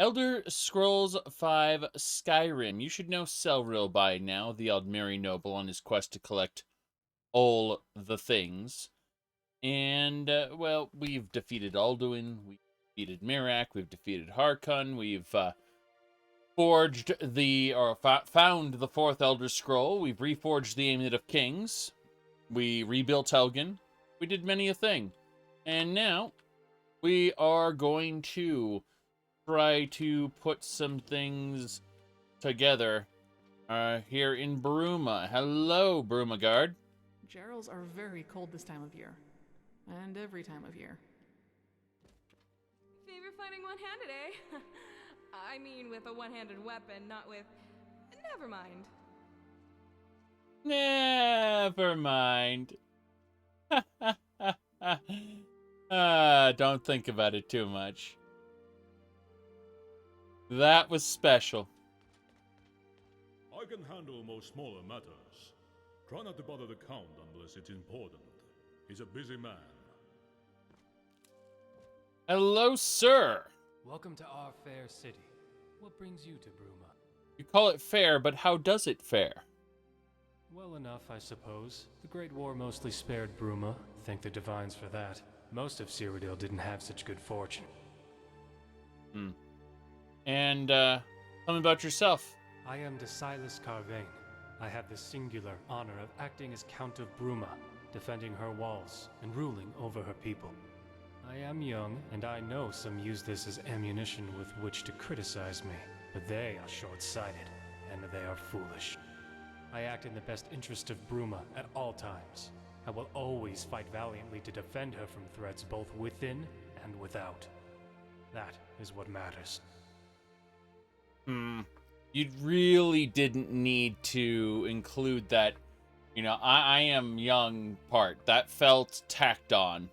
Elder Scrolls V Skyrim. You should know Celril by now, the Altmeri noble on his quest to collect all the things. And, well, we've defeated Alduin, we've defeated Miraak, we've defeated Harkon, we've forged found the fourth Elder Scroll, we've reforged the Amulet of Kings, we rebuilt Helgen, we did many a thing. And now, we are going to try to put some things together here in Bruma. Hello, Brumagard. Gerals are very cold this time of year. And every time of year. Favorite fighting one-handed, eh? I mean with a one-handed weapon, not with... Never mind. Never mind. Don't think about it too much. That was special. I can handle most smaller matters. Try not to bother the Count unless it's important. He's a busy man. Hello, sir. Welcome to our fair city. What brings you to Bruma? You call it fair, but how does it fare? Well enough, I suppose. The Great War mostly spared Bruma. Thank the Divines for that. Most of Cyrodiil didn't have such good fortune. And, tell me about yourself. I am Silas Carvain. I have the singular honor of acting as Count of Bruma, defending her walls and ruling over her people. I am young, and I know some use this as ammunition with which to criticize me, but they are short-sighted, and they are foolish. I act in the best interest of Bruma at all times. I will always fight valiantly to defend her from threats both within and without. That is what matters. You really didn't need to include that, I am young part. That felt tacked on.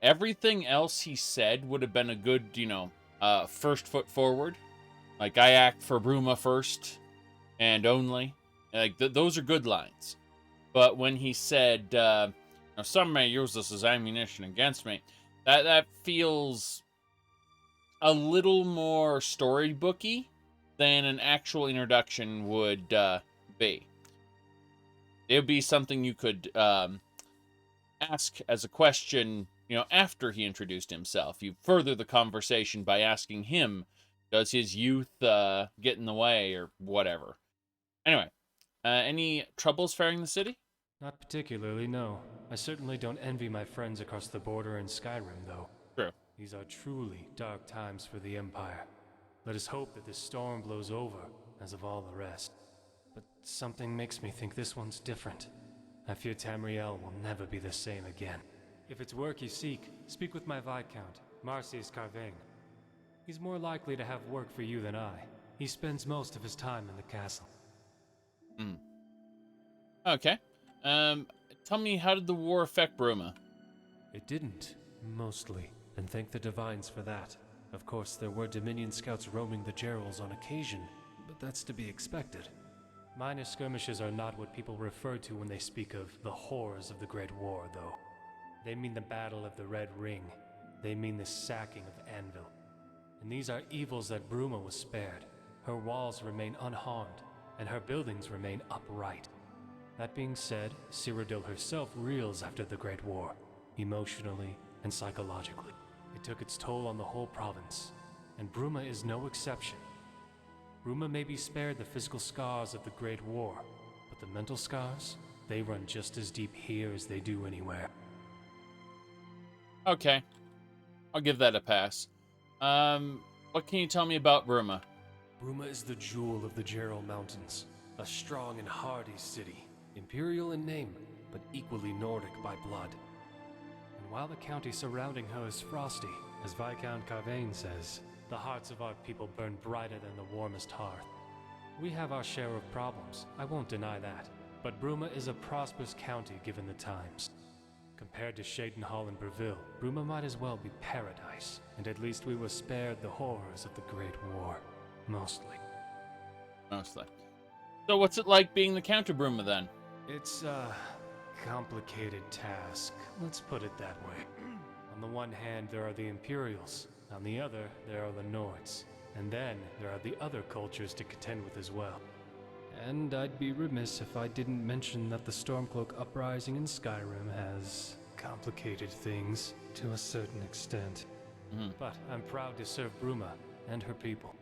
Everything else he said would have been a good, first foot forward. Like, I act for Bruma first and only. Like, those are good lines. But when he said, some may use this as ammunition against me, that feels a little more storybooky than an actual introduction would be. It would be something you could ask as a question, after he introduced himself. You further the conversation by asking him, does his youth get in the way or whatever? Anyway, any troubles faring the city? Not particularly, no. I certainly don't envy my friends across the border in Skyrim, though. True. These are truly dark times for the Empire. Let us hope that this storm blows over, as of all the rest. But something makes me think this one's different. I fear Tamriel will never be the same again. If it's work you seek, speak with my Viscount, Marcius Carvain. He's more likely to have work for you than I. He spends most of his time in the castle. Okay. Tell me, how did the war affect Bruma? It didn't, mostly, and thank the Divines for that. Of course, there were Dominion scouts roaming the Gerals on occasion, but that's to be expected. Minor skirmishes are not what people refer to when they speak of the horrors of the Great War, though. They mean the Battle of the Red Ring. They mean the sacking of Anvil. And these are evils that Bruma was spared. Her walls remain unharmed, and her buildings remain upright. That being said, Cyrodiil herself reels after the Great War, emotionally and psychologically. It took its toll on the whole province, and Bruma is no exception. Bruma may be spared the physical scars of the Great War, but the mental scars, they run just as deep here as they do anywhere. Okay. I'll give that a pass. What can you tell me about Bruma? Bruma is the jewel of the Geral Mountains, a strong and hardy city, imperial in name, but equally Nordic by blood. And while the county surrounding her is frosty, as Viscount Carvain says, the hearts of our people burn brighter than the warmest hearth. We have our share of problems, I won't deny that, but Bruma is a prosperous county given the times. Compared to Shadenhall and Breville, Bruma might as well be paradise, and at least we were spared the horrors of the Great War. Mostly. So what's it like being the Count of Bruma, then? It's a complicated task, let's put it that way. On the one hand, there are the Imperials. On the other, there are the Nords. And then there are the other cultures to contend with as well. And I'd be remiss if I didn't mention that the Stormcloak uprising in Skyrim has complicated things to a certain extent. But I'm proud to serve Bruma and her people.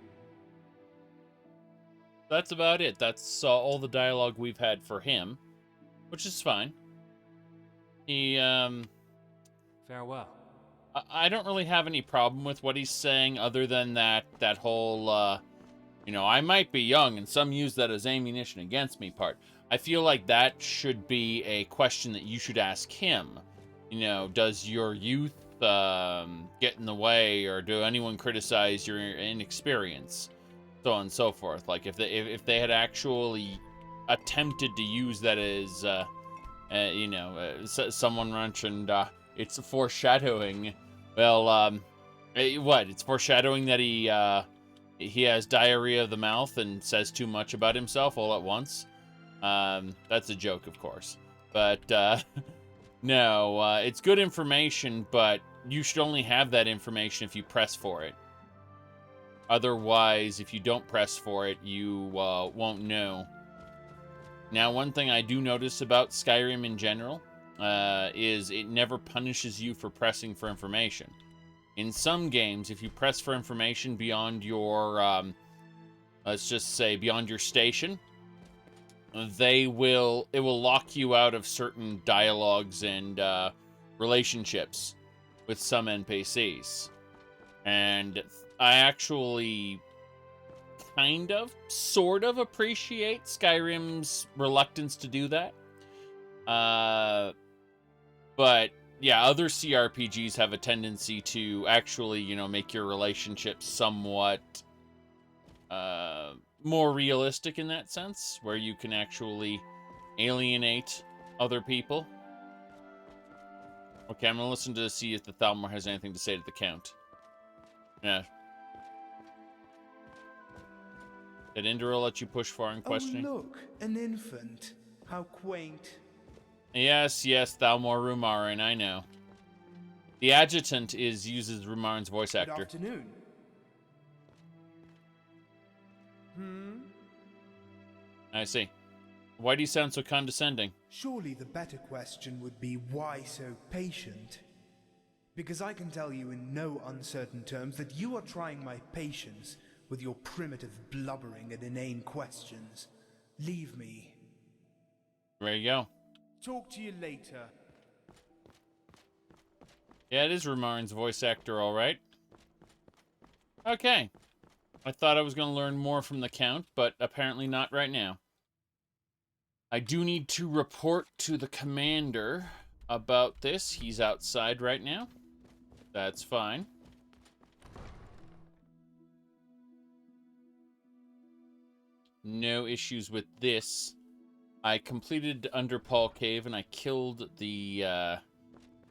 That's about it. That's all the dialogue we've had for him, which is fine. He, Farewell. I don't really have any problem with what he's saying other than that whole, I might be young and some use that as ammunition against me part. I feel like that should be a question that you should ask him. Does your youth get in the way, or do anyone criticize your inexperience? So on and so forth. Like if they had actually attempted to use that as, someone mentioned, it's foreshadowing. Well, it's foreshadowing that he has diarrhea of the mouth and says too much about himself all at once. That's a joke, of course. But, no, it's good information, but you should only have that information if you press for it. Otherwise, if you don't press for it, you won't know. Now, one thing I do notice about Skyrim in general is it never punishes you for pressing for information. In some games, if you press for information beyond your, let's just say, beyond your station, it will lock you out of certain dialogues and relationships with some NPCs. And I actually sort of appreciate Skyrim's reluctance to do that. But yeah, other CRPGs have a tendency to actually, make your relationships somewhat more realistic in that sense, where you can actually alienate other people. Okay, I'm gonna listen to see if the Thalmor has anything to say to the Count. Yeah. Did Indra let you push far in questioning? Oh, look, an infant. How quaint. Yes, Thalmor Rumarin, I know. The adjutant uses Rumarin's voice actor. Good afternoon. I see. Why do you sound so condescending? Surely the better question would be, why so patient? Because I can tell you in no uncertain terms that you are trying my patience with your primitive blubbering and inane questions. Leave me. There you go. Talk to you later. Yeah, it is Rumarin's voice actor, all right. Okay. I thought I was going to learn more from the Count, but apparently not right now. I do need to report to the commander about this. He's outside right now. That's fine. No issues with this. I completed Underpaw Cave and I killed the,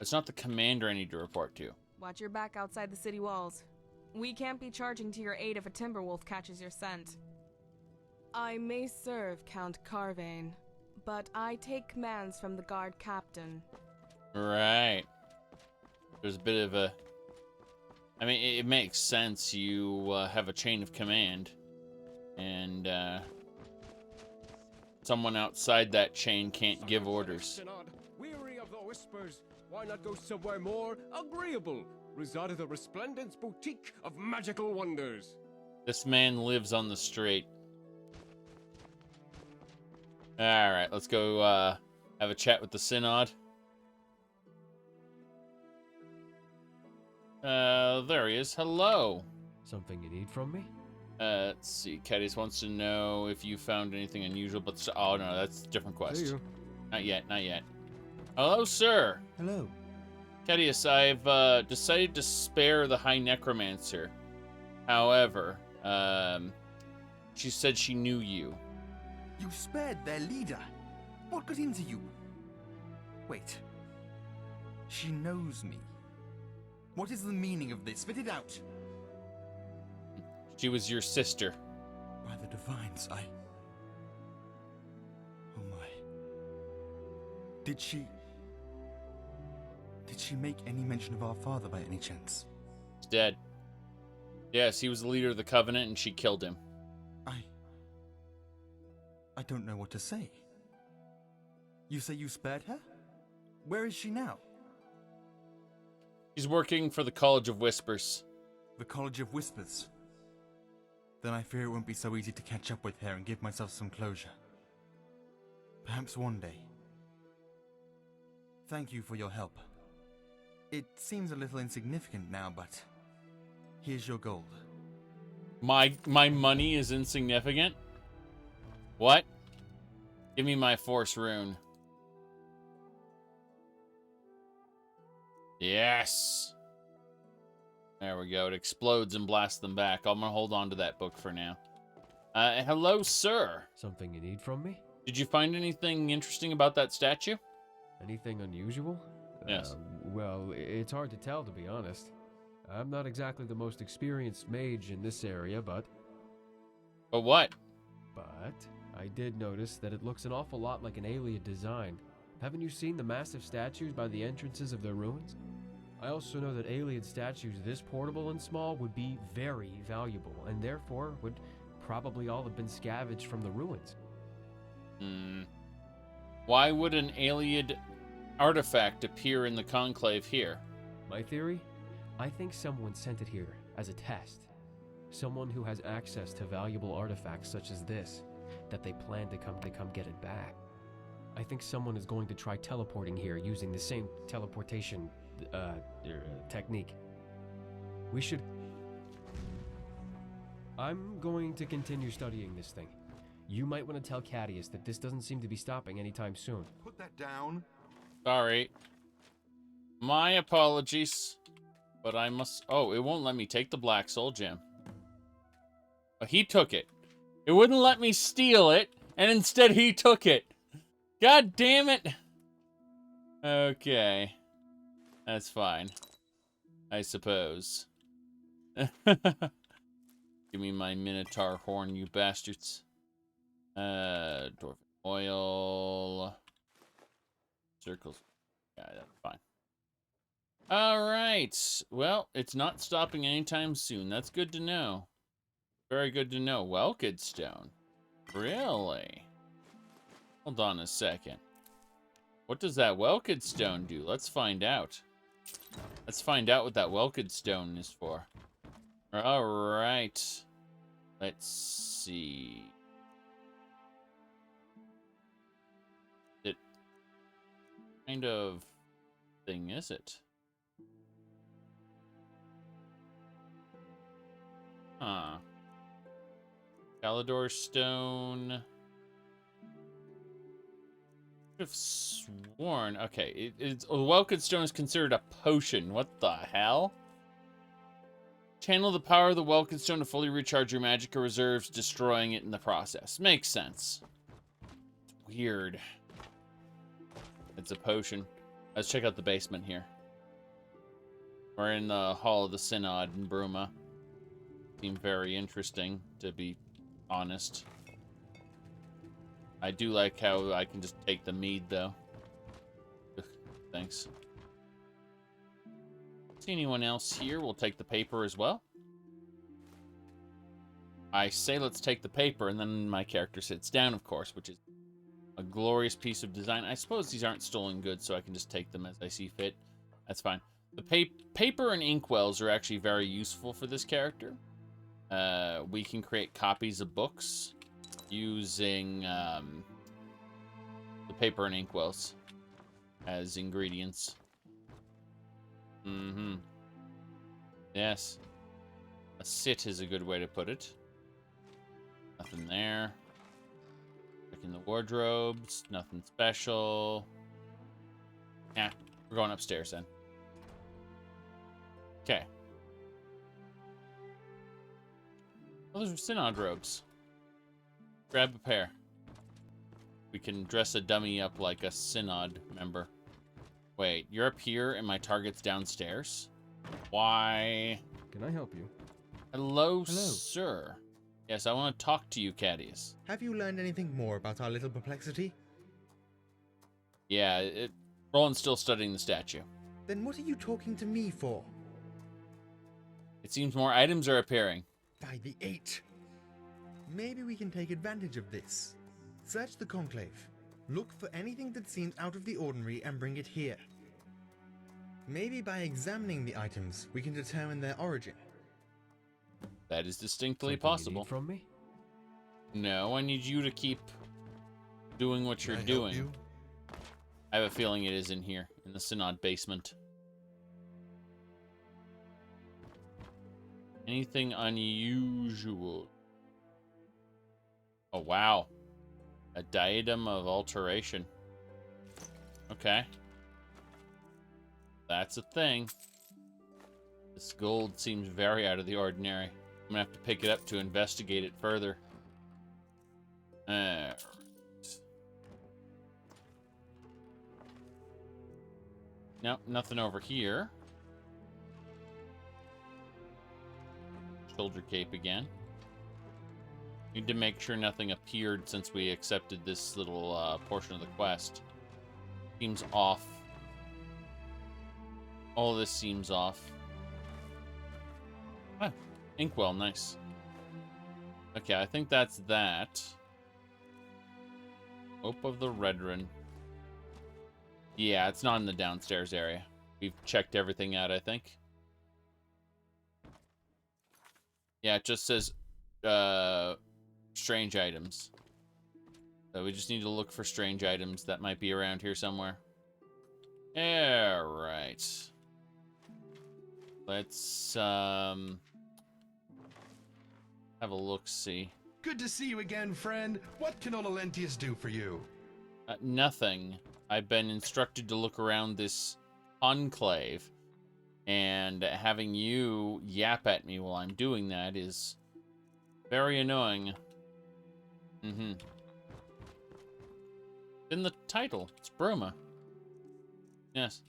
it's not the commander I need to report to. Watch your back outside the city walls. We can't be charging to your aid if a Timberwolf catches your scent. I may serve Count Carvane, but I take commands from the guard captain. Right. There's a bit of a... I mean, it makes sense. You have a chain of command. And, someone outside that chain can't give orders. Weary of the whispers, why not go somewhere more agreeable? Reside at the Resplendence Boutique of Magical Wonders. This man lives on the street. Alright, let's go have a chat with the Synod. There he is. Hello. Something you need from me? Let's see. Cadius wants to know if you found anything unusual, but... Oh, no, that's a different quest. See you. Not yet, not yet. Hello, sir. Hello. Cadius, I've decided to spare the High Necromancer. However, she said she knew you. You spared their leader? What got into you? Wait. She knows me. What is the meaning of this? Spit it out! She was your sister. By the Divines, Oh my. Did she make any mention of our father by any chance? He's dead. Yes, he was the leader of the Covenant, and she killed him. I don't know what to say. You say you spared her? Where is she now? She's working for the College of Whispers. The College of Whispers? Then I fear it won't be so easy to catch up with her and give myself some closure. Perhaps one day. Thank you for your help. It seems a little insignificant now, but here's your gold. My money is insignificant? What? Give me my Force rune. Yes. There we go. It explodes and blasts them back. I'm gonna hold on to that book for now. Hello, sir. Something you need from me? Did you find anything interesting about that statue? Anything unusual? Yes. Well, it's hard to tell, to be honest. I'm not exactly the most experienced mage in this area, but... But what? But I did notice that it looks an awful lot like an alien design. Haven't you seen the massive statues by the entrances of their ruins? I also know that alien statues this portable and small would be very valuable, and therefore would probably all have been scavenged from the ruins. Why would an alien artifact appear in the Conclave here? My theory? I think someone sent it here as a test. Someone who has access to valuable artifacts such as this, that they plan to come get it back. I think someone is going to try teleporting here using the same teleportation technique. We should... I'm going to continue studying this thing. You might want to tell Cadius that this doesn't seem to be stopping anytime soon. Put that down. Sorry. My apologies. But I must... Oh, it won't let me take the Black Soul Gem. Oh, he took it. It wouldn't let me steal it, and instead he took it. God damn it. Okay. That's fine. I suppose. Give me my Minotaur horn, you bastards. Dwarven oil. Circles. Yeah, that's fine. Alright. Well, it's not stopping anytime soon. That's good to know. Very good to know. Welked Stone. Really? Hold on a second. What does that Welked Stone do? Let's find out. Let's find out what that Welked Stone is for. Alright. Let's see. It kind of thing is it? Huh. Galador Stone. I've sworn. Okay, it's a Welked Stone is considered a potion. What the hell? Channel the power of the Welked Stone to fully recharge your magic reserves, destroying it in the process. Makes sense. It's weird. It's a potion. Let's check out the basement here. We're in the Hall of the Synod in Bruma. Seemed very interesting, to be honest. I do like how I can just take the mead, though. Ugh, thanks. See anyone else here? We'll take the paper as well. I say let's take the paper, and then my character sits down, of course, which is a glorious piece of design. I suppose these aren't stolen goods, so I can just take them as I see fit. That's fine. The paper and inkwells are actually very useful for this character. We can create copies of books using the paper and inkwells as ingredients. Yes. A sit is a good way to put it. Nothing there. Checking the wardrobes. Nothing special. Yeah, we're going upstairs then. Okay. Well, those are Synod robes. Grab a pair. We can dress a dummy up like a Synod member. Wait, you're up here and my target's downstairs? Why? Can I help you? Hello, sir. Yes, I want to talk to you, Cadius. Have you learned anything more about our little perplexity? Yeah, Roland's still studying the statue. Then what are you talking to me for? It seems more items are appearing. By the 8. Maybe we can take advantage of this. Search the Conclave. Look for anything that seems out of the ordinary and bring it here. Maybe by examining the items, we can determine their origin. That is distinctly Something possible. You need from me? No, I need you to keep doing what you're Can I help doing. you? I have a feeling it is in here, in the Synod basement. Anything unusual? Oh, wow. A diadem of alteration. Okay. That's a thing. This gold seems very out of the ordinary. I'm gonna have to pick it up to investigate it further. Alright. Nope, nothing over here. Shoulder cape again. Need to make sure nothing appeared since we accepted this little portion of the quest. Seems off. All this seems off. Ah, inkwell, nice. Okay, I think that's that. Hope of the Redrun. Yeah, it's not in the downstairs area. We've checked everything out, I think. Yeah, it just says strange items. So we just need to look for strange items that might be around here somewhere. Alright. Let's have a look-see. Good to see you again, friend. What can Ololentius do for you? Nothing. I've been instructed to look around this enclave, and having you yap at me while I'm doing that is very annoying. In the title, it's Broma. Yes.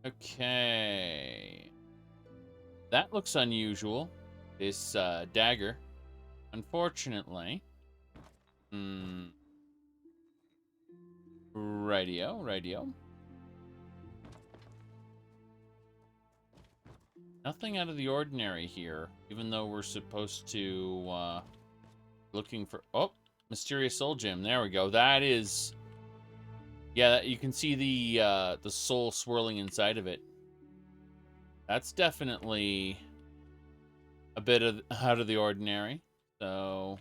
Okay. That looks unusual. This dagger. Unfortunately. Radio. Nothing out of the ordinary here, even though we're supposed to looking for mysterious soul gem. There we go. That is, yeah, you can see the soul swirling inside of it. That's definitely a bit out of the ordinary. So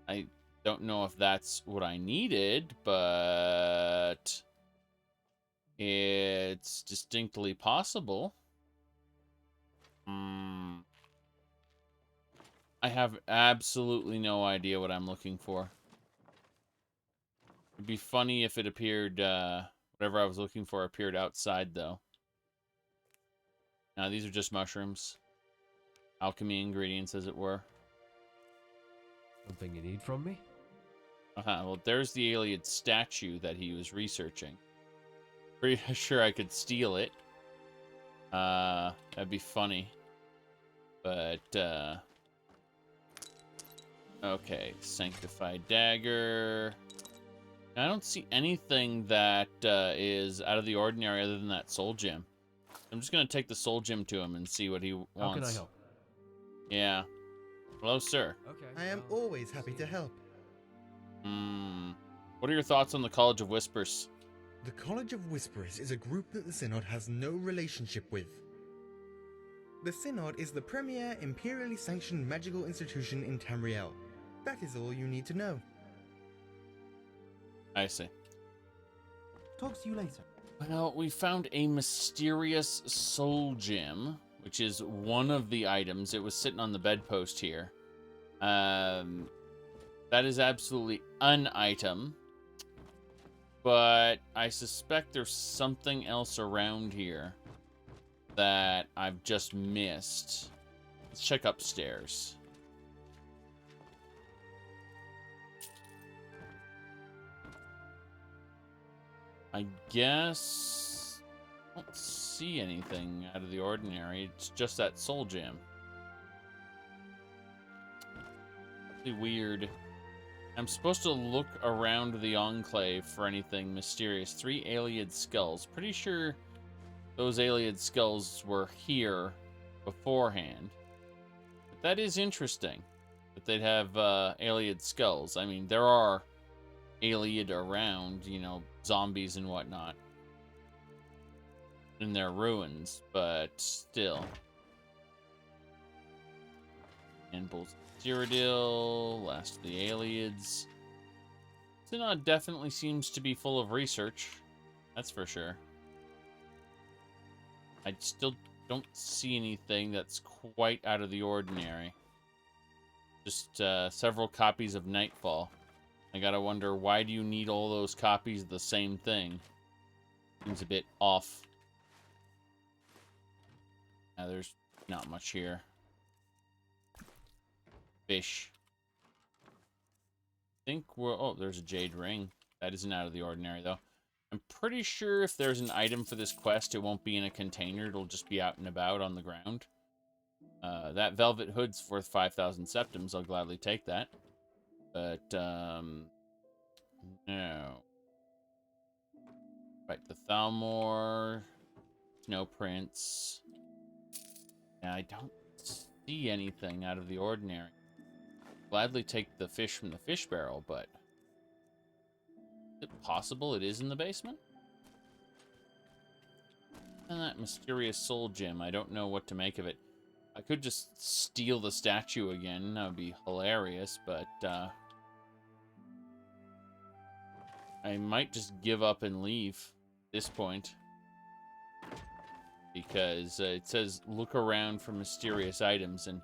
I don't know if that's what I needed, but it's distinctly possible. I have absolutely no idea what I'm looking for. It'd be funny if it appeared, whatever I was looking for appeared outside, though. Now, these are just mushrooms. Alchemy ingredients, as it were. Something you need from me? Well, there's the Iliad statue that he was researching. Pretty sure I could steal it. That'd be funny. But, okay, Sanctified Dagger. I don't see anything that is out of the ordinary other than that soul gem. I'm just gonna take the soul gem to him and see what he wants. How can I help? Yeah. Hello, sir. Okay. I am always happy to help. What are your thoughts on the College of Whispers? The College of Whisperers is a group that the Synod has no relationship with. The Synod is the premier imperially sanctioned magical institution in Tamriel. That is all you need to know. I see. Talk to you later. Well, we found a mysterious soul gem, which is one of the items. It was sitting on the bedpost here. That is absolutely an item. But I suspect there's something else around here that I've just missed. Let's check upstairs. I guess I don't see anything out of the ordinary. It's just that soul gem. Really weird. I'm supposed to look around the enclave for anything mysterious. 3 Iliad skulls. Pretty sure those alien skulls were here beforehand. But that is interesting that they'd have alien skulls. I mean, there are alien around, you know, zombies and whatnot in their ruins, but still. And Cyrodiil, last of the aliens. Synod definitely seems to be full of research, that's for sure. I still don't see anything that's quite out of the ordinary. Just several copies of Nightfall. I gotta wonder, why do you need all those copies of the same thing? Seems a bit off. Now, there's not much here. Fish. I think we're... Oh, there's a jade ring. That isn't out of the ordinary, though. I'm pretty sure if there's an item for this quest, it won't be in a container. It'll just be out and about on the ground. That velvet hood's worth 5,000 septims. I'll gladly take that. But, no. Right, the Thalmor. Snow Prince. Yeah, I don't see anything out of the ordinary. Gladly take the fish from the fish barrel, but... Is it possible it is in the basement? And that mysterious soul gem, I don't know what to make of it. I could just steal the statue again, that would be hilarious, but I might just give up and leave at this point. Because it says, look around for mysterious items, and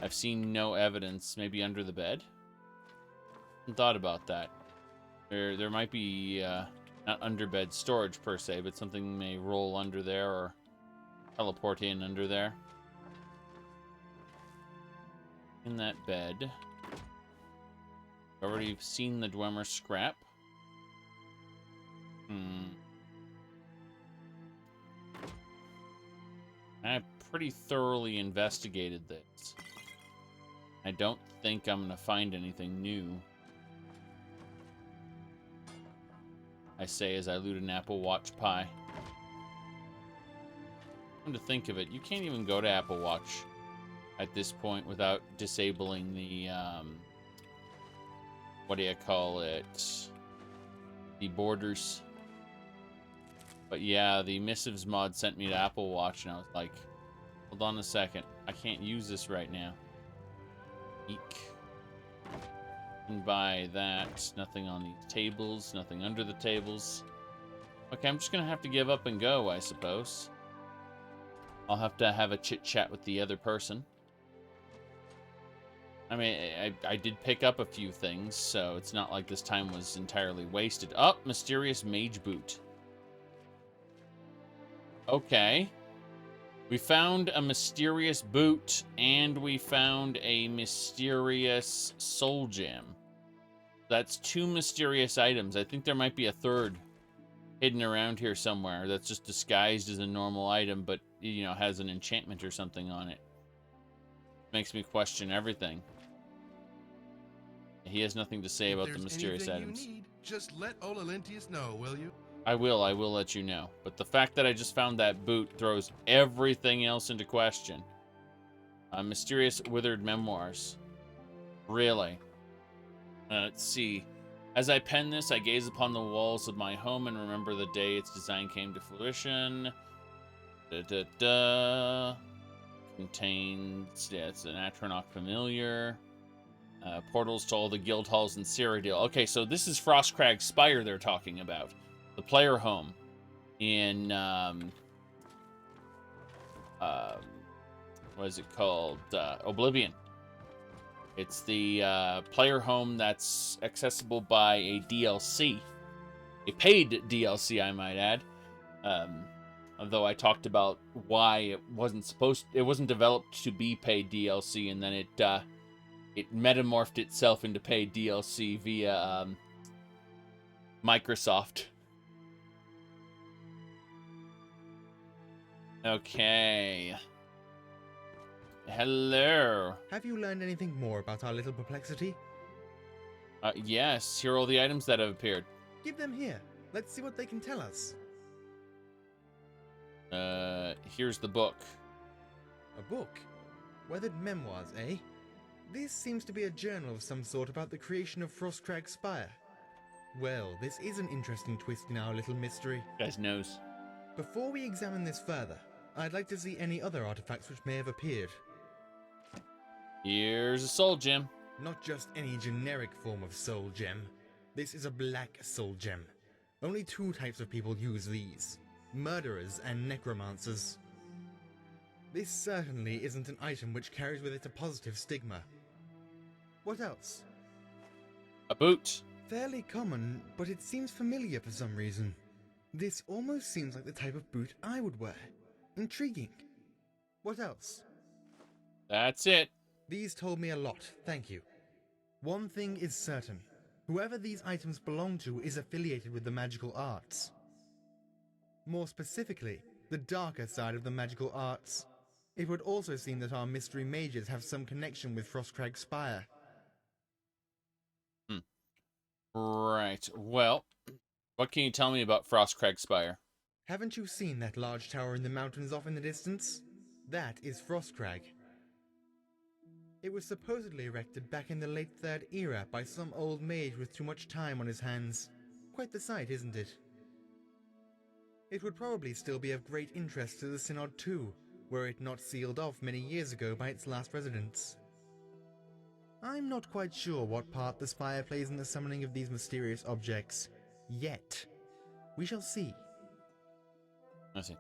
I've seen no evidence. Maybe under the bed? I haven't thought about that. There might be, not under bed storage per se, but something may roll under there or teleport in under there. In that bed. Already seen the Dwemer scrap. I pretty thoroughly investigated this. I don't think I'm gonna find anything new. I say as I loot an Apple Watch pie. Come to think of it, you can't even go to Apple Watch at this point without disabling the, what do you call it? The borders. But yeah, the missives mod sent me to Apple Watch, and I was like, hold on a second, I can't use this right now. Eek. And by that, nothing on these tables, nothing under the tables. Okay, I'm just gonna have to give up and go, I suppose. I'll have to have a chit-chat with the other person. I mean, I did pick up a few things, so it's not like this time was entirely wasted. Oh, mysterious mage boot. Okay. We found a mysterious boot, and we found a mysterious soul gem. That's 2 mysterious items. I think there might be a third hidden around here somewhere that's just disguised as a normal item, but, you know, has an enchantment or something on it. Makes me question everything. He has nothing to say about the mysterious items. You need, just let Ololentius know, will you? I will let you know. But the fact that I just found that boot throws everything else into question. Mysterious withered memoirs. Really? Let's see. As I pen this, I gaze upon the walls of my home and remember the day its design came to fruition. Contains, yeah, it's an Atronach familiar. Portals to all the guild halls in Cyrodiil. Okay, so this is Frostcrag Spire they're talking about. The player home in, what is it called? Oblivion. It's the player home that's accessible by a DLC. A paid DLC, I might add. Although I talked about why it wasn't developed to be paid DLC, and then it metamorphed itself into paid DLC via Microsoft. Okay. Hello. Have you learned anything more about our little perplexity? Yes. Here are all the items that have appeared. Give them here. Let's see what they can tell us. Here's the book. A book? Weathered memoirs, eh? This seems to be a journal of some sort about the creation of Frostcrag Spire. Well, this is an interesting twist in our little mystery. Guy's nose. Before we examine this further, I'd like to see any other artifacts which may have appeared. Here's a soul gem. Not just any generic form of soul gem. This is a black soul gem. Only 2 types of people use these. Murderers and necromancers. This certainly isn't an item which carries with it a positive stigma. What else? A boot. Fairly common, but it seems familiar for some reason. This almost seems like the type of boot I would wear. Intriguing. What else? That's it. These told me a lot, thank you. One thing is certain. Whoever these items belong to is affiliated with the magical arts. More specifically, the darker side of the magical arts. It would also seem that our mystery mages have some connection with Frostcrag Spire. Right. Well, what can you tell me about Frostcrag Spire? Haven't you seen that large tower in the mountains off in the distance? That is Frostcrag. It was supposedly erected back in the late 3rd era by some old mage with too much time on his hands. Quite the sight, isn't it? It would probably still be of great interest to the Synod too, were it not sealed off many years ago by its last residents. I'm not quite sure what part the Spire plays in the summoning of these mysterious objects, yet. We shall see. I see.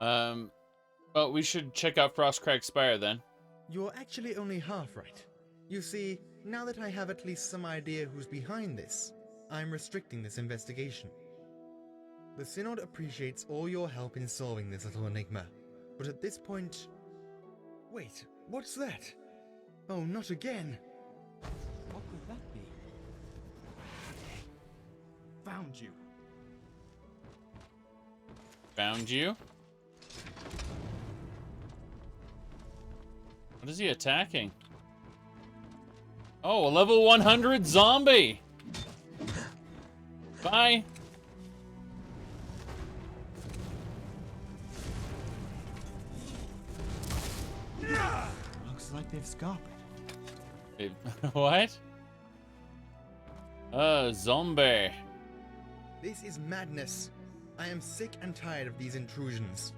Well, we should check out Frostcrag Spire then. You're actually only half right. You see, now that I have at least some idea who's behind this, I'm restricting this investigation. The Synod appreciates all your help in solving this little enigma, but at this point... Wait, what's that? Oh, not again! What could that be? Found you. Found you? What is he attacking? Oh, a level 100 zombie! Bye! Looks like they've scarpered. What? Zombie. This is madness. I am sick and tired of these intrusions.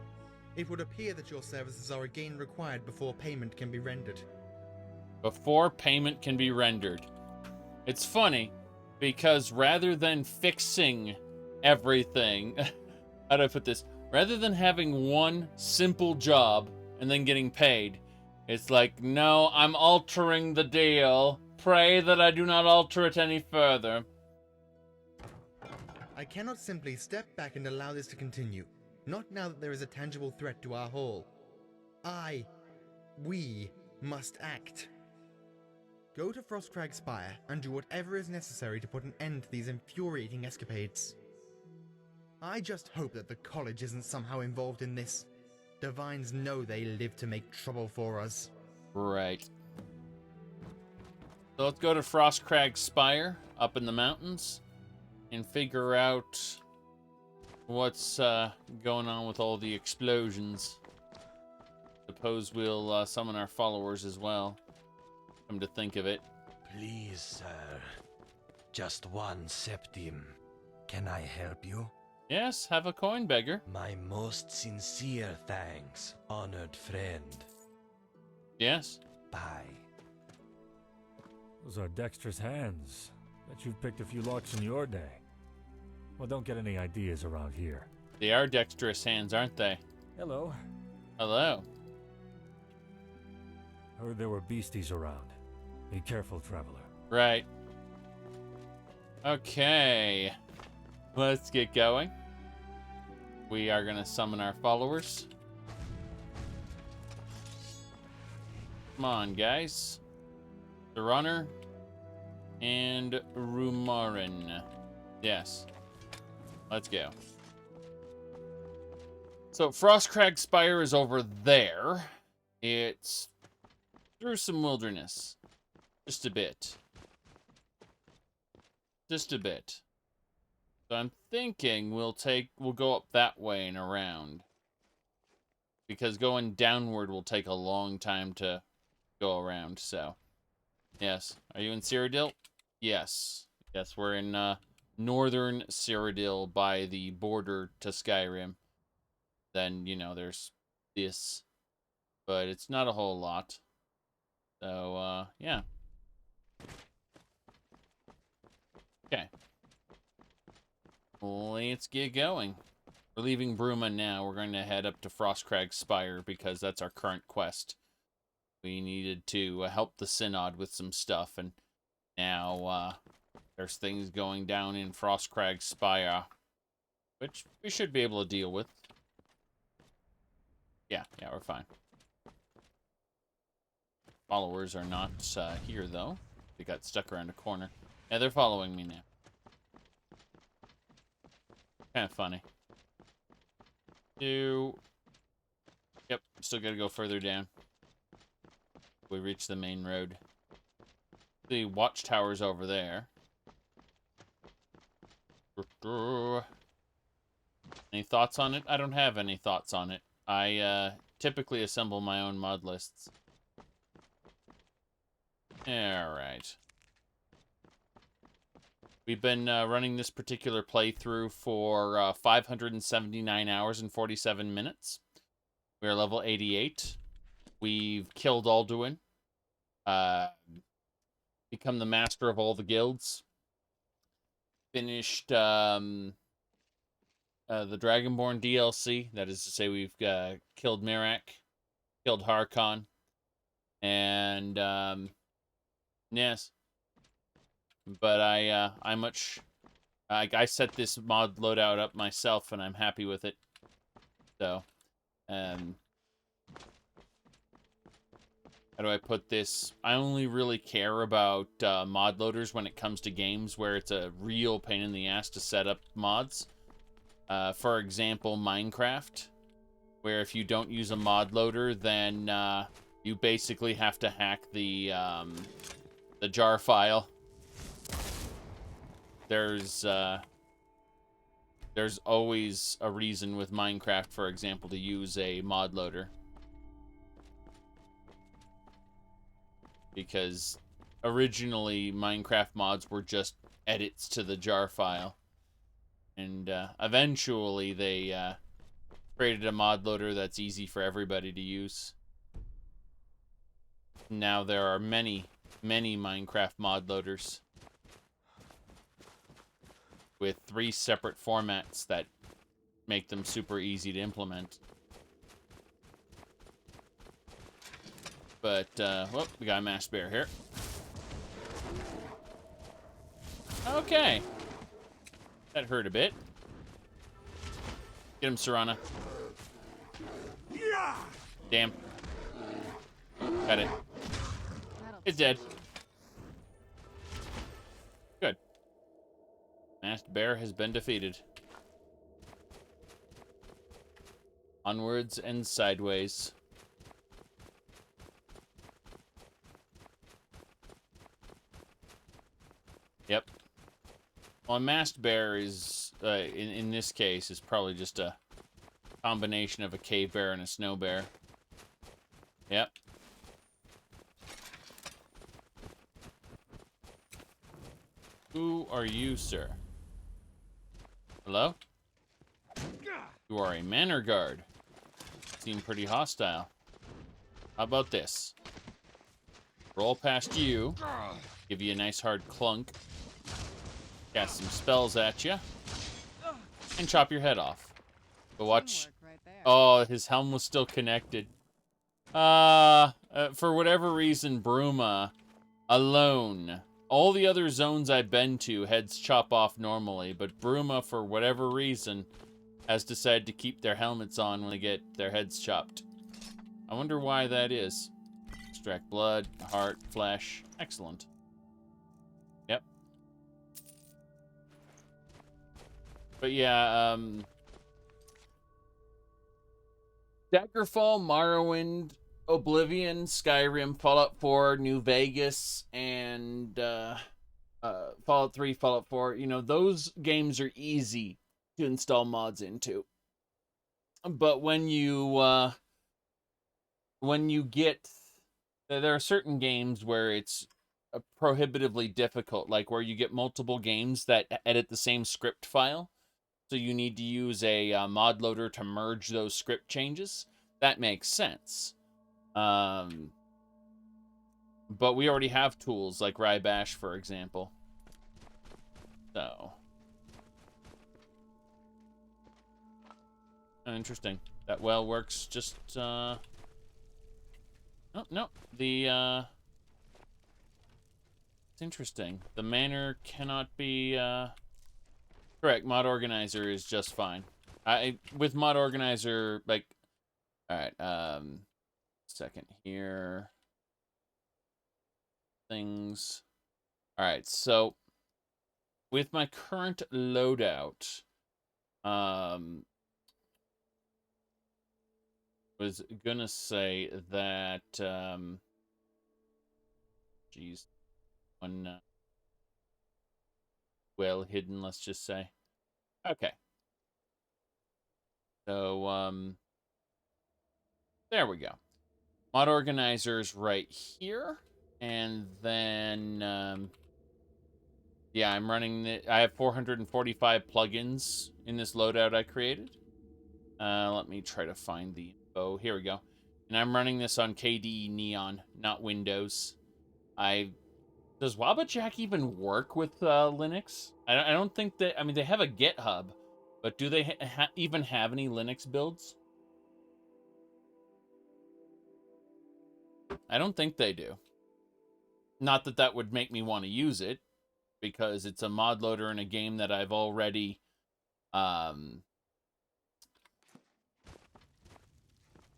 It would appear that your services are again required before payment can be rendered. Before payment can be rendered. It's funny, because rather than fixing everything, how do I put this? Rather than having one simple job and then getting paid, it's like, no, I'm altering the deal. Pray that I do not alter it any further. I cannot simply step back and allow this to continue. Not now that there is a tangible threat to our hall. We must act. Go to Frostcrag Spire and do whatever is necessary to put an end to these infuriating escapades. I just hope that the college isn't somehow involved in this. Divines know they live to make trouble for us. Right. So let's go to Frostcrag Spire up in the mountains and figure out what's going on with all the explosions. Suppose we'll summon our followers as well. Come to think of it. Please, sir. Just 1 septim. Can I help you? Yes, have a coin, beggar. My most sincere thanks, honored friend. Yes. Bye. Those are dexterous hands. Bet you've picked a few locks in your day. Well, don't get any ideas around here. They are dexterous hands, aren't they? Hello. Hello. Heard there were beasties around. Be careful, traveler. Right. Okay. Let's get going. We are going to summon our followers. Come on, guys. The runner and Rumarin. Yes. Let's go. So Frostcrag Spire is over there. It's through some wilderness. Just a bit. Just a bit. So I'm thinking we'll go up that way and around. because going downward will take a long time to go around, so. Yes. Are you in Cyrodiil? Yes. Yes, we're in northern Cyrodiil by the border to Skyrim. Then, you know, there's this. But it's not a whole lot. So, yeah. Okay. Let's get going. We're leaving Bruma now. We're going to head up to Frostcrag Spire because that's our current quest. We needed to help the Synod with some stuff, and now there's things going down in Frostcrag Spire, which we should be able to deal with. Yeah, we're fine. Followers are not here, though. They got stuck around a corner. Yeah, they're following me now. Kind of funny. Yep, still gotta go further down. We reach the main road. The watchtower's over there. Any thoughts on it? I don't have any thoughts on it. I typically assemble my own mod lists. Alright. We've been running this particular playthrough for 579 hours and 47 minutes. We are level 88. We've killed Alduin. Become the master of all the guilds. Finished the Dragonborn DLC. That is to say, we've killed Mirak, killed Harkon, and yes. But I set this mod loadout up myself, and I'm happy with it. So, how do I put this? I only really care about mod loaders when it comes to games where it's a real pain in the ass to set up mods. For example, Minecraft, where if you don't use a mod loader, then you basically have to hack the jar file. There's always a reason with Minecraft, for example, to use a mod loader. Because originally Minecraft mods were just edits to the jar file. And eventually they created a mod loader that's easy for everybody to use. Now there are many Minecraft mod loaders with 3 separate formats that make them super easy to implement. But, whoop, we got a masked bear here. Okay. That hurt a bit. Get him, Serana. Damn. Got it. It's dead. Good. Masked bear has been defeated. Onwards and sideways. Yep. Well, a masked bear is, in this case, is probably just a combination of a cave bear and a snow bear. Yep. Who are you, sir? Hello? You are a manor guard. Seem pretty hostile. How about this? Roll past you. Give you a nice hard clunk. Cast some spells at you. And chop your head off. But watch. Oh, his helm was still connected. For whatever reason, Bruma alone. All the other zones I've been to, heads chop off normally, but Bruma, for whatever reason, has decided to keep their helmets on when they get their heads chopped. I wonder why that is. Extract blood, heart, flesh. Excellent. Yep. But yeah, Daggerfall, Morrowind, Oblivion, Skyrim, Fallout 4, New Vegas, and Fallout 3, Fallout 4, you know, those games are easy to install mods into. But when you when you get, there are certain games where it's prohibitively difficult, like where you get multiple games that edit the same script file. So you need to use a mod loader to merge those script changes. That makes sense. But we already have tools like Rybash, for example. So. Interesting. That well works just, Oh, no. It's interesting. The manor cannot be, correct. Mod Organizer is just fine. With Mod Organizer, like... Alright, second here. Things. Alright, so... With my current loadout, was gonna say that, geez, one, well hidden, let's just say. Okay. So, there we go. Mod Organizer's right here, and then, yeah, I'm running I have 445 plugins in this loadout I created. Let me try to find the info. Here we go. And I'm running this on KDE Neon, not Windows. Does Wabbajack even work with Linux? I don't think that... I mean, they have a GitHub, but do they even have any Linux builds? I don't think they do. Not that that would make me want to use it, because it's a mod loader in a game that I've already... I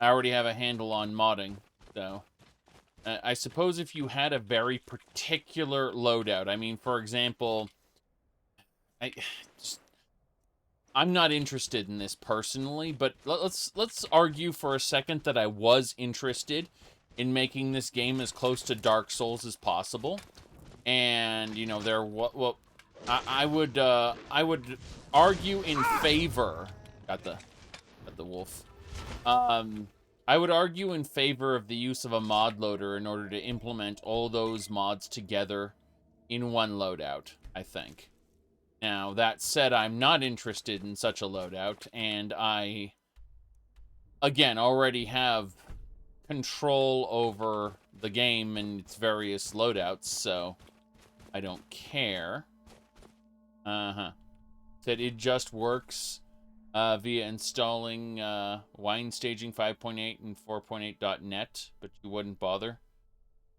already have a handle on modding, so... I suppose if you had a very particular loadout, I mean, for example, I'm not interested in this personally, but let's argue for a second that I was interested in making this game as close to Dark Souls as possible, and you know I would argue in favor. Got the wolf. I would argue in favor of the use of a mod loader in order to implement all those mods together in one loadout, I think. Now, that said, I'm not interested in such a loadout, and I, again, already have control over the game and its various loadouts, so I don't care. Said it just works via installing Wine Staging 5.8 and 4.8.net, but you wouldn't bother.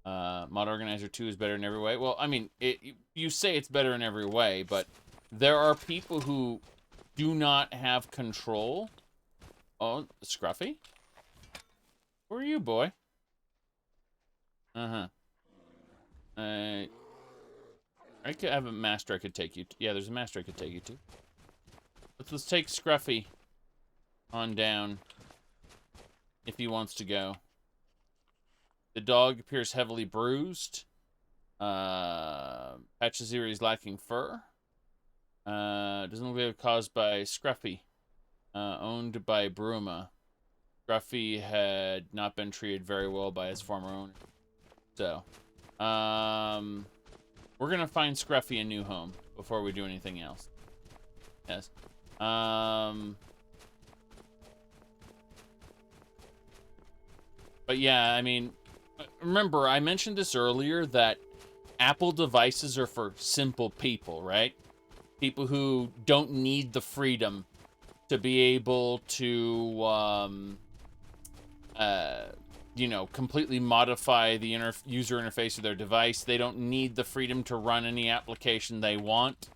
Mod Organizer 2 is better in every way. Well, I mean, you say it's better in every way, but there are people who do not have control. Oh, Scruffy? Who are you, boy? I could have a master I could take you to. Yeah, there's a master I could take you to. Let's take Scruffy on down if he wants to go. The dog appears heavily bruised. Patches ear is lacking fur. Doesn't look like it was caused by Scruffy. Owned by Bruma. Scruffy had not been treated very well by his former owner. So, we're gonna find Scruffy a new home before we do anything else. Yes. But yeah, I mean, remember, I mentioned this earlier that Apple devices are for simple people, right? People who don't need the freedom to be able to, you know, completely modify the user interface of their device. They don't need the freedom to run any application they want.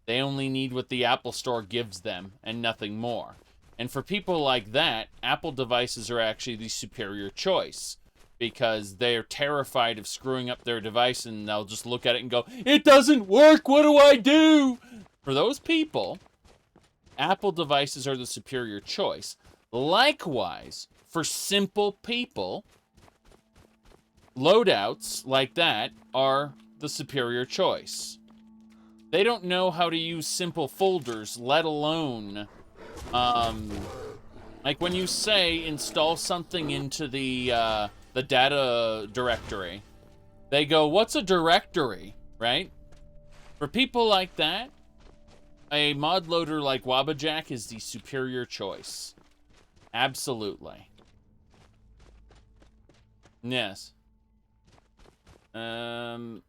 They only need what the Apple Store gives them, and nothing more. And for people like that, Apple devices are actually the superior choice, because they're terrified of screwing up their device, and they'll just look at it and go, "It doesn't work, what do I do?" For those people, Apple devices are the superior choice. Likewise, for simple people, loadouts like that are the superior choice. They don't know how to use simple folders, let alone, Like when you say install something into the data directory, they go, "What's a directory?" Right? For people like that, a mod loader like Wabbajack is the superior choice. Absolutely. Yes. There's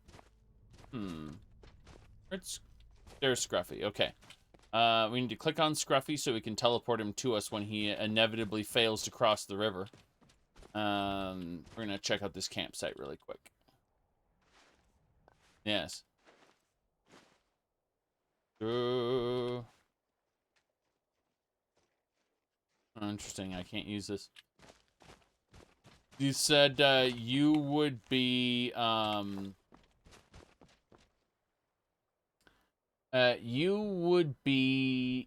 Scruffy. Okay. We need to click on Scruffy so we can teleport him to us when he inevitably fails to cross the river. We're gonna check out this campsite really quick. Yes. Interesting, I can't use this. You said you would be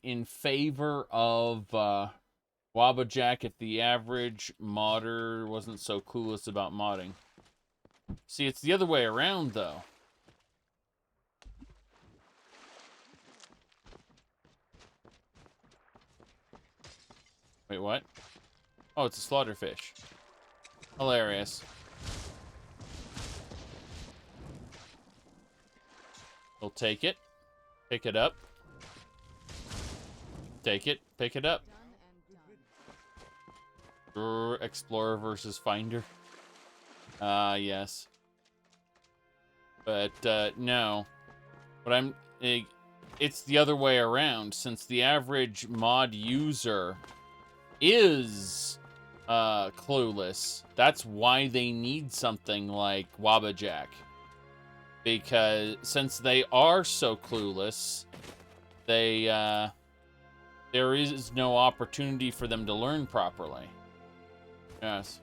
in favor of Wabbajack if the average modder wasn't so clueless about modding. See, it's the other way around, though. Wait, what? Oh, it's a slaughterfish. Hilarious. We'll take it. Pick it up. Take it. Pick it up. Explorer versus Finder. Yes. But, no. But it's the other way around, since the average mod user is clueless. That's why they need something like Wabbajack. Because since they are so clueless, there is no opportunity for them to learn properly. Yes.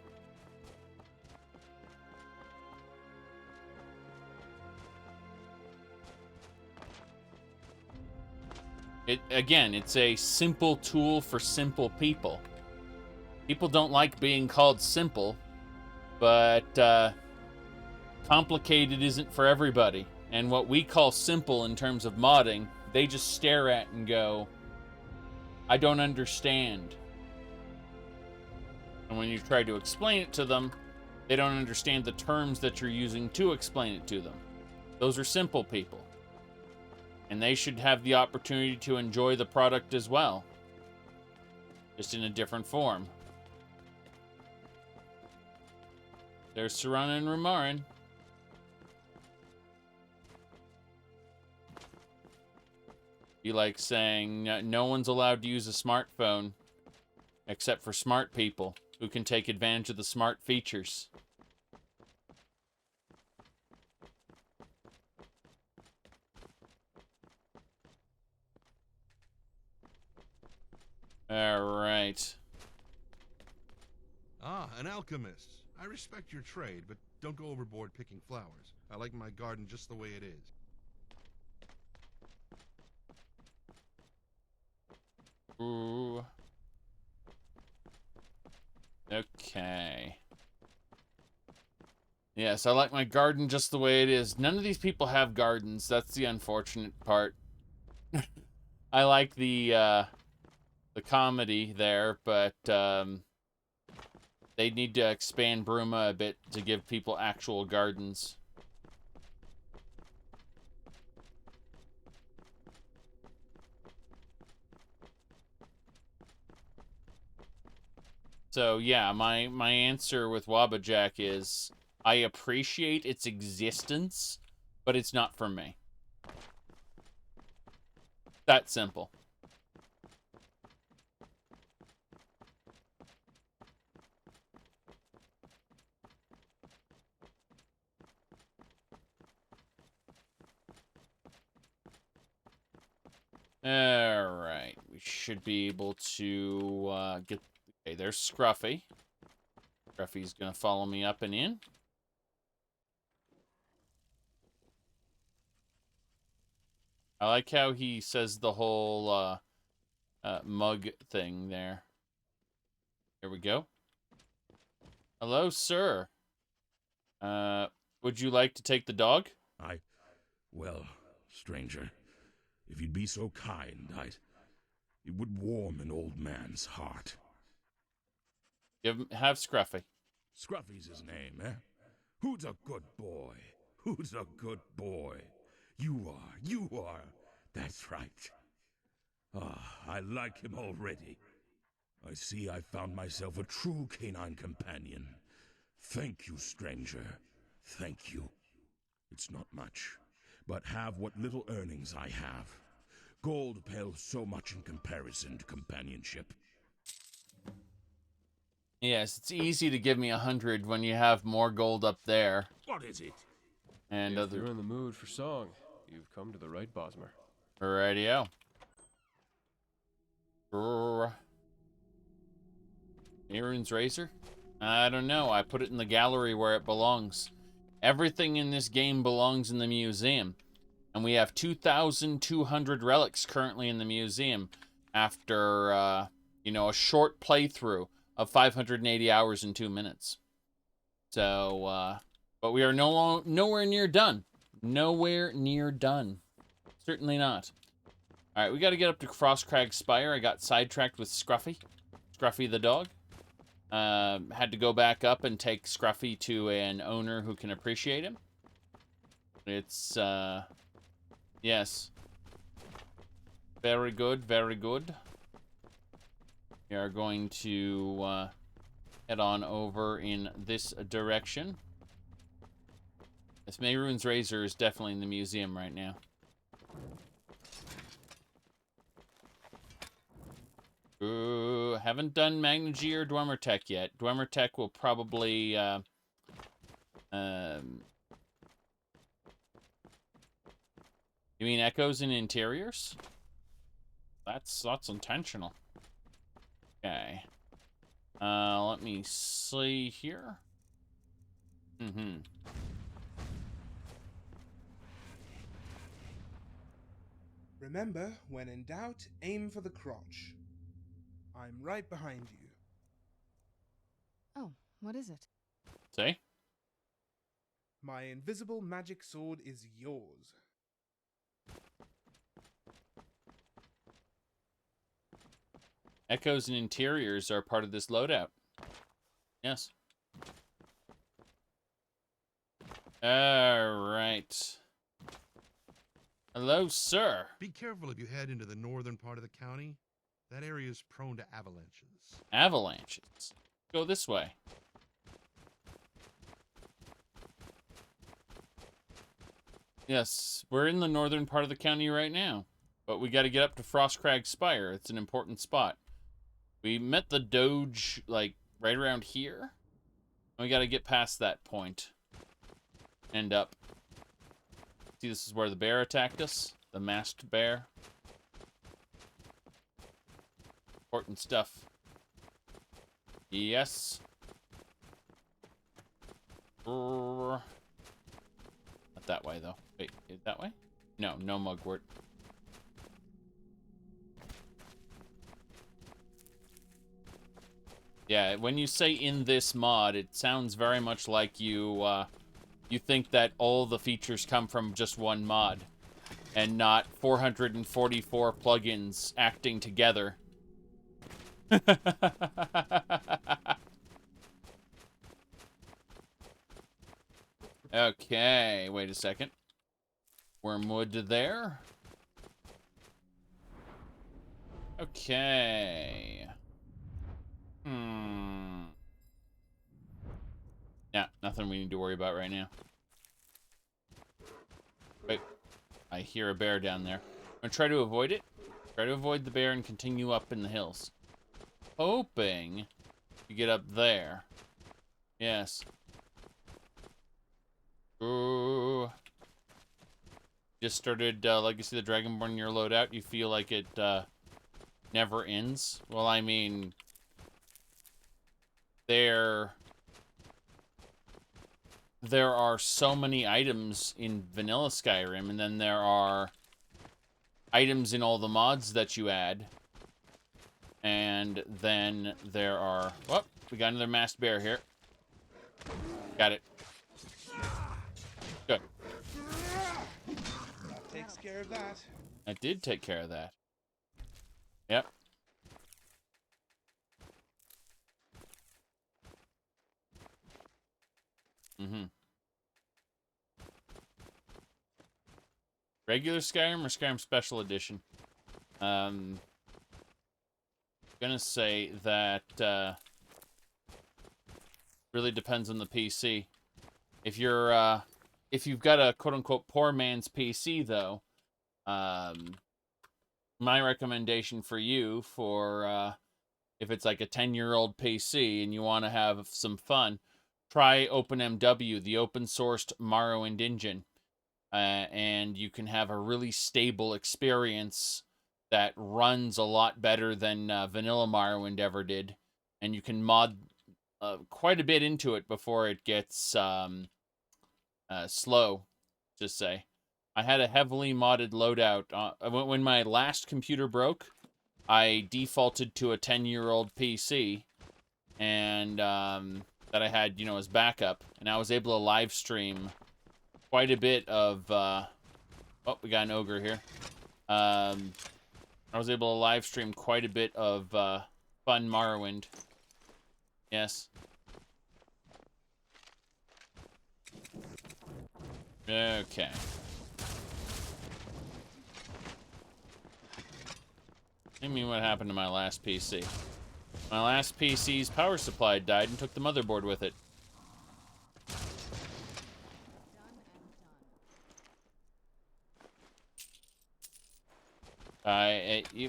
It's a simple tool for simple people. People don't like being called simple, but complicated isn't for everybody. And what we call simple in terms of modding, they just stare at and go, I don't understand. And when you try to explain it to them, they don't understand the terms that you're using to explain it to them. Those are simple people. And they should have the opportunity to enjoy the product as well. Just in a different form. There's Serana and Ramarin. Be like saying, no one's allowed to use a smartphone except for smart people who can take advantage of the smart features. Alright. Ah, an alchemist. I respect your trade, but don't go overboard picking flowers. I like my garden just the way it is. Ooh. Okay. Yes, I like my garden just the way it is. None of these people have gardens. That's the unfortunate part. I like the comedy there, but they need to expand Bruma a bit to give people actual gardens. So yeah, my answer with Wabbajack is I appreciate its existence, but it's not for me. That simple. Alright, we should be able to get... Okay, there's Scruffy. Scruffy's gonna follow me up and in. I like how he says the whole mug thing there. Here we go. Hello, sir. Would you like to take the dog? Well, stranger, if you'd be so kind, it would warm an old man's heart. Have Scruffy. Scruffy's his name, eh? Who's a good boy? Who's a good boy? You are. That's right. Ah, I like him already. I see I found myself a true canine companion. Thank you, stranger. Thank you. It's not much, but have what little earnings I have. Gold pales so much in comparison to companionship. Yes, it's easy to give me 100 when you have more gold up there. What is it? And if you're in the mood for song, you've come to the right Bosmer. Radio. Aaron's razor? I don't know. I put it in the gallery where it belongs. Everything in this game belongs in the museum. And we have 2,200 relics currently in the museum after, a short playthrough of 580 hours and 2 minutes. So, but we are nowhere near done. Nowhere near done. Certainly not. All right, we got to get up to Frostcrag Spire. I got sidetracked with Scruffy. Scruffy the dog. Had to go back up and take Scruffy to an owner who can appreciate him. It's, yes. Very good, very good. We are going to head on over in this direction. This Mehrunes razor is definitely in the museum right now. Ooh, haven't done Magnagy or Dwemertech yet. Dwemertech will probably, you mean echoes and interiors? That's intentional. Okay. Let me see here. Remember, when in doubt, aim for the crotch. I'm right behind you. Oh, what is it? See? My invisible magic sword is yours. Echoes and interiors are part of this loadout. Yes. Alright. Hello, sir. Be careful if you head into the northern part of the county. That area is prone to avalanches. Avalanches? Go this way. Yes, we're in the northern part of the county right now. But we got to get up to Frostcrag Spire. It's an important spot. We met the Doge, like, right around here. We got to get past that point. And up. See, this is where the bear attacked us. The masked bear. Important stuff. Yes. Not that way, though. Wait, is it that way? No, no mugwort. Yeah, when you say in this mod, it sounds very much like you think that all the features come from just one mod. And not 444 plugins acting together. Okay, wait a second. Wormwood there. Okay. Yeah, nothing we need to worry about right now. Wait, I hear a bear down there. I'm gonna try to avoid it. Try to avoid the bear and continue up in the hills. Hoping to get up there. Yes. Ooh. Just started Legacy of the Dragonborn in your loadout. You feel like it never ends. Well, I mean, there are so many items in vanilla Skyrim, and then there are items in all the mods that you add. And then there are... Whoop, we got another masked bear here. Got it. Good. That takes care of that. I did take care of that. Yep. Mm-hmm. Regular Skyrim or Skyrim Special Edition? Gonna say that really depends on the PC. If you're if you've got a quote-unquote poor man's PC, though, my recommendation for you for if it's like a 10-year-old PC and you want to have some fun, try OpenMW, the open-sourced Morrowind engine. And you can have a really stable experience that runs a lot better than vanilla Morrowind ever did. And you can mod quite a bit into it before it gets slow, just say. I had a heavily modded loadout. When my last computer broke, I defaulted to a 10-year-old PC and that I had, you know, as backup. And I was able to live stream quite a bit of, oh, we got an ogre here. I was able to live stream quite a bit of fun Morrowind. Yes. Okay. I mean, what happened to my last PC? My last PC's power supply died and took the motherboard with it.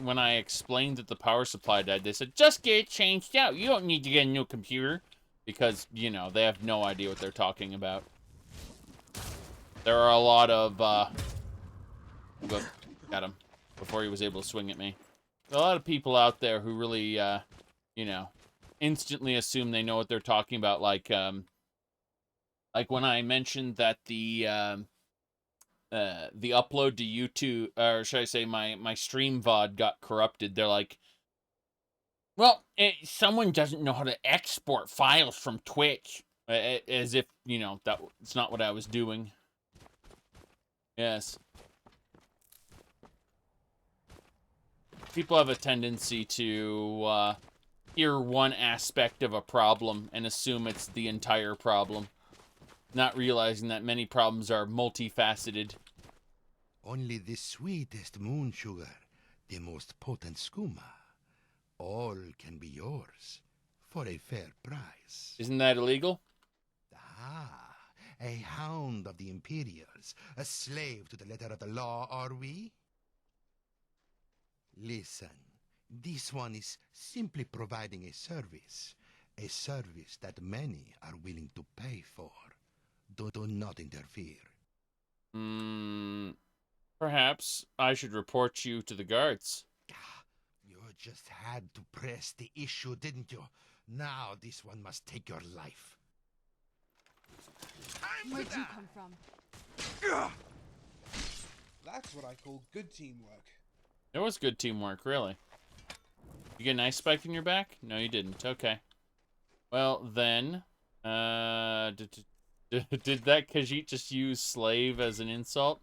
When I explained that the power supply died, they said, just get it changed out. You don't need to get a new computer. Because, you know, they have no idea what they're talking about. There are a lot of, got him before he was able to swing at me. There are a lot of people out there who really, you know, instantly assume they know what they're talking about. Like when I mentioned that the upload to YouTube, or should I say my stream VOD got corrupted, they're like, well, someone doesn't know how to export files from Twitch. As if, you know, it's not what I was doing. Yes. People have a tendency to hear one aspect of a problem and assume it's the entire problem, not realizing that many problems are multifaceted. Only the sweetest moon sugar, the most potent skooma. All can be yours for a fair price. Isn't that illegal? Ah, a hound of the Imperials, a slave to the letter of the law, are we? Listen, this one is simply providing a service that many are willing to pay for. Do not interfere. Perhaps I should report you to the guards. You just had to press the issue, didn't you? Now this one must take your life. Where'd you come from? That's what I call good teamwork. It was good teamwork, really. You get an ice spike in your back? No, you didn't. Okay. Well, then, did that Khajiit just use slave as an insult?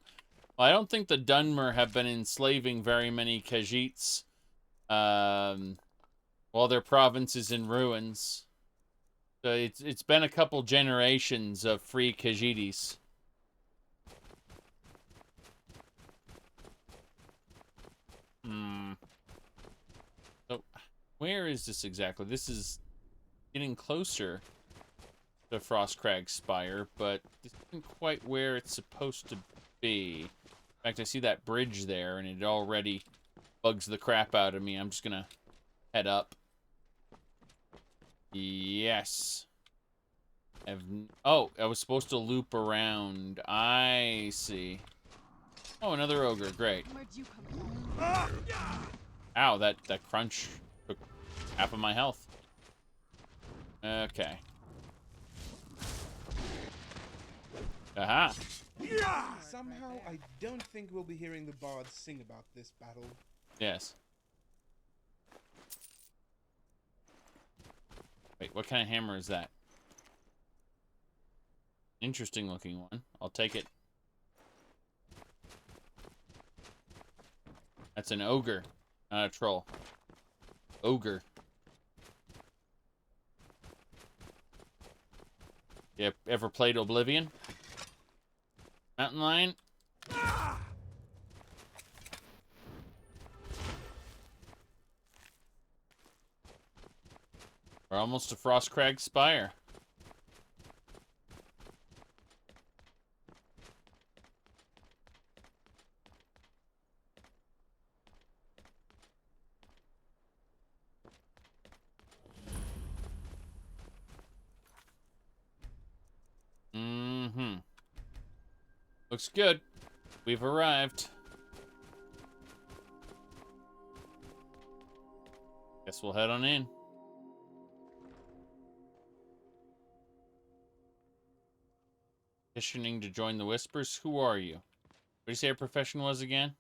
Well, I don't think the Dunmer have been enslaving very many Khajiits while their province is in ruins. So it's been a couple generations of free Khajiitis. So, where is this exactly? This is getting closer to Frostcrag Spire, but this isn't quite where it's supposed to be. In fact, I see that bridge there, and it already bugs the crap out of me. I'm just gonna head up. Yes. Oh, I was supposed to loop around. I see. Oh, another ogre. Great. Where'd you come from? Ow, that crunch took half of my health. Okay. Aha. Somehow, I don't think we'll be hearing the bards sing about this battle. Yes. Wait, what kind of hammer is that? Interesting looking one. I'll take it. That's an ogre, not a troll. Ogre. You ever played Oblivion? Mountain Lion? We're almost to Frostcrag Spire. Looks good. We've arrived. Guess we'll head on in. Petitioning to join the Whispers? Who are you? What did you say your profession was again?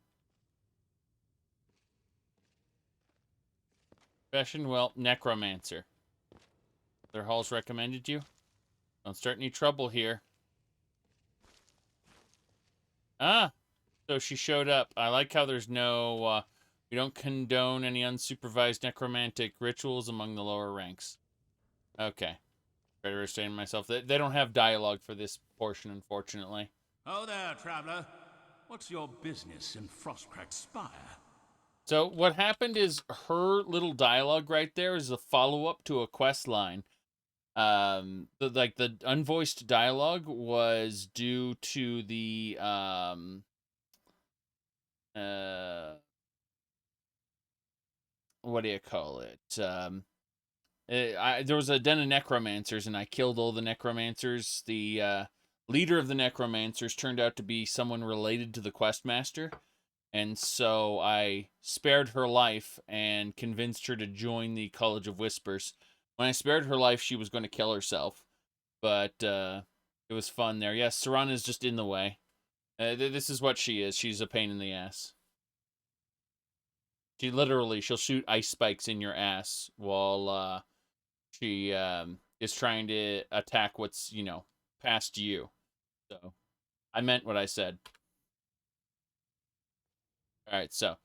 Profession? Well, necromancer. Their halls recommended you? Don't start any trouble here. Ah! So she showed up. I like how there's no, we don't condone any unsupervised necromantic rituals among the lower ranks. Okay. Better restrain myself. They don't have dialogue for this portion, unfortunately. Oh there, traveler. What's your business in Frostcrack Spire? So what happened is her little dialogue right there is a follow-up to a quest line. The unvoiced dialogue was due to the what do you call it? There was a den of necromancers, and I killed all the necromancers. The leader of the necromancers turned out to be someone related to the questmaster, and so I spared her life and convinced her to join the College of Whispers. When I spared her life, she was going to kill herself, but it was fun there. Yes, Serana's just in the way. This is what she is. She's a pain in the ass. She'll shoot ice spikes in your ass while she is trying to attack what's, past you. So, I meant what I said. Alright, so,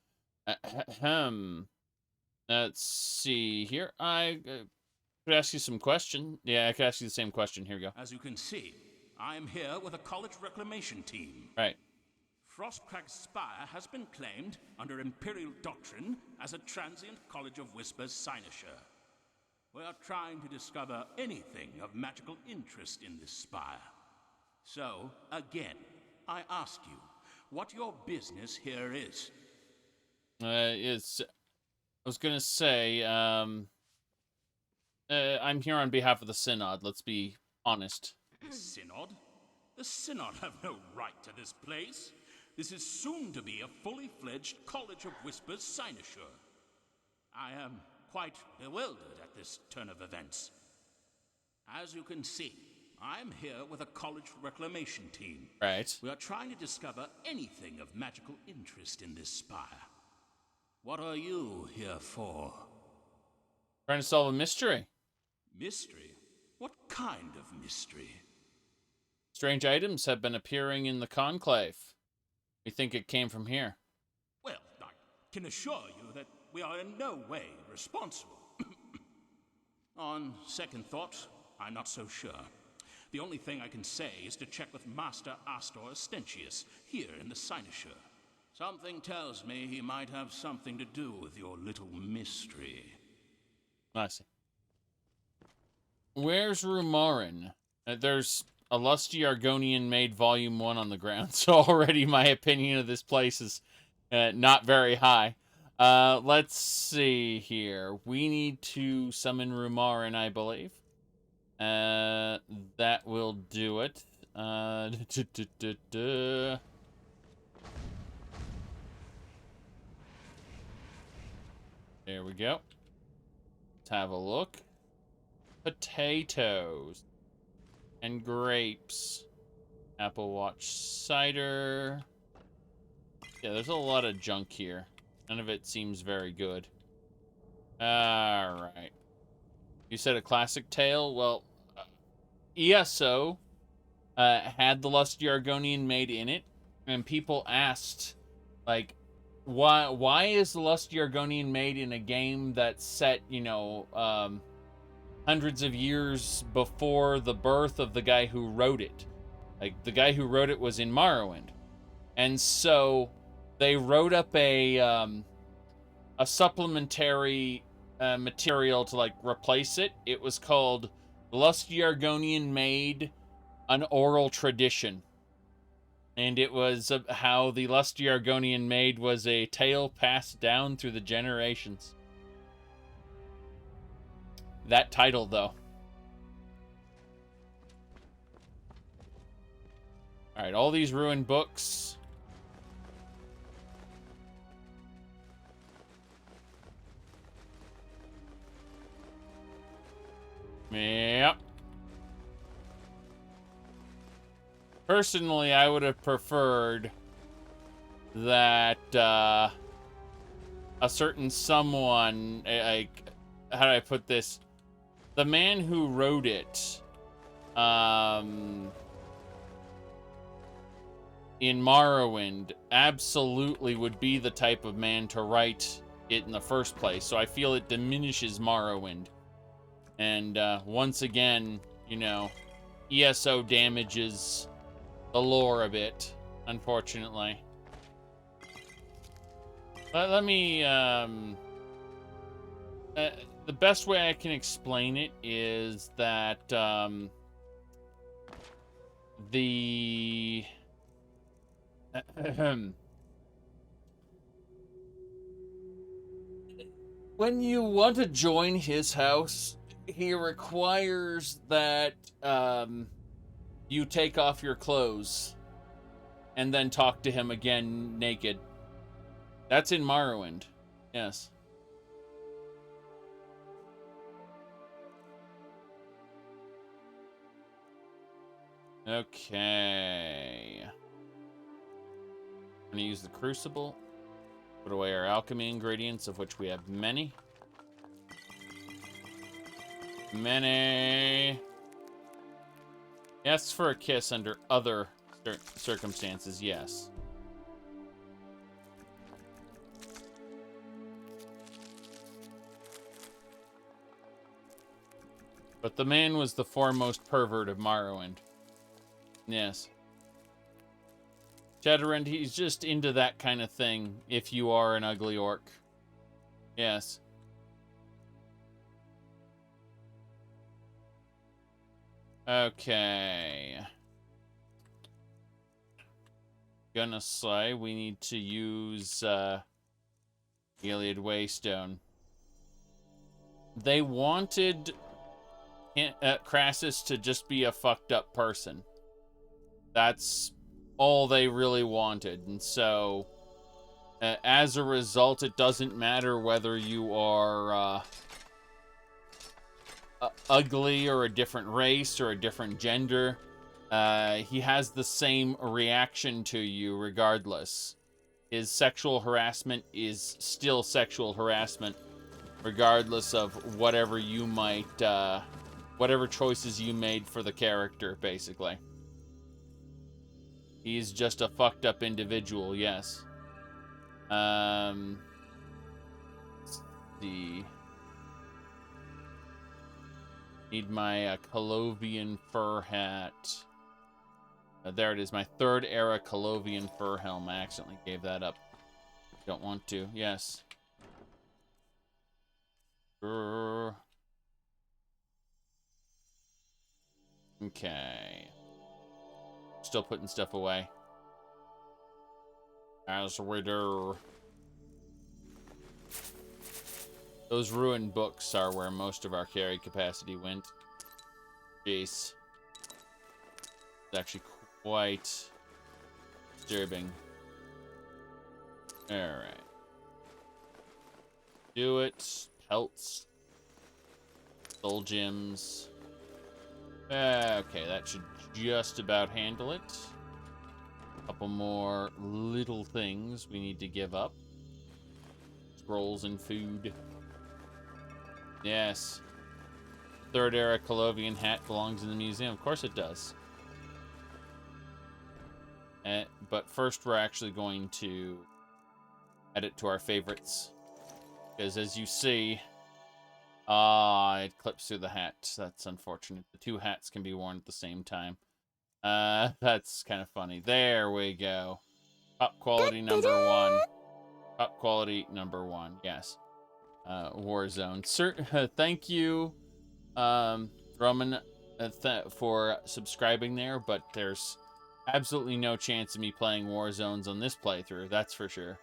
let's see here. I could ask you some question. Yeah, I could ask you the same question. Here we go. As you can see, I'm here with a college reclamation team. Right. Frostcrag Spire has been claimed under Imperial doctrine as a transient College of Whispers cynosure. We are trying to discover anything of magical interest in this spire. So, again, I ask you, what your business here is. I was gonna say, I'm here on behalf of the Synod, let's be honest. The Synod? The Synod have no right to this place. This is soon to be a fully fledged College of Whispers cynosure. I am quite bewildered at this turn of events. As you can see, I'm here with a college reclamation team. Right. We are trying to discover anything of magical interest in this spire. What are you here for? Trying to solve a mystery. Mystery? What kind of mystery? Strange items have been appearing in the conclave. We think it came from here. Well, I can assure you that we are in no way responsible. On second thought, I'm not so sure. The only thing I can say is to check with Master Astor Ostentius here in the cynosure. Something tells me he might have something to do with your little mystery. I see. Where's Rumarin? There's a Lusty Argonian made Volume 1 on the ground, so already my opinion of this place is not very high. Let's see here. We need to summon Rumarin, I believe. That will do it. There we go. Let's have a look. Potatoes. And grapes. Apple Watch cider. Yeah, there's a lot of junk here. None of it seems very good. Alright. You said a classic tale? Well, ESO had the Lusty Argonian made in it. And people asked, like, why is the Lusty Argonian made in a game that's set, hundreds of years before the birth of the guy who wrote it. Like, the guy who wrote it was in Morrowind. And so they wrote up a supplementary material to, like, replace it. It was called The Lusty Argonian Maid, an Oral Tradition. And it was how the Lusty Argonian Maid was a tale passed down through the generations. That title, though. Alright, all these ruined books. Yep. Personally, I would have preferred that a certain someone, like, how do I put this? The man who wrote it, in Morrowind, absolutely would be the type of man to write it in the first place. So I feel it diminishes Morrowind. And once again, you know, ESO damages the lore a bit, unfortunately. Let me, the best way I can explain it is that, when you want to join his house, he requires that you take off your clothes and then talk to him again naked. That's in Morrowind. Yes. Okay. I'm gonna use the crucible. Put away our alchemy ingredients, of which we have many. Many. Asks for a kiss under other circumstances, yes. But the man was the foremost pervert of Morrowind. Yes. Shadowrend, he's just into that kind of thing, if you are an ugly orc. Yes. Okay. Gonna say we need to use Gilead Waystone. They wanted Crassus to just be a fucked up person. That's all they really wanted. And so, as a result, it doesn't matter whether you are ugly or a different race or a different gender. He has the same reaction to you regardless. His sexual harassment is still sexual harassment, regardless of whatever you might, whatever choices you made for the character, basically. He's just a fucked up individual, yes. Let's see. Need my Colovian fur hat. There it is, my third era Colovian fur helm. I accidentally gave that up. Don't want to, yes. Okay. Still putting stuff away. As we do. Those ruined books are where most of our carry capacity went. Jeez. It's actually quite disturbing. Alright. Do it. Pelts. Soul gems. Okay, that should just about handle it. A couple more little things we need to give up. Scrolls and food. Yes. Third era Colovian hat belongs in the museum. Of course it does. But first we're actually going to add it to our favorites. Because as you see, Ah, it clips through the hat. That's unfortunate. The two hats can be worn at the same time. That's kind of funny. There we go. Top quality number 1. Top quality number 1. Yes. Warzone. Thank you, Roman, for subscribing there, but there's absolutely no chance of me playing Warzones on this playthrough. That's for sure.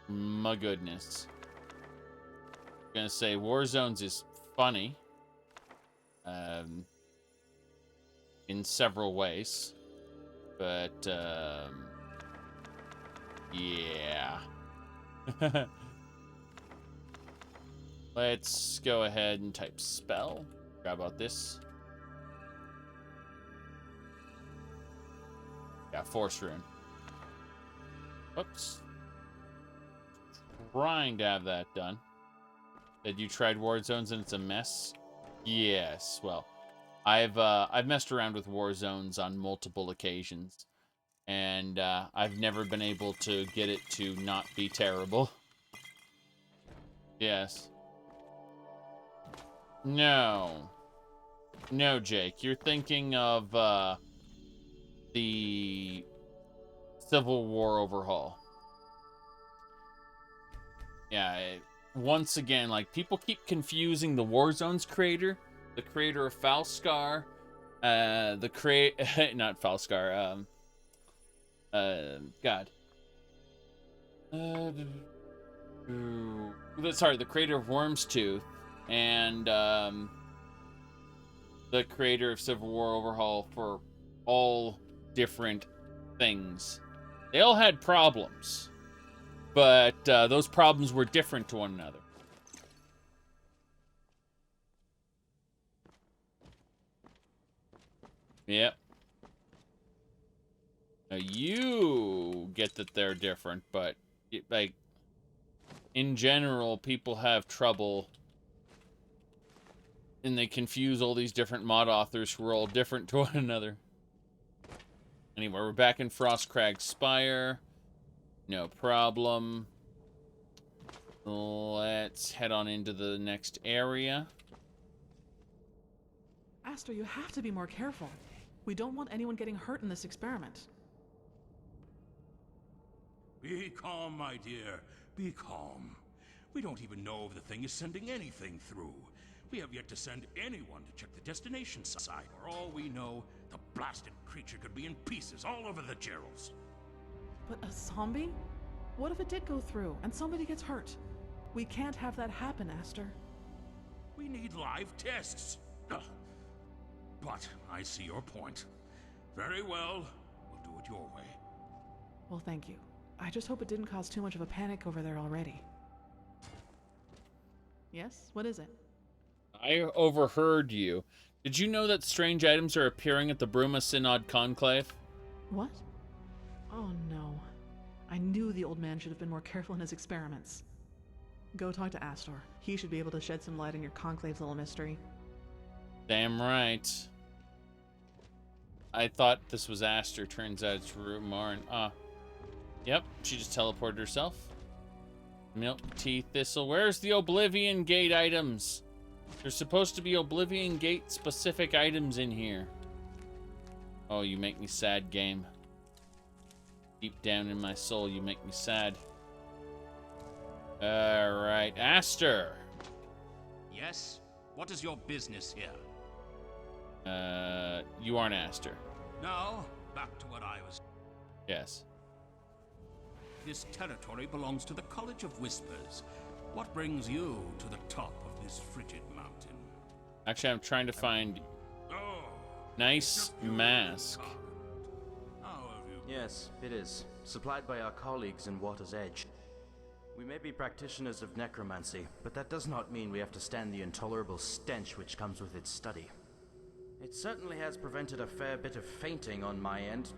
My goodness. I'm gonna say Warzones is funny. In several ways. But, yeah. Let's go ahead and type spell. How about this? Yeah, Force Rune. Whoops. Trying to have that done. Had you tried Warzones and it's a mess? Yes, well, I've messed around with Warzones on multiple occasions, and I've never been able to get it to not be terrible. Yes. No. No, Jake. You're thinking of the Civil War overhaul. Yeah, once again, like, people keep confusing the Warzone's creator, the creator of Falskar, not Falskar, God. Sorry, the creator of Wormstooth, and the creator of Civil War Overhaul for all different things. They all had problems, but those problems were different to one another. Yep. Now you get that they're different, but like in general, people have trouble, and they confuse all these different mod authors who are all different to one another. Anyway, we're back in Frostcrag Spire. No problem. Let's head on into the next area. Aster, you have to be more careful. We don't want anyone getting hurt in this experiment. Be calm, my dear. Be calm. We don't even know if the thing is sending anything through. We have yet to send anyone to check the destination site. For all we know, the blasted creature could be in pieces all over the Gerals. But a zombie? What if it did go through and somebody gets hurt? We can't have that happen, Aster. We need live tests. Ugh. But I see your point. Very well. We'll do it your way. Well, thank you. I just hope it didn't cause too much of a panic over there already. Yes? What is it? I overheard you. Did you know that strange items are appearing at the Bruma Synod Conclave? What? Oh no. I knew the old man should have been more careful in his experiments. Go talk to Astor. He should be able to shed some light on your Conclave's little mystery. Damn right. I thought this was Astor. Turns out it's Rumarn. Yep, she just teleported herself. Milk Tea Thistle. Where's the Oblivion Gate items? There's supposed to be Oblivion Gate specific items in here. Oh, you make me sad, game. Deep down in my soul, you make me sad. Alright, Astor. Yes? What is your business here? You aren't Astor. Now, back to what I was... Yes. This territory belongs to the College of Whispers. What brings you to the top of this frigid mountain? Actually, I'm trying to find... Nice mask. Yes, it is. Supplied by our colleagues in Water's Edge. We may be practitioners of necromancy, but that does not mean we have to stand the intolerable stench which comes with its study. It certainly has prevented a fair bit of fainting on my end.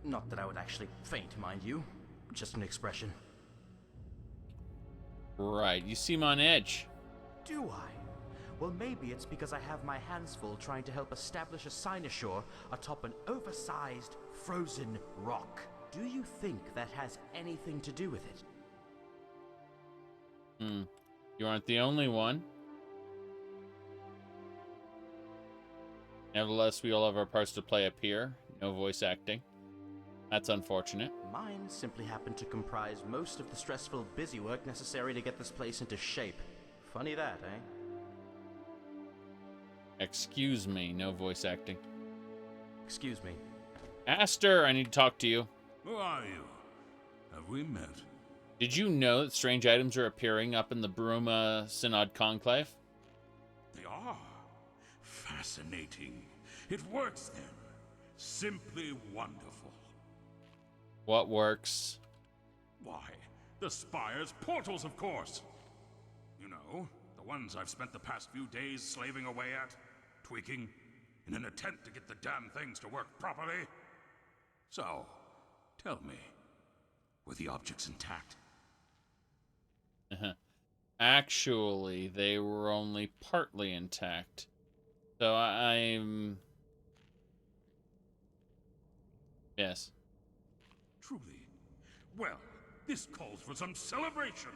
Not that I would actually faint, mind you. Just an expression. Right, you seem on edge. Do I? Well, maybe it's because I have my hands full trying to help establish a cynosure atop an oversized, frozen rock. Do you think that has anything to do with it? You aren't the only one. Nevertheless, we all have our parts to play up here. No voice acting. That's unfortunate. Mine simply happened to comprise most of the stressful busy work necessary to get this place into shape. Funny that, eh? Excuse me, no voice acting. Excuse me. Aster, I need to talk to you. Who are you? Have we met? Did you know that strange items are appearing up in the Bruma Synod Conclave? They are. Fascinating. It works then. Simply wonderful. What works? Why, the Spire's portals, of course. You know, the ones I've spent the past few days slaving away at, tweaking, in an attempt to get the damn things to work properly. So, tell me, were the objects intact? Actually, they were only partly intact. So I'm... Yes. Truly. Well, this calls for some celebration.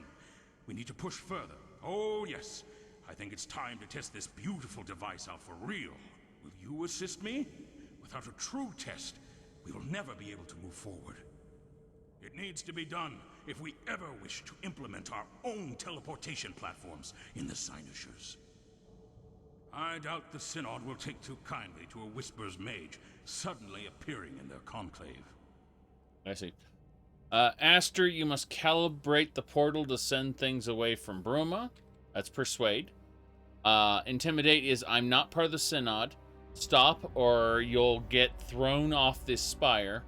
We need to push further. Oh, yes. I think it's time to test this beautiful device out for real. Will you assist me? Without a true test, we will never be able to move forward. It needs to be done if we ever wish to implement our own teleportation platforms in the Sinishers. I doubt the Synod will take too kindly to a Whisper's mage suddenly appearing in their conclave. I see. Aster, you must calibrate the portal to send things away from Bruma. That's Persuade. Intimidate is I'm not part of the Synod. Stop or you'll get thrown off this spire.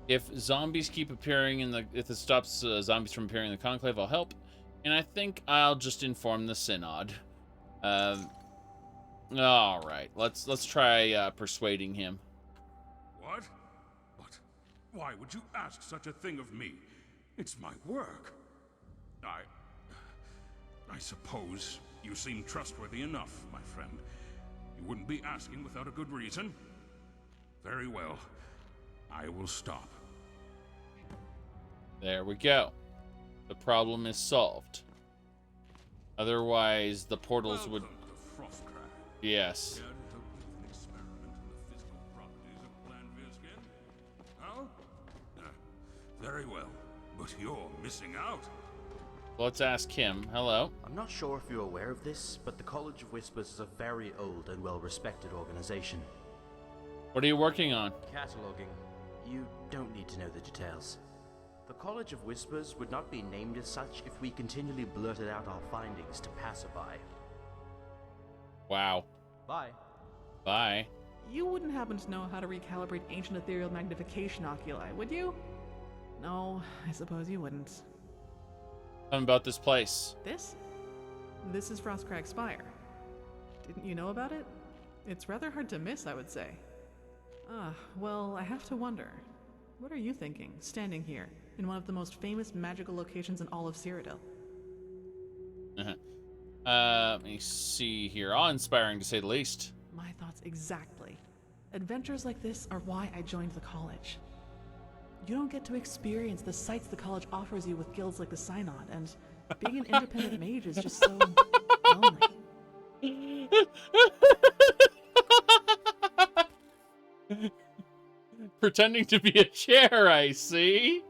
If zombies keep appearing if it stops zombies from appearing in the Conclave, I'll help. And I think I'll just inform the Synod. All right, let's try persuading him. What? But why would you ask such a thing of me? It's my work. I suppose you seem trustworthy enough, my friend. You wouldn't be asking without a good reason. Very well. I will stop. There we go. The problem is solved. Otherwise, the portals would... Yes. Very well, but you're missing out. Let's ask him. Hello. I'm not sure if you're aware of this, but the College of Whispers is a very old and well-respected organization. What are you working on? Cataloging. You don't need to know the details. The College of Whispers would not be named as such if we continually blurted out our findings to passerby. Wow. Bye. Bye. You wouldn't happen to know how to recalibrate ancient ethereal magnification oculi, would you? No, I suppose you wouldn't. Tell me about this place. This? This is Frostcrag Spire. Didn't you know about it? It's rather hard to miss, I would say. Well, I have to wonder. What are you thinking, standing here, in one of the most famous magical locations in all of Cyrodiil? Let me see here. Awe-inspiring, to say the least. My thoughts exactly. Adventures like this are why I joined the college. You don't get to experience the sights the college offers you with guilds like the Synod, and being an independent mage is just so lonely. Pretending to be a chair, I see.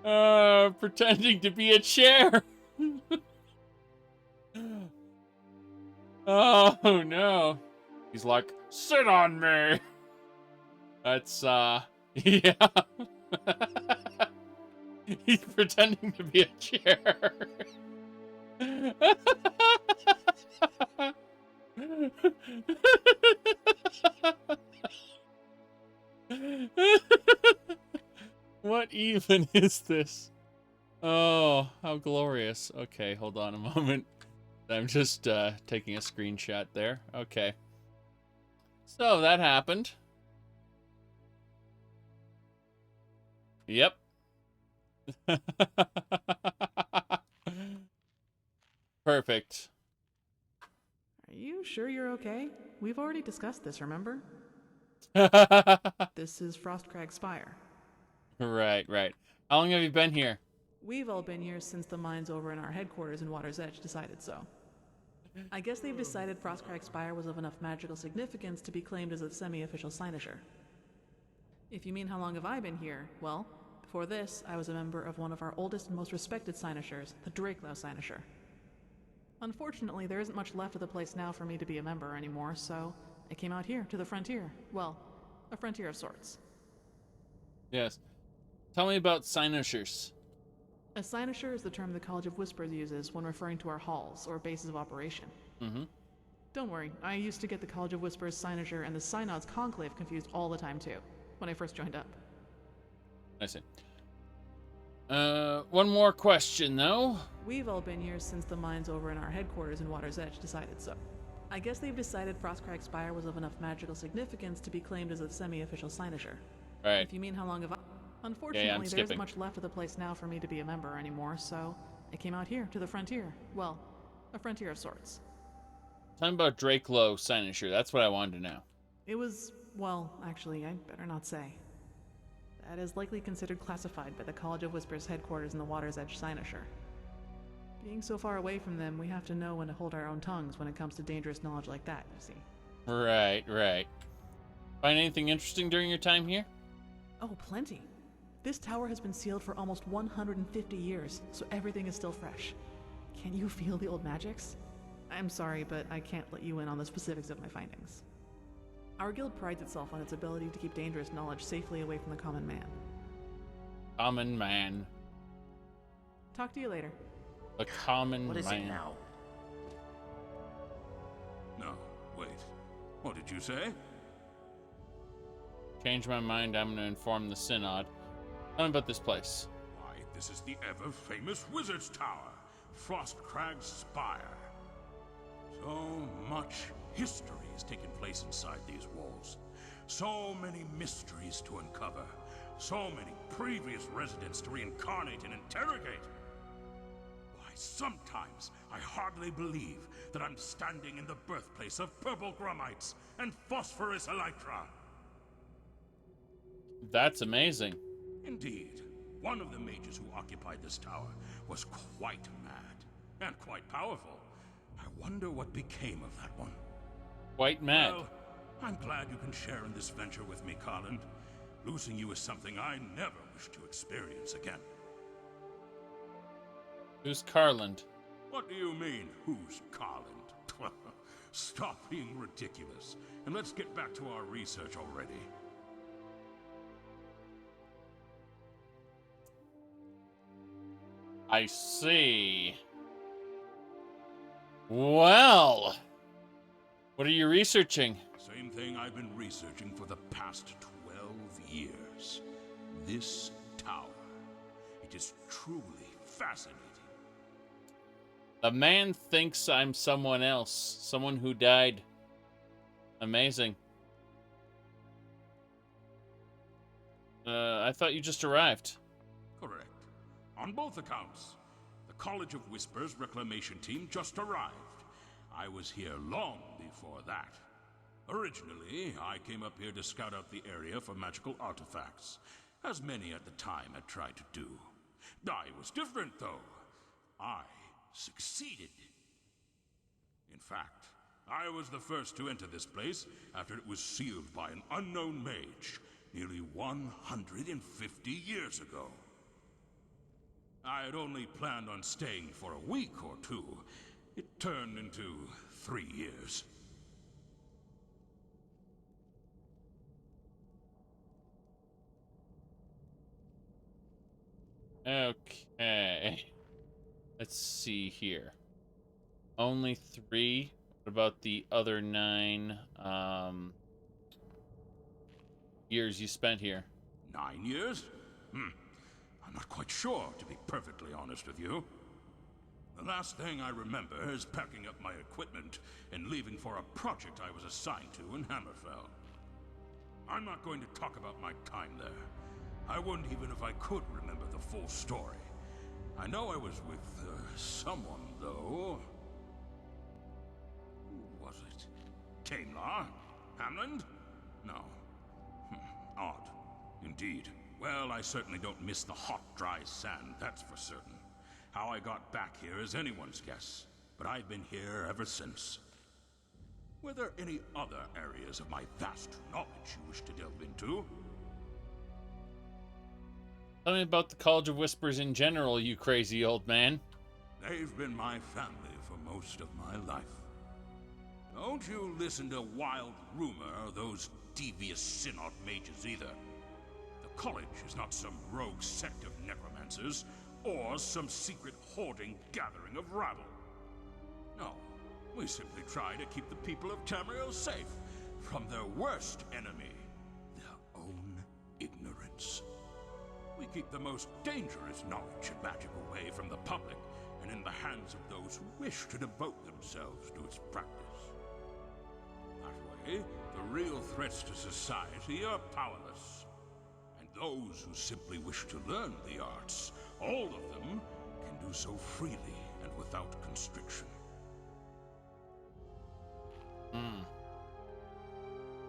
Pretending to be a chair. Oh, no. He's like, sit on me. That's, yeah. He's pretending to be a chair. What even is this? Oh, how glorious. Okay, hold on a moment. I'm just taking a screenshot there. Okay. So that happened. Yep. Perfect. Are you sure you're okay? We've already discussed this, remember? This is Frostcrag Spire. Right. How long have you been here? We've all been here since the mines over in our headquarters in Water's Edge decided so. I guess they've decided Frostcrag Spire was of enough magical significance to be claimed as a semi-official cynosure. If you mean how long have I been here, well, before this, I was a member of one of our oldest and most respected cynosures, the Drakelow cynosure. Unfortunately, there isn't much left of the place now for me to be a member anymore, so I came out here to the frontier. Well, a frontier of sorts. Yes. Tell me about cynosures. A cynosure is the term the College of Whispers uses when referring to our halls, or bases of operation. Mm-hmm. Don't worry, I used to get the College of Whispers cynosure and the Synods Conclave confused all the time too, when I first joined up. I see. One more question, though. We've all been here since the mines over in our headquarters in Water's Edge decided so. I guess they've decided Frostcrag Spire was of enough magical significance to be claimed as a semi-official cynosure. Right. If you mean how long have I... Unfortunately, there isn't much left of the place now for me to be a member anymore, so I came out here to the frontier. Well, a frontier of sorts. Tell me about Drakelow cynosure. That's what I wanted to know. It was, well, actually, I better not say. That is likely considered classified by the College of Whispers headquarters in the Water's Edge cynosure. Being so far away from them, we have to know when to hold our own tongues when it comes to dangerous knowledge like that, you see. Right. Find anything interesting during your time here? Oh, plenty. This tower has been sealed for almost 150 years, so everything is still fresh. Can you feel the old magics? I'm sorry, but I can't let you in on the specifics of my findings. Our guild prides itself on its ability to keep dangerous knowledge safely away from the common man. Common man. Talk to you later. The common man. What is it now? No, wait. What did you say? Change my mind, I'm going to inform the Synod. Tell me about this place. Why, this is the ever-famous Wizard's Tower, Frostcrag Spire. So much history has taken place inside these walls. So many mysteries to uncover. So many previous residents to reincarnate and interrogate. Why, sometimes I hardly believe that I'm standing in the birthplace of purple grummites and phosphorus elytra. That's amazing. Indeed, one of the mages who occupied this tower was quite mad and quite powerful. I wonder what became of that one. Quite mad. Well, I'm glad you can share in this venture with me, Carland. Losing you is something I never wish to experience again. Who's Carland? What do you mean, who's Carland? Stop being ridiculous, and let's get back to our research already. I see. Well, what are you researching? Same thing I've been researching for the past 12 years. This tower. It is truly fascinating. The man thinks I'm someone else. Someone who died. Amazing. I thought you just arrived. Correct. On both accounts. The College of Whispers reclamation team just arrived. I was here long before that. Originally, I came up here to scout out the area for magical artifacts, as many at the time had tried to do. I was different, though. I succeeded. In fact, I was the first to enter this place after it was sealed by an unknown mage nearly 150 years ago. I had only planned on staying for a week or two. It turned into 3 years. Okay. Let's see here. Only 3. What about the other 9 years you spent here? 9 years? I'm not quite sure, to be perfectly honest with you. The last thing I remember is packing up my equipment and leaving for a project I was assigned to in Hammerfell. I'm not going to talk about my time there. I wouldn't even if I could remember the full story. I know I was with someone, though. Who was it? Taimlar? Hamland? No. Odd. Indeed. Well, I certainly don't miss the hot, dry sand, that's for certain. How I got back here is anyone's guess, but I've been here ever since. Were there any other areas of my vast knowledge you wish to delve into? Tell me about the College of Whispers in general, you crazy old man. They've been my family for most of my life. Don't you listen to wild rumor or those devious synod mages either. The college is not some rogue sect of necromancers, or some secret hoarding gathering of rabble. No, we simply try to keep the people of Tamriel safe from their worst enemy, their own ignorance. We keep the most dangerous knowledge and magic away from the public and in the hands of those who wish to devote themselves to its practice. That way, the real threats to society are powerless. And those who simply wish to learn the arts, all of them, can do so freely and without constriction.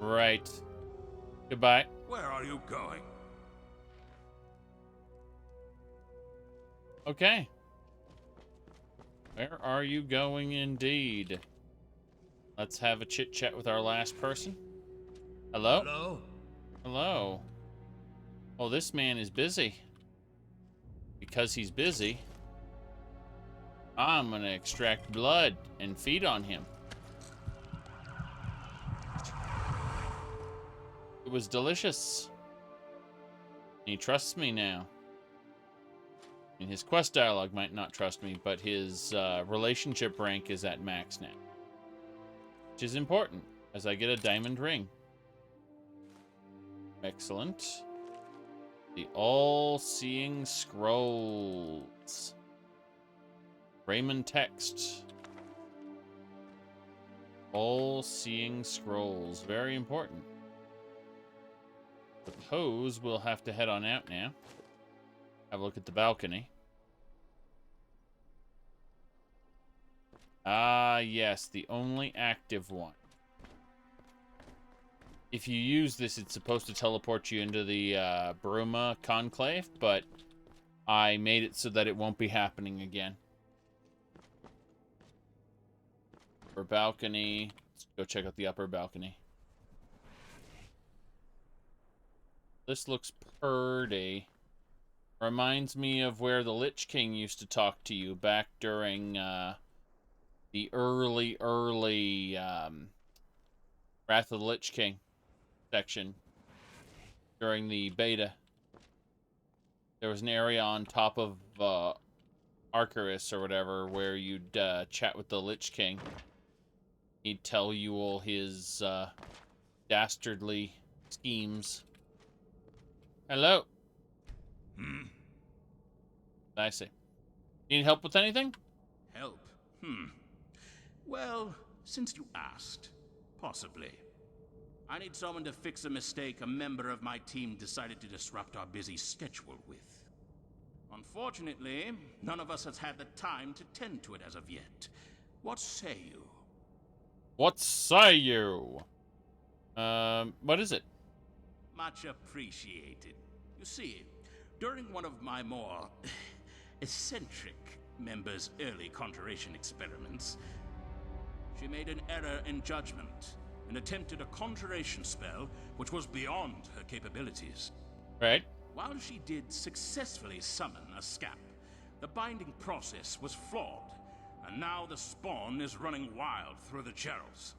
Right. Goodbye. Where are you going? Okay. Where are you going indeed? Let's have a chit-chat with our last person. Hello? Hello? Hello. Oh, this man is busy. Because he's busy, I'm gonna extract blood and feed on him. It was delicious. He trusts me now. And his quest dialogue might not trust me, but his relationship rank is at max now. Which is important, as I get a diamond ring. Excellent. The All-Seeing Scrolls. Raymond text. All-Seeing Scrolls. Very important. Suppose we'll have to head on out now. Have a look at the balcony. Ah, yes, the only active one. If you use this, it's supposed to teleport you into the Bruma Conclave, but I made it so that it won't be happening again. Upper balcony. Let's go check out the upper balcony. This looks pretty. Reminds me of where the Lich King used to talk to you back during the early Wrath of the Lich King section during the beta. There was an area on top of Arcarus or whatever where you'd chat with the Lich King. He'd tell you all his dastardly schemes. Hello. I see. Need help with anything? Help? Well, since you asked, possibly. I need someone to fix a mistake a member of my team decided to disrupt our busy schedule with. Unfortunately, none of us has had the time to tend to it as of yet. What say you? What say you? What is it? Much appreciated. You see, during one of my more eccentric members' early conjuration experiments, she made an error in judgment and attempted a conjuration spell which was beyond her capabilities. Right. While she did successfully summon a scamp, the binding process was flawed, and now the spawn is running wild through the channels.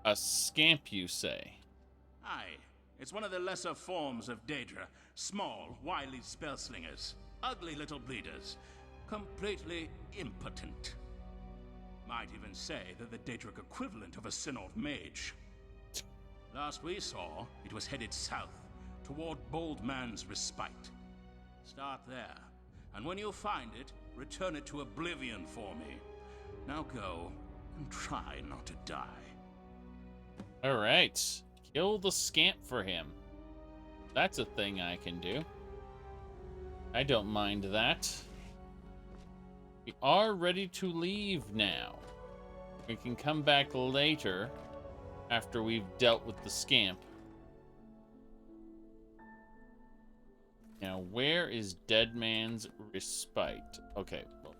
A scamp, you say? Aye. It's one of the lesser forms of Daedra. Small, wily spellslingers. Ugly little bleeders. Completely impotent. Might even say they're the Daedric equivalent of a Synod mage. Last we saw, it was headed south, toward Bold Man's Respite. Start there, and when you find it, return it to oblivion for me. Now go, and try not to die. Alright. Kill the scamp for him. That's a thing I can do. I don't mind that. We are ready to leave now. We can come back later after we've dealt with the scamp. Now, where is Dead Man's Respite? Okay, well,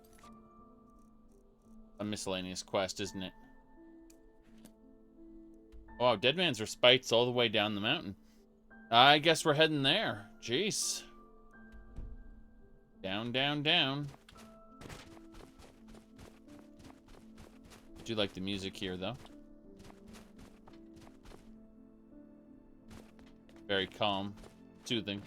a miscellaneous quest, isn't it? Wow, Dead Man's Respite's all the way down the mountain. I guess we're heading there. Jeez. Down, down, down. I do like the music here, though. Very calm, soothing.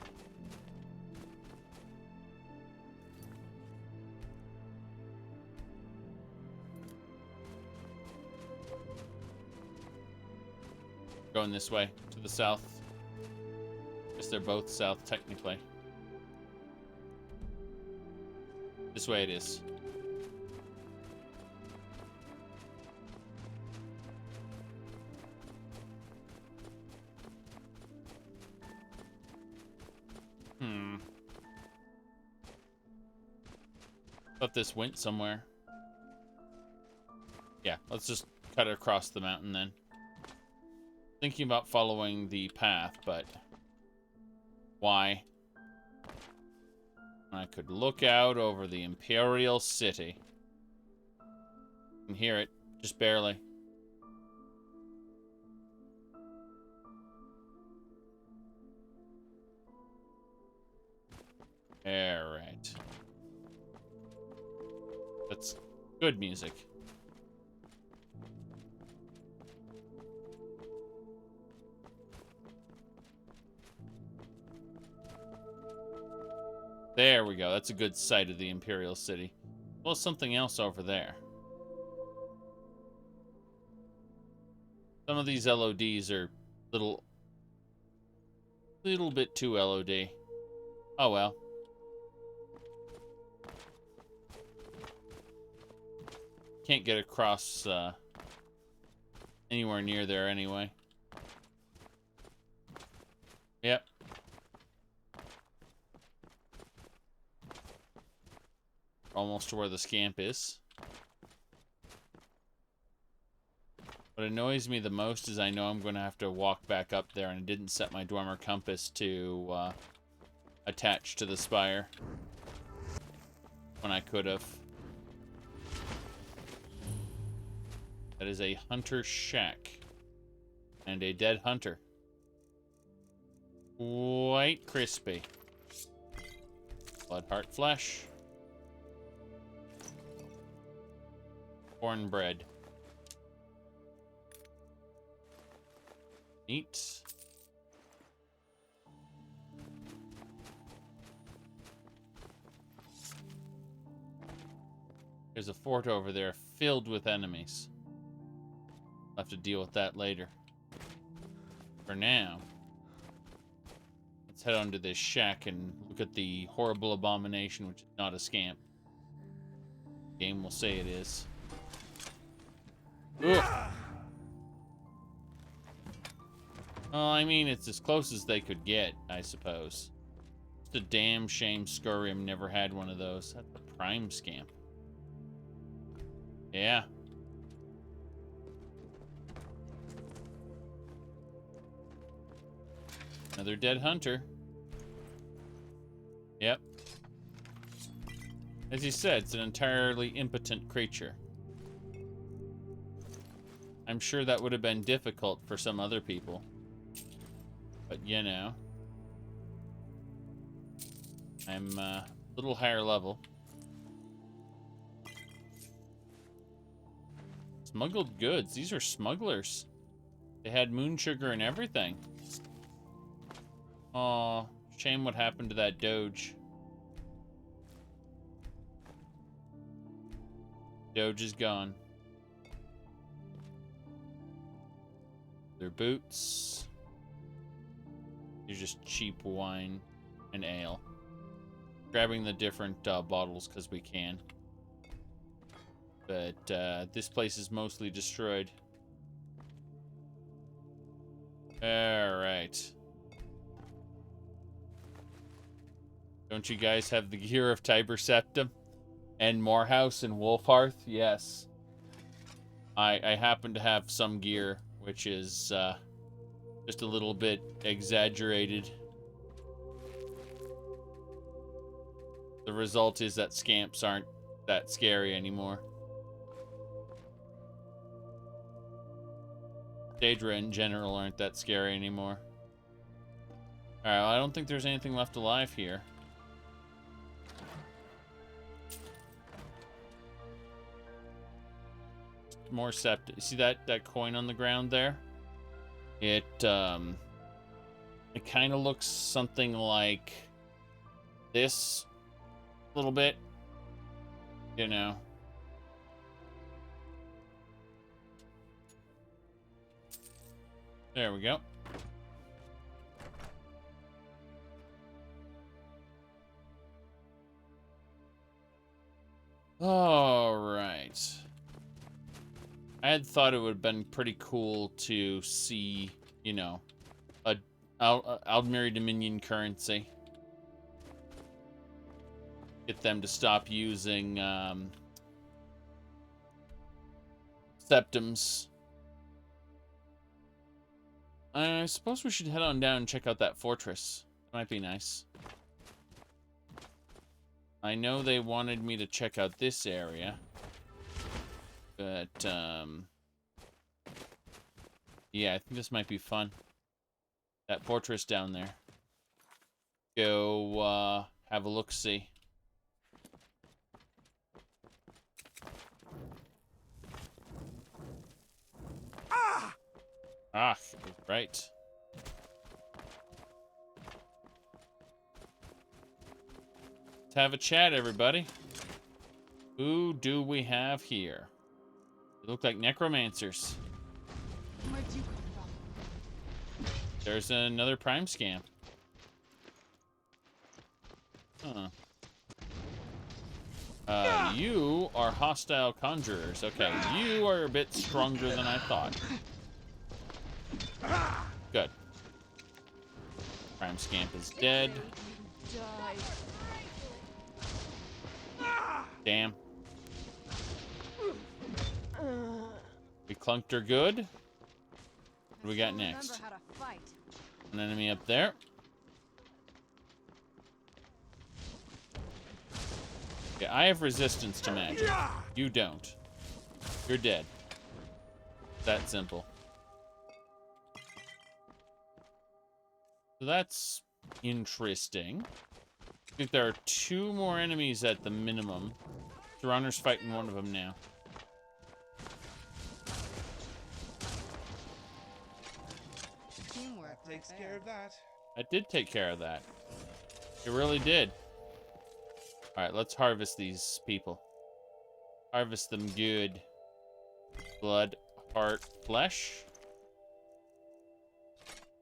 Going this way, to the south. Guess they're both south, technically. This way it is. Thought this went somewhere. Yeah, let's just cut across the mountain then. Thinking about following the path, but why? I could look out over the Imperial City. I can hear it, just barely. Alright. That's good music. There we go. That's a good sight of the Imperial City. Well, something else over there. Some of these LODs are little bit too LOD. Oh well. Can't get across anywhere near there anyway. Yep. Almost to where the scamp is. What annoys me the most is I know I'm going to have to walk back up there, and I didn't set my Dwemer compass to attach to the spire when I could have. That is a hunter's shack. And a dead hunter. Quite crispy. Bloodheart flesh. Cornbread. Meat. There's a fort over there filled with enemies. I'll have to deal with that later. For now, let's head on to this shack and look at the horrible abomination, which is not a scamp. The game will say it is. Ugh. Well, I mean, it's as close as they could get, I suppose. It's a damn shame Skyrim never had one of those. That's a prime scamp. Yeah. Another dead hunter. Yep. As you said, it's an entirely impotent creature. I'm sure that would have been difficult for some other people. But, you know. I'm a little higher level. Smuggled goods. These are smugglers. They had moon sugar and everything. Aw, shame what happened to that Doge. Doge is gone. Their boots. They're just cheap wine and ale. Grabbing the different bottles because we can. But this place is mostly destroyed. Alright. Don't you guys have the gear of Tiber Septim? And Morehouse and Wolfhearth? Yes. I happen to have some gear, which is just a little bit exaggerated. The result is that scamps aren't that scary anymore. Daedra in general aren't that scary anymore. Alright, well, I don't think there's anything left alive here. More septic. See that coin on the ground there? It kind of looks something like this a little bit, you know. There we go. All right. I had thought it would have been pretty cool to see, you know, a Altmer Dominion currency. Get them to stop using septums. I suppose we should head on down and check out that fortress. Might be nice. I know they wanted me to check out this area. But, yeah, I think this might be fun. That fortress down there. Go, have a look-see. Ah, right. Let's have a chat, everybody. Who do we have here? They look like necromancers. Where'd you come from? There's another prime scam. Huh. You are hostile conjurers. Okay, you are a bit stronger than I thought. Good. Prime scamp is dead. Damn. We clunked her good. What do we got next? An enemy up there. Okay, I have resistance to magic. You don't. You're dead. That simple. So that's interesting. I think there are 2 more enemies at the minimum. The runner's fighting one of them now. That takes care of that. That did take care of that. It really did. Alright, let's harvest these people. Harvest them good. Blood, heart, flesh.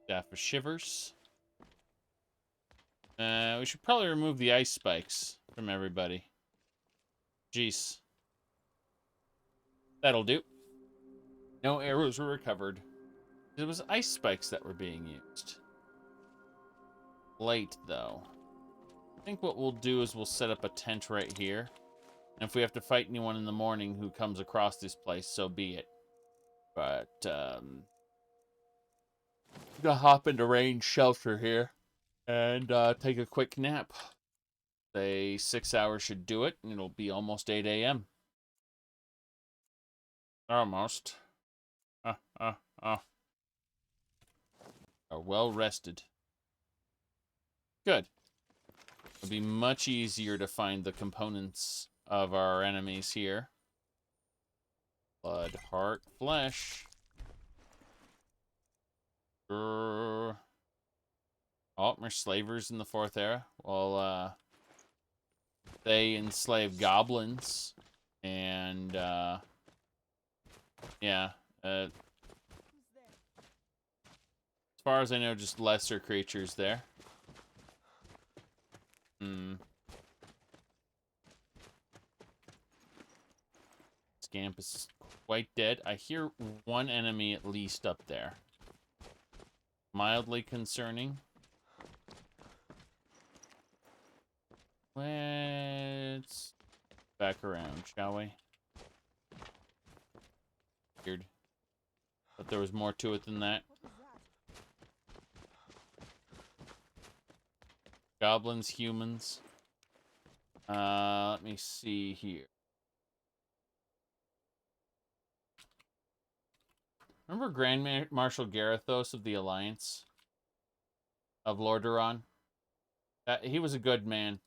Staff of Shivers. We should probably remove the ice spikes from everybody. Jeez. That'll do. No arrows were recovered. It was ice spikes that were being used. Late, though. I think what we'll do is we'll set up a tent right here. And if we have to fight anyone in the morning who comes across this place, so be it. But, I'm gonna hop into range shelter here and take a quick nap. Say 6 hours should do it, and it'll be almost 8 a.m. Almost. Are well rested. Good. It'll be much easier to find the components of our enemies here. Blood, heart, flesh. Altmer slavers in the 4th era. Well, they enslave goblins. And, yeah. As far as I know, just lesser creatures there. Scamp is quite dead. I hear one enemy at least up there. Mildly concerning. Let's back around, shall we? Weird. But there was more to it than that. Goblins, humans. Let me see here. Remember Grand Marshal Garithos of the Alliance of Lordaeron? He was a good man.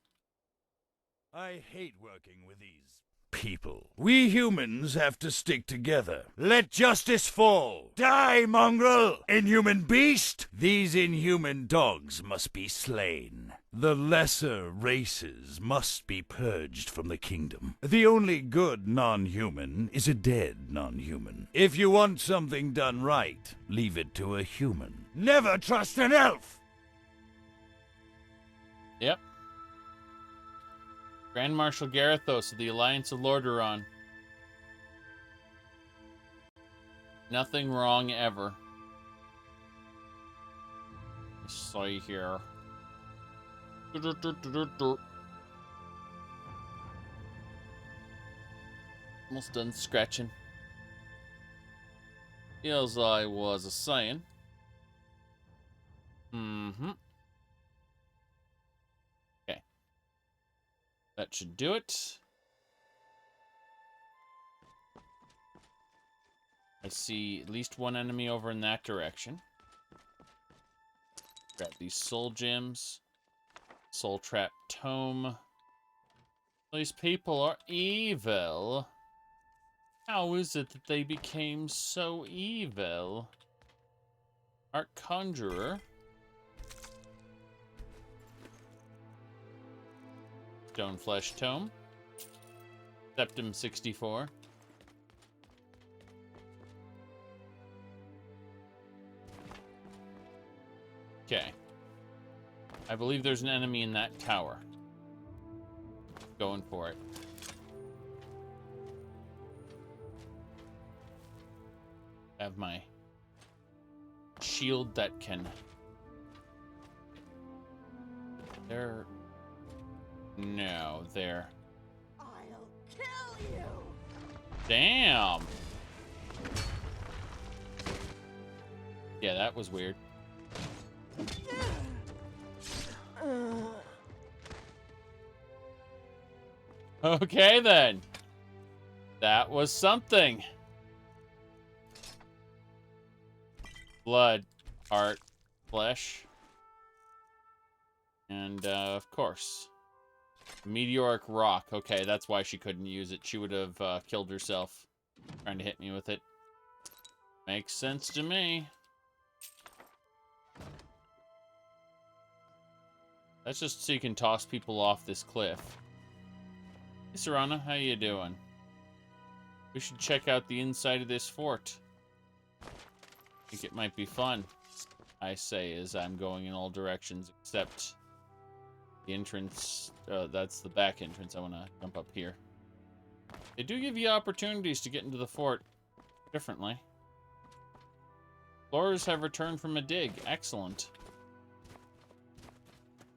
I hate working with these people. We humans have to stick together. Let justice fall. Die, mongrel! Inhuman beast! These inhuman dogs must be slain. The lesser races must be purged from the kingdom. The only good non-human is a dead non-human. If you want something done right, leave it to a human. Never trust an elf! Yep. Grand Marshal Garithos of the Alliance of Lordaeron. Nothing wrong ever. Let's see here. Almost done scratching. As I was saying. Okay. That should do it. I see at least one enemy over in that direction. Grab these soul gems. Soul trap tome. These people are evil. How is it that they became so evil? Art Conjurer. Stone Flesh Tome. Septum 64. Okay. I believe there's an enemy in that tower. Going for it. Have my shield that can... There... No, there. I'll kill you. Damn. Yeah, that was weird. Okay, then. That was something. Blood, art, flesh. And, of course. Meteoric rock. Okay, that's why she couldn't use it. She would have killed herself trying to hit me with it. Makes sense to me. That's just so you can toss people off this cliff. Hey, Serana, how you doing? We should check out the inside of this fort. I think it might be fun. I say as I'm going in all directions except the entrance. That's the back entrance. I want to jump up here. They do give you opportunities to get into the fort differently. Explorers have returned from a dig. Excellent.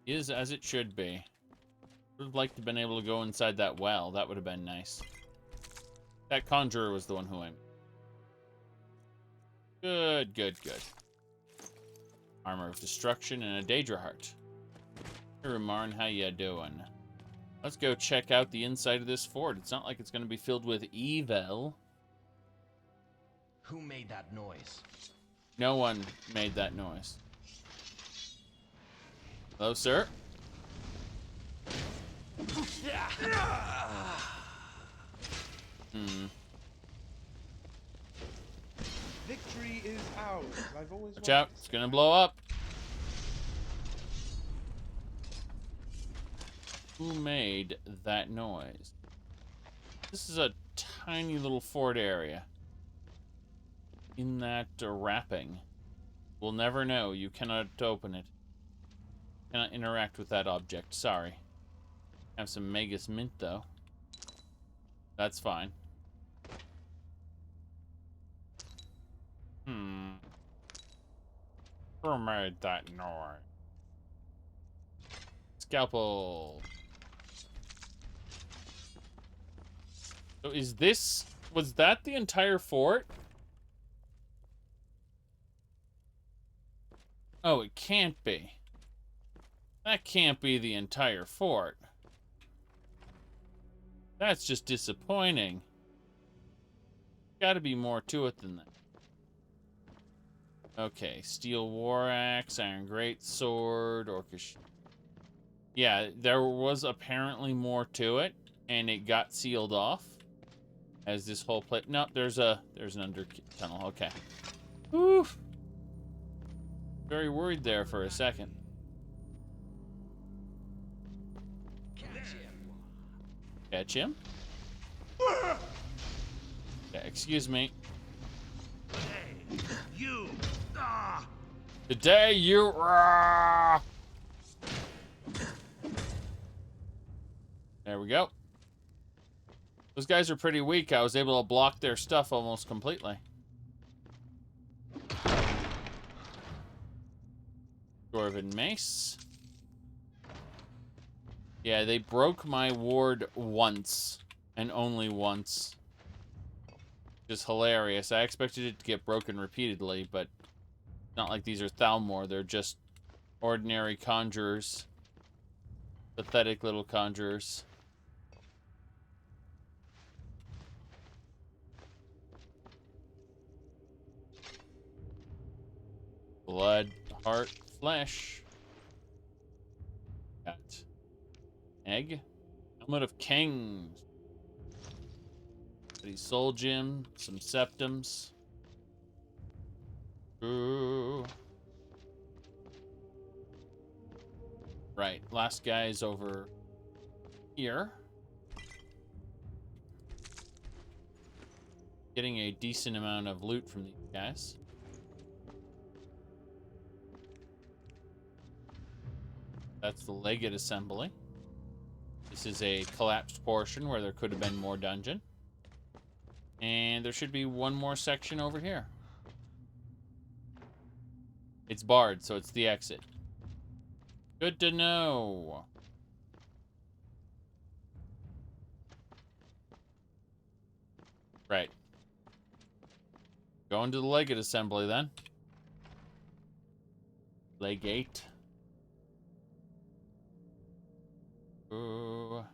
Is as it should be. Would have liked to have been able to go inside that well. That would have been nice. That conjurer was the one who I... Good, good, good. Armor of Destruction and a Daedra Heart. Hey, Ramarn, how ya doing? Let's go check out the inside of this fort. It's not like it's going to be filled with evil. Who made that noise? No one made that noise. Hello, sir? Victory is ours. I've always Watch out. It's going to blow up. Who made that noise? This is a tiny little fort area. In that wrapping. We'll never know. You cannot open it. Cannot interact with that object. Sorry. Have some Magus Mint, though. That's fine. Who made that noise? Scalpel. So is this... Was that the entire fort? Oh, it can't be. That can't be the entire fort. That's just disappointing. Gotta be more to it than that. Okay, steel war axe, iron great sword, orcish. Yeah, there was apparently more to it, and it got sealed off. As this whole plate. No, there's an under tunnel. Okay. Oof. Very worried there for a second. Catch him? Yeah, excuse me. You! Today you... There we go. Those guys are pretty weak. I was able to block their stuff almost completely. Dwarven mace. Yeah, they broke my ward once. And only once. Which is hilarious. I expected it to get broken repeatedly, but not like these are Thalmor. They're just ordinary conjurers. Pathetic little conjurers. Blood, heart, flesh. Got egg. Helmet of Kings. Soul gem, some septums. Ooh. Right, last guy's over here. Getting a decent amount of loot from these guys. That's the Legate Assembly. This is a collapsed portion where there could have been more dungeon. And there should be one more section over here. It's barred, so it's the exit. Good to know. Right. Going to the Legate Assembly then. Legate. Ooh.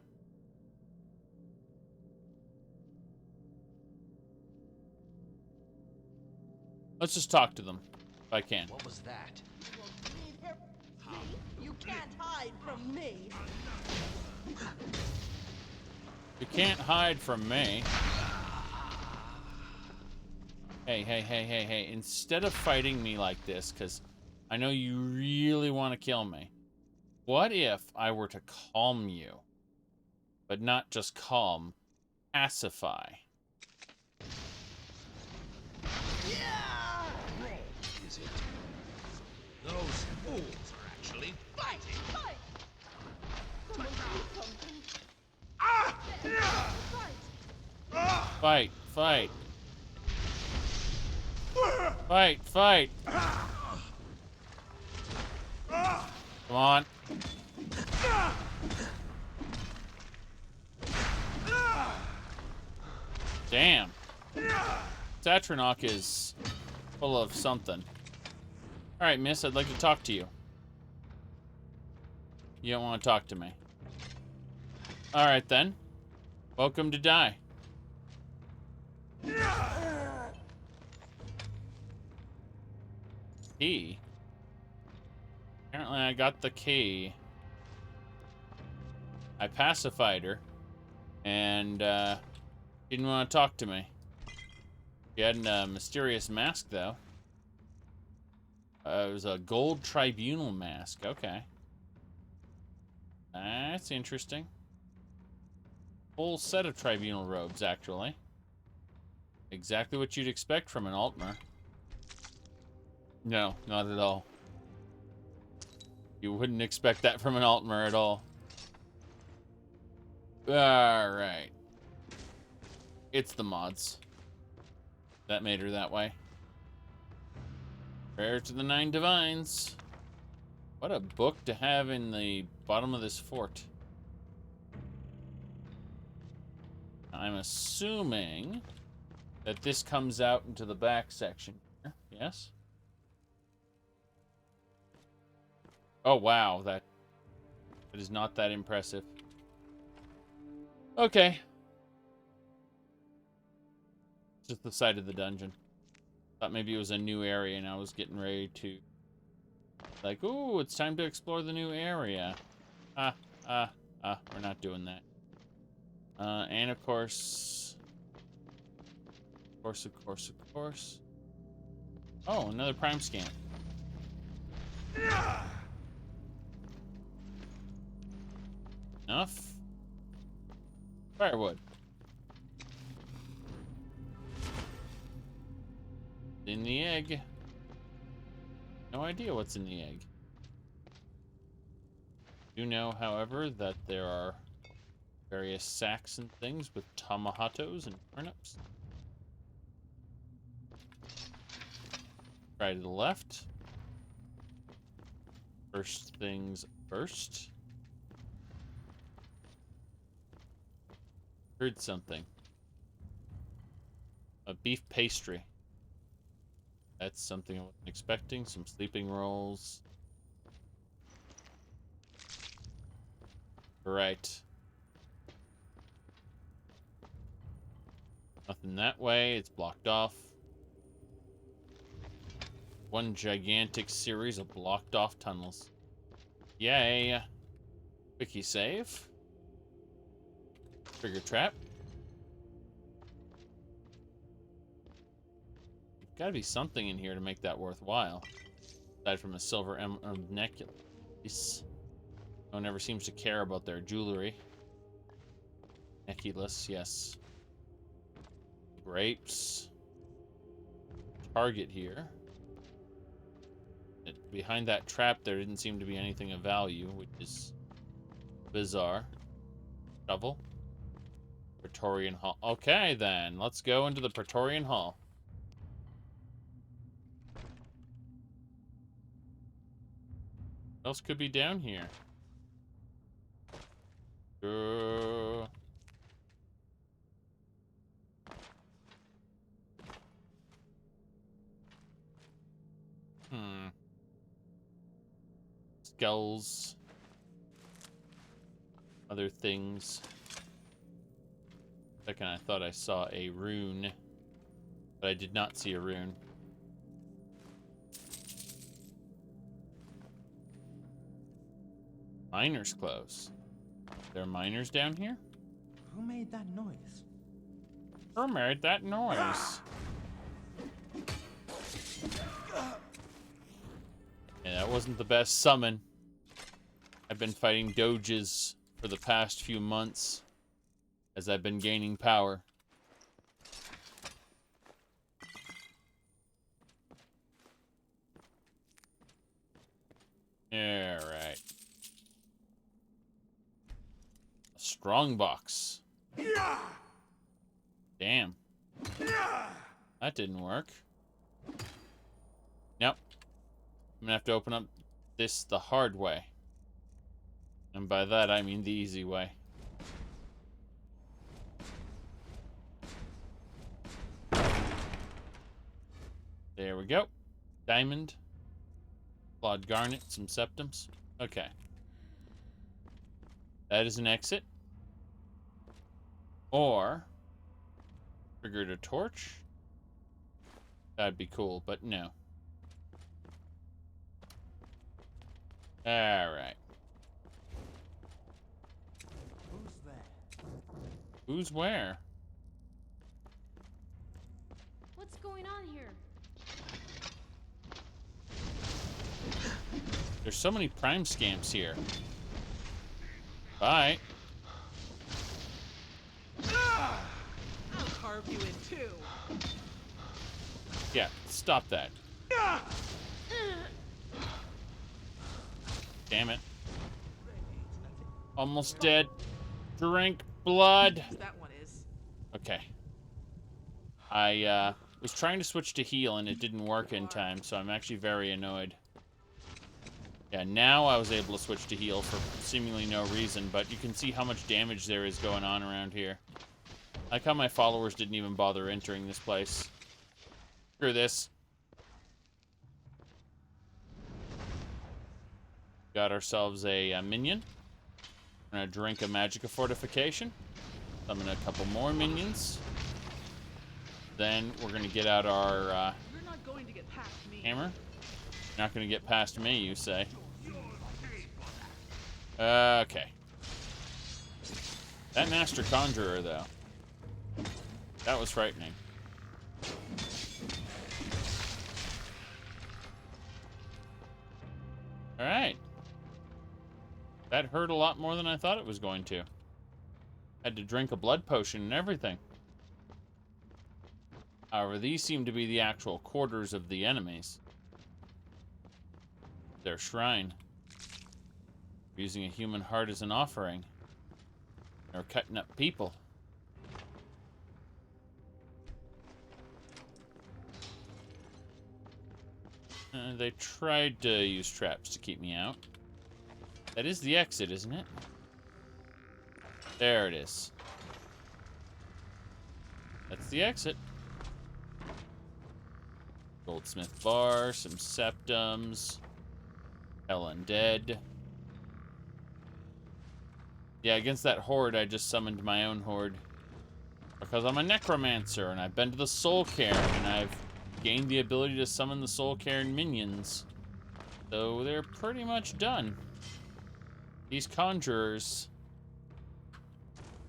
Let's just talk to them, if I can. What was that? You can't hide from me. You can't hide from me. Hey. Instead of fighting me like this, because I know you really want to kill me, what if I were to calm you? But not just calm, pacify. Is it? Those fools are actually fighting. Fight. Fight. Come on. Damn. Satronok is full of something. Alright, miss, I'd like to talk to you. You don't want to talk to me. Alright then. Welcome to die. Key? Apparently I got the key. I pacified her. And, didn't want to talk to me. She had a mysterious mask, though. It was a gold tribunal mask. Okay. That's interesting. Whole set of tribunal robes, actually. Exactly what you'd expect from an Altmer. No, not at all. You wouldn't expect that from an Altmer at all. Alright. It's the mods. That made her that way. Prayer to the Nine Divines. What a book to have in the bottom of this fort. I'm assuming that this comes out into the back section here. Yes? Oh, wow. That is not that impressive. Okay. Just the side of the dungeon. Thought maybe it was a new area and I was getting ready to... Like, ooh, it's time to explore the new area. We're not doing that. And of course... Of course. Oh, another prime scan. Enough. Firewood. In the egg. No idea what's in the egg. Do know, however, that there are various sacks and things with tomahawks and turnips. Try to the left. First things first. Heard something. A beef pastry. That's something I wasn't expecting. Some sleeping rolls. Right. Nothing that way. It's blocked off. One gigantic series of blocked off tunnels. Yay. Quickie save. Trigger trap. There's gotta be something in here to make that worthwhile. Aside from a silver emerald necklace. No one ever seems to care about their jewelry. Necklace, yes. Grapes. Target here. Behind that trap there didn't seem to be anything of value, which is bizarre. Shovel. Praetorian Hall. Okay then, let's go into the Praetorian Hall. What else could be down here? Skulls. Other things. Second, I thought I saw a rune, but I did not see a rune. Miner's clothes. There are miners down here? Who made that noise? Who made that noise? Yeah, that wasn't the best summon. I've been fighting doges for the past few months as I've been gaining power. Alright. A strong box. Damn. That didn't work. Nope. I'm gonna have to open up this the hard way. And by that I mean the easy way. There we go. Diamond. Clawed garnet, some septums. Okay. That is an exit. Or triggered a torch. That'd be cool, but no. Alright. Who's there? Who's where? What's going on here? There's so many prime scamps here. Bye. I'll carve you in two. Yeah, stop that. Damn it. Almost dead. Drink blood. That one is. Okay. I was trying to switch to heal and it didn't work in time, so I'm actually very annoyed. Yeah, now I was able to switch to heal for seemingly no reason, but you can see how much damage there is going on around here. I like how my followers didn't even bother entering this place. Screw this. Got ourselves a minion. We're gonna drink a Magica Fortification. Summon a couple more minions. Then we're going to get out our You're not going to get past me. hammer. Not going to get past me, you say. Okay. That Master Conjurer, though. That was frightening. Alright. That hurt a lot more than I thought it was going to. Had to drink a blood potion and everything. However, these seem to be the actual quarters of the enemies. Their shrine. Using a human heart as an offering. They're cutting up people. They tried to use traps to keep me out. That is the exit, isn't it? There it is. That's the exit. Goldsmith bar, some septums. Hell undead. Yeah, against that horde, I just summoned my own horde. Because I'm a necromancer, and I've been to the Soul Cairn, and I've gained the ability to summon the Soul Cairn minions. So they're pretty much done. These conjurers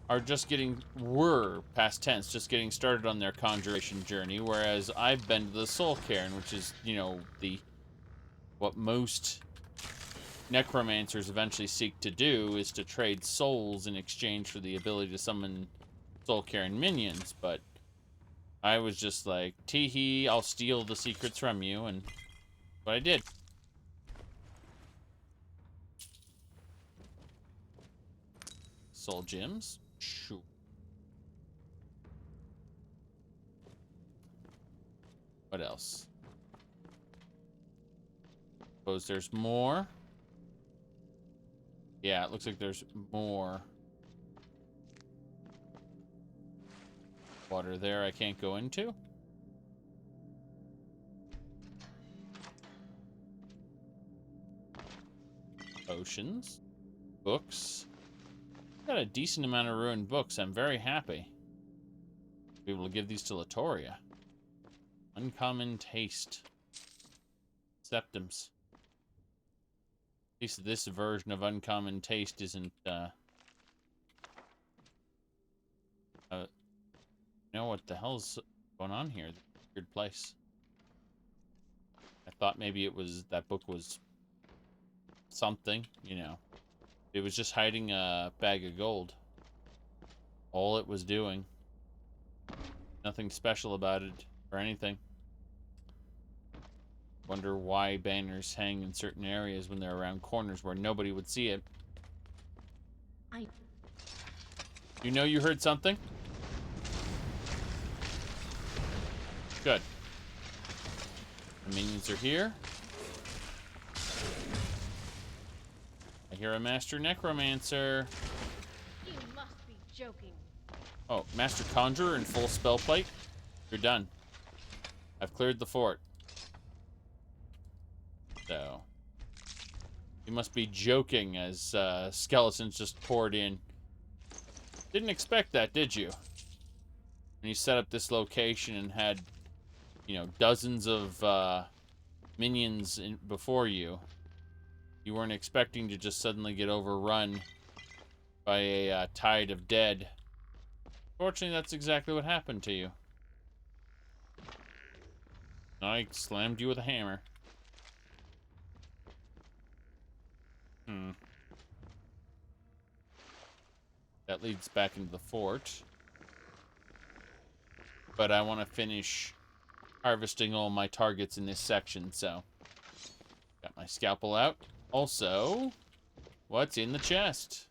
are just were, past tense, just getting started on their conjuration journey, whereas I've been to the Soul Cairn, which is, you know, what most necromancers eventually seek to do is to trade souls in exchange for the ability to summon Soul Cairn minions, but I was just like, tee-hee, I'll steal the secrets from you, and what I did. Soul gems? Sure. What else? Suppose there's more. Yeah, it looks like there's more. Water there I can't go into. Potions. Books. Got a decent amount of ruined books. I'm very happy. Be able to give these to Latoria. Uncommon taste. Septums. At least this version of uncommon taste isn't, you know what the hell's going on here? Weird place. I thought maybe it was, that book was something, you know. It was just hiding a bag of gold. All it was doing. Nothing special about it or anything. Wonder why banners hang in certain areas when they're around corners where nobody would see it. You know you heard something? Good. The minions are here. I hear a Master Necromancer. You must be joking. Oh, Master Conjurer in full spell plate. You're done. I've cleared the fort. So, you must be joking as skeletons just poured in. Didn't expect that, did you? When you set up this location and had, you know, dozens of minions before you, you weren't expecting to just suddenly get overrun by a tide of dead. Fortunately, that's exactly what happened to you. I slammed you with a hammer. That leads back into the fort. But I want to finish harvesting all my targets in this section, so... Got my scalpel out. Also, what's in the chest?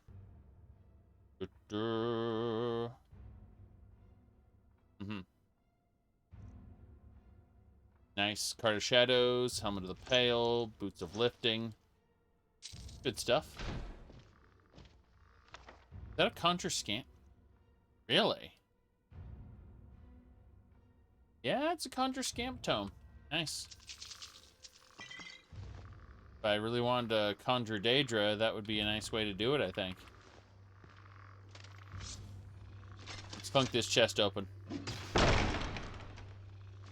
Nice. Card of Shadows, Helmet of the Pale, Boots of Lifting. Good stuff. Is that a Conjure Scant? Really? Yeah, it's a Conjure Scamp Tome. Nice. If I really wanted to conjure Daedra, that would be a nice way to do it, I think. Let's clunk this chest open.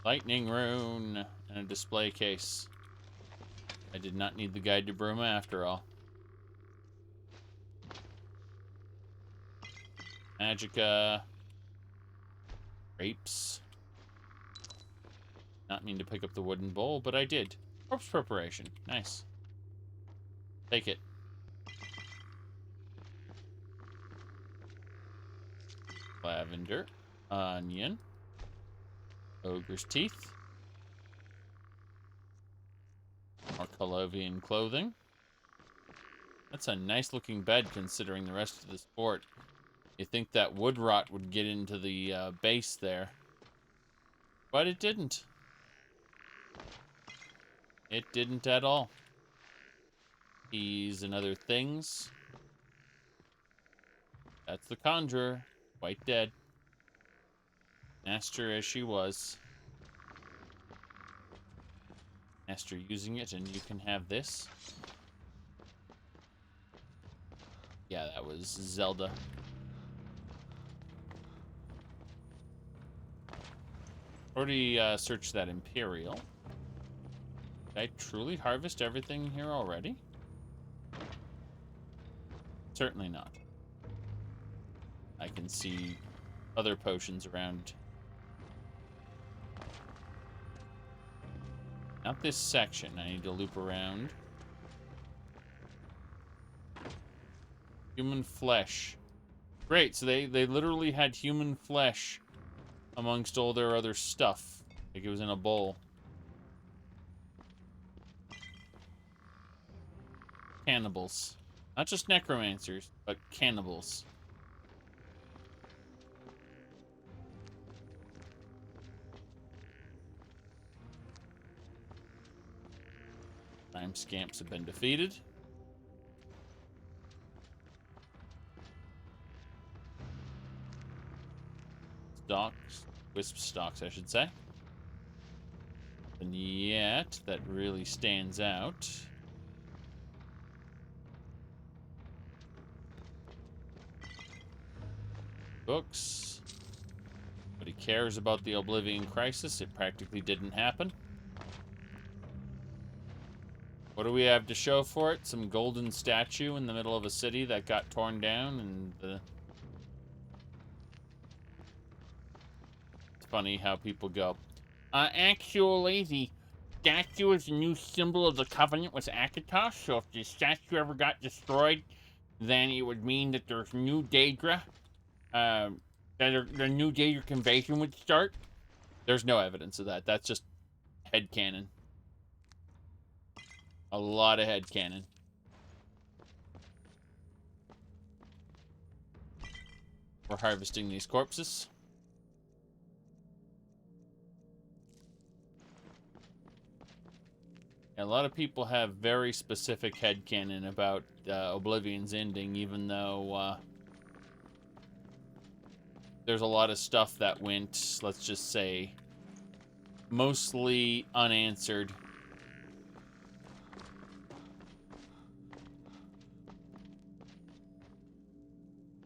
Lightning rune and a display case. I did not need the guide to Bruma after all. Magicka. Grapes. Not mean to pick up the wooden bowl, but I did. Corpse preparation. Nice. Take it. Lavender. Onion. Ogre's teeth. More Colovian clothing. That's a nice looking bed considering the rest of this fort. You think that wood rot would get into the base there. But it didn't. It didn't at all. Keys and other things. That's the conjurer. Quite dead. Master as she was. Master using it, and you can have this. Yeah, that was Zelda. Already searched that Imperial. Did I truly harvest everything here already? Certainly not. I can see other potions around. Not this section. I need to loop around. Human flesh. Great, so they literally had human flesh amongst all their other stuff. Like it was in a bowl. Cannibals. Not just necromancers, but cannibals. Time scamps have been defeated. Stalks. Wisp stalks, I should say. And yet, that really stands out. Books. But he cares about the Oblivion Crisis. It practically didn't happen. What do we have to show for it? Some golden statue in the middle of a city that got torn down, and the... It's funny how people go, actually, the statue is a new symbol of the Covenant with Akatos, so if the statue ever got destroyed, then it would mean that there's new Daedra, that the new Daedric invasion would start. There's no evidence of that. That's just headcanon. A lot of headcanon. We're harvesting these corpses. A lot of people have very specific headcanon about Oblivion's ending, even though there's a lot of stuff that went, let's just say, mostly unanswered.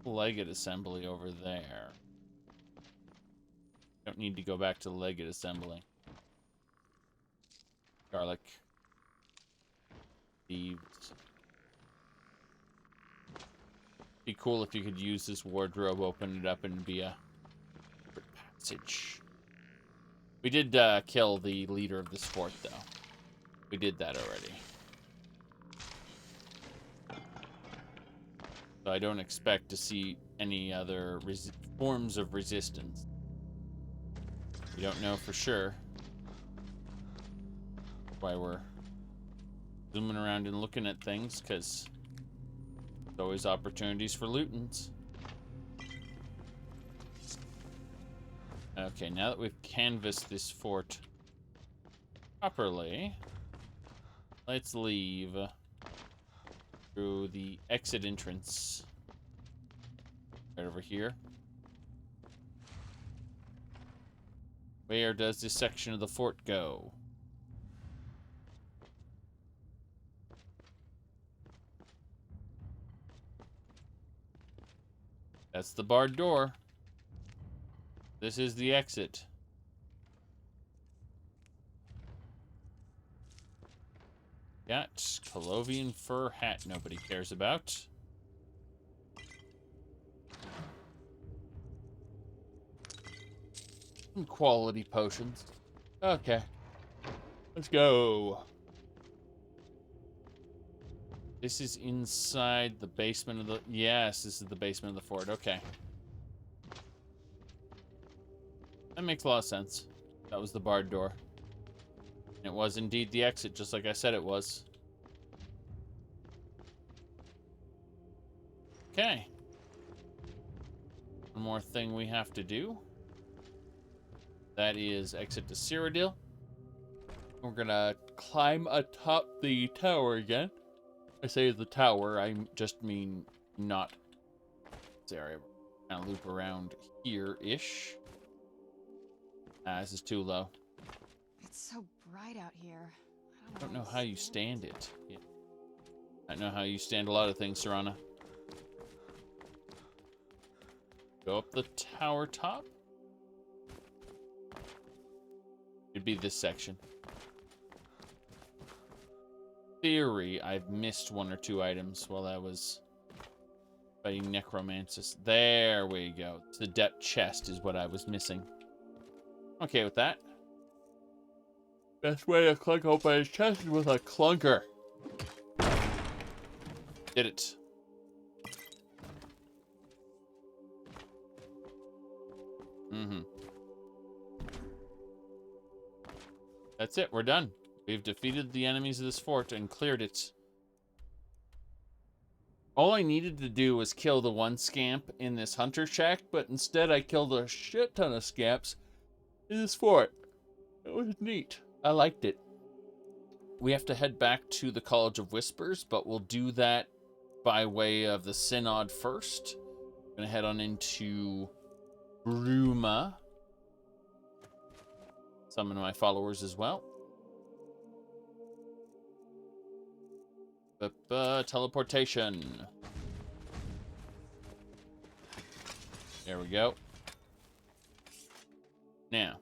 Legate assembly over there. Don't need to go back to Legate assembly. Garlic. Thieves. Be cool if you could use this wardrobe, open it up, and be a passage. We did kill the leader of this fort, though. We did that already. So I don't expect to see any other forms of resistance. We don't know for sure. That's why we're zooming around and looking at things, because there's always opportunities for lootings. Okay, now that we've canvassed this fort properly, let's leave through the exit entrance right over here. Where does this section of the fort go? That's the barred door. This is the exit. Got Colovian fur hat nobody cares about. Some quality potions. Okay. Let's go. This is inside the basement of the... Yes, this is the basement of the fort. Okay. That makes a lot of sense. That was the barred door. It was indeed the exit, just like I said it was. Okay. One more thing we have to do. That is exit to Cyrodiil. We're gonna climb atop the tower again. I say the tower, I just mean not this area. Kind of loop around here-ish. This is too low. It's so bright out here. I don't know how you stand it. Yeah. I know how you stand a lot of things, Serana. Go up the tower top. It'd be this section. Theory, I've missed one or two items while I was fighting Necromancis. There we go. The depth chest is what I was missing. Okay with that. Best way to clunk open his chest is with a clunker. Did it. That's it. We're done. We've defeated the enemies of this fort and cleared it. All I needed to do was kill the one scamp in this hunter shack, but instead I killed a shit ton of scamps in this fort. It was neat. I liked it. We have to head back to the College of Whispers, but we'll do that by way of the Synod first. I'm gonna head on into Bruma. Summon my followers as well. Teleportation. There we go. Now.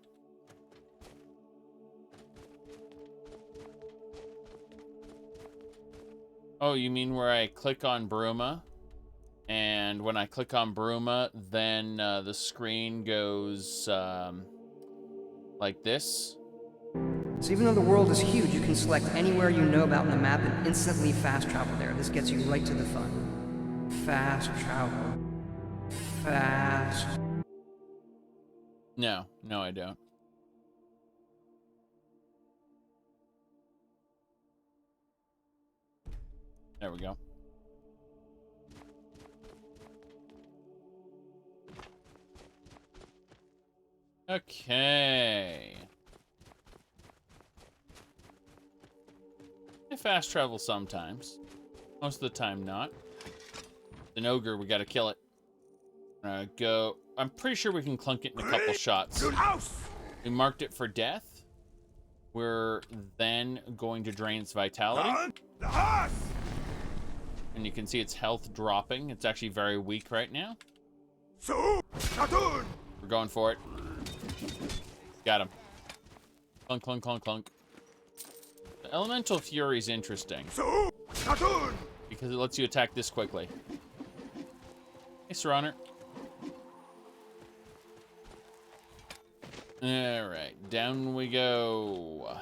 Oh, you mean where I click on Bruma? And when I click on Bruma, then the screen goes like this. So even though the world is huge, you can select anywhere you know about on the map and instantly fast travel there. This gets you right to the fun. Fast travel. Fast. No, I don't. There we go. Okay. I fast travel sometimes. Most of the time not. An ogre, we gotta kill it. Go. I'm pretty sure we can clunk it in a couple shots. We marked it for death. We're then going to drain its vitality. And you can see its health dropping. It's actually very weak right now. We're going for it. Got him. Clunk, clunk, clunk, clunk. The Elemental Fury is interesting. Because it lets you attack this quickly. Hey, Serana. Alright, down we go.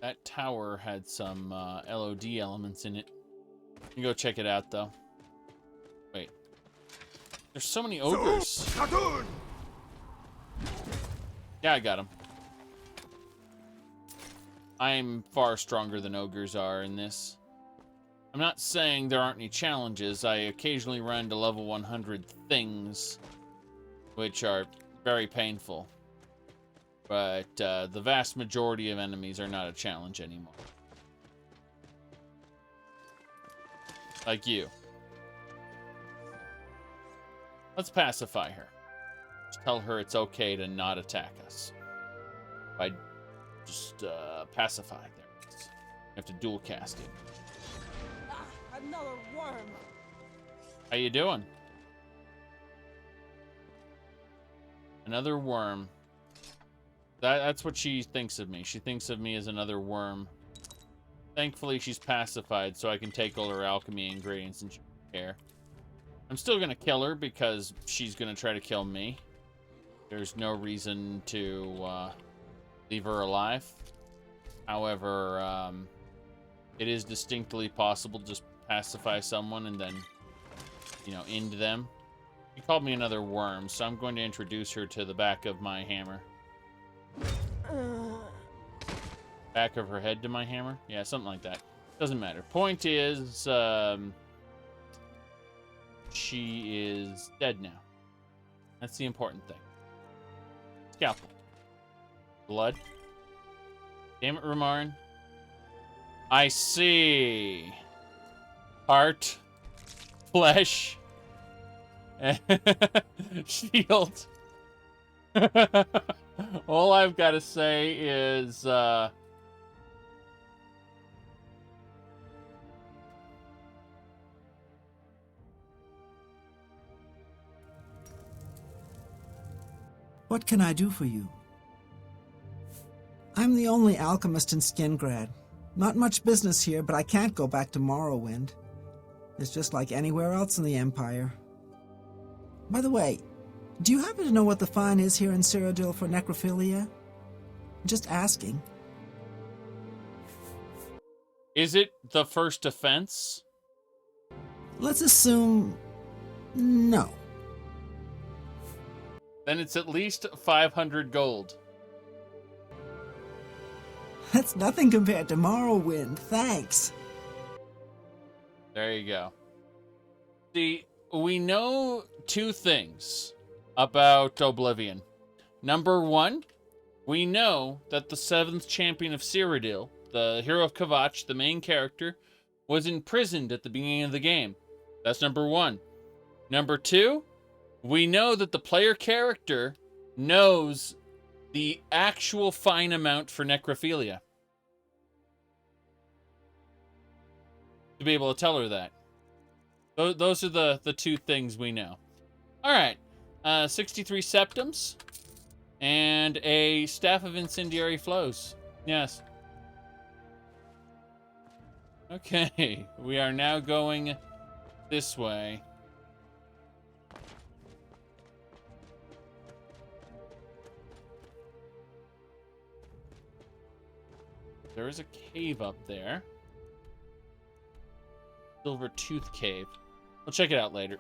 That tower had some LOD elements in it. You can go check it out, though. Wait. There's so many ogres. Yeah, I got him. I'm far stronger than ogres are in this. I'm not saying there aren't any challenges. I occasionally run into level 100 things, which are very painful. But the vast majority of enemies are not a challenge anymore. Like you. Let's pacify her. Just tell her it's okay to not attack us. By just pacify there. You have to dual cast it. Another worm. How you doing? Another worm. That's what she thinks of me. She thinks of me as another worm. Thankfully, she's pacified, so I can take all her alchemy ingredients and she doesn't care. I'm still gonna kill her because she's gonna try to kill me. There's no reason to leave her alive. However, it is distinctly possible to just pacify someone and then, you know, end them. She called me another worm, so I'm going to introduce her to the back of my hammer. Back of her head to my hammer? Yeah, something like that. Doesn't matter. Point is, she is dead now. That's the important thing. Scalpel. Blood. Damn it, Ramarn. I see. Heart. Flesh. Shield. All I've got to say is, What can I do for you? I'm the only alchemist in Skingrad. Not much business here, but I can't go back to Morrowind. It's just like anywhere else in the Empire. By the way, do you happen to know what the fine is here in Cyrodiil for necrophilia? Just asking. is it the first offense? Let's assume... no. Then it's at least 500 gold. That's nothing compared to Morrowind, thanks. There you go. See, we know two things about Oblivion. Number one, we know that the 7th champion of Cyrodiil, the hero of Kvatch, the main character, was imprisoned at the beginning of the game. That's number one. Number two, we know that the player character knows the actual fine amount for necrophilia. To be able to tell her that. Those are the two things we know. Alright. 63 septums. And a staff of incendiary flows. Yes. Okay. We are now going this way. There is a cave up there. Silver Tooth Cave. We'll check it out later.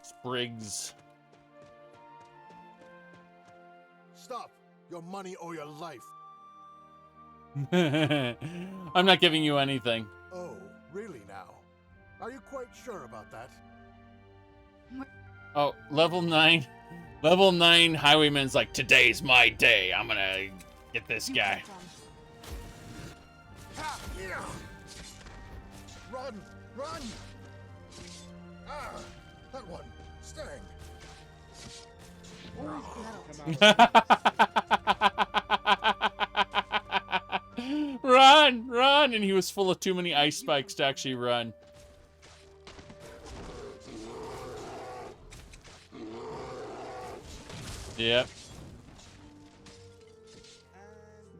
Sprigs. Stop! Your money or your life. I'm not giving you anything. Oh, really now? Are you quite sure about that? Oh, level 9. Level 9 highwayman's like, today's my day. I'm gonna get this guy. Run! Run! Ah! That one! Stang! Run! Run! And he was full of too many ice spikes to actually run. Yep.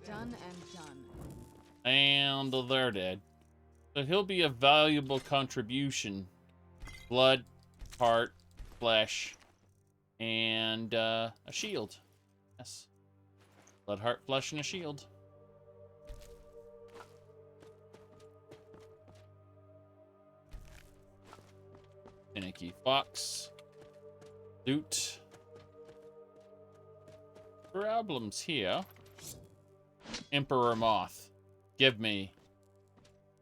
Done and done. And they're dead. So he'll be a valuable contribution. Blood, heart, flesh, and a shield. Yes. Blood, heart, flesh, and a shield. Finicky fox. Loot. Problems here. Emperor Moth. Give me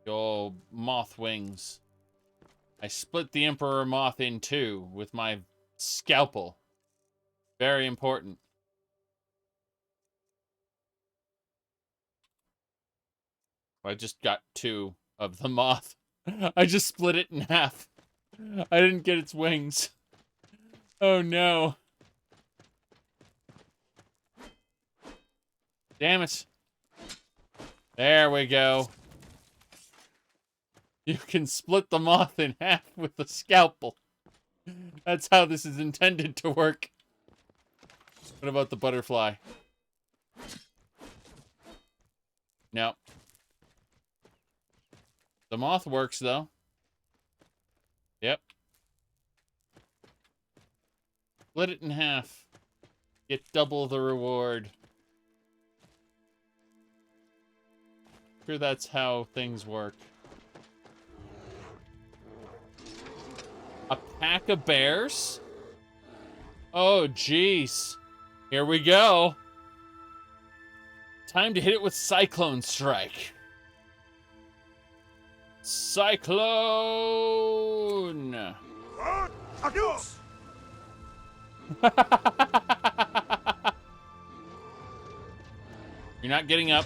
your moth wings. I split the Emperor Moth in two with my scalpel. Very important. I just got two of the moth. I just split it in half. I didn't get its wings. Oh no. Damn it. There we go. You can split the moth in half with the scalpel. That's how this is intended to work. What about the butterfly? No. The moth works, though. Yep. Split it in half. Get double the reward. Sure, that's how things work. A pack of bears? Oh, jeez. Here we go. Time to hit it with Cyclone Strike. Cyclone! You're not getting up.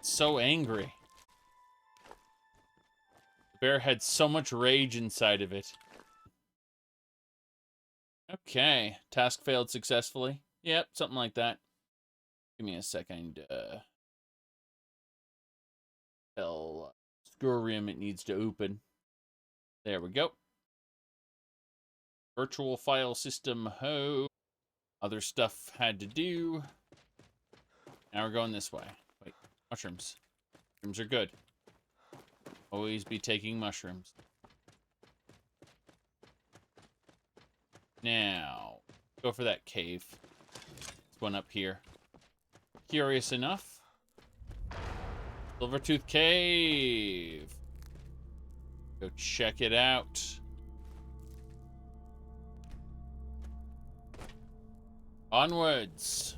So angry. The bear had so much rage inside of it. Okay, task failed successfully. Yep, something like that. Give me a second. Tell Skyrim it needs to open. There we go. Virtual file system ho. Other stuff had to do. Now we're going this way. Wait, mushrooms. Mushrooms are good. Always be taking mushrooms. Now, go for that cave. This one up here. Curious enough. Silvertooth Cave. Go check it out. Onwards.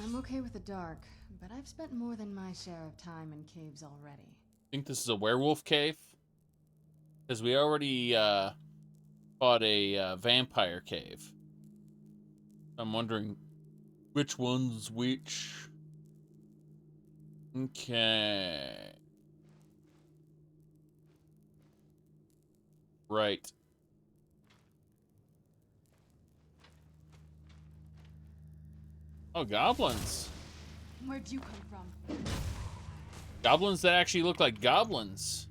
I'm okay with the dark, but I've spent more than my share of time in caves already. Think this is a werewolf cave? Because we already fought a vampire cave. I'm wondering which one's which. Okay. Right. Oh, goblins. Where'd you come from? Goblins that actually look like goblins.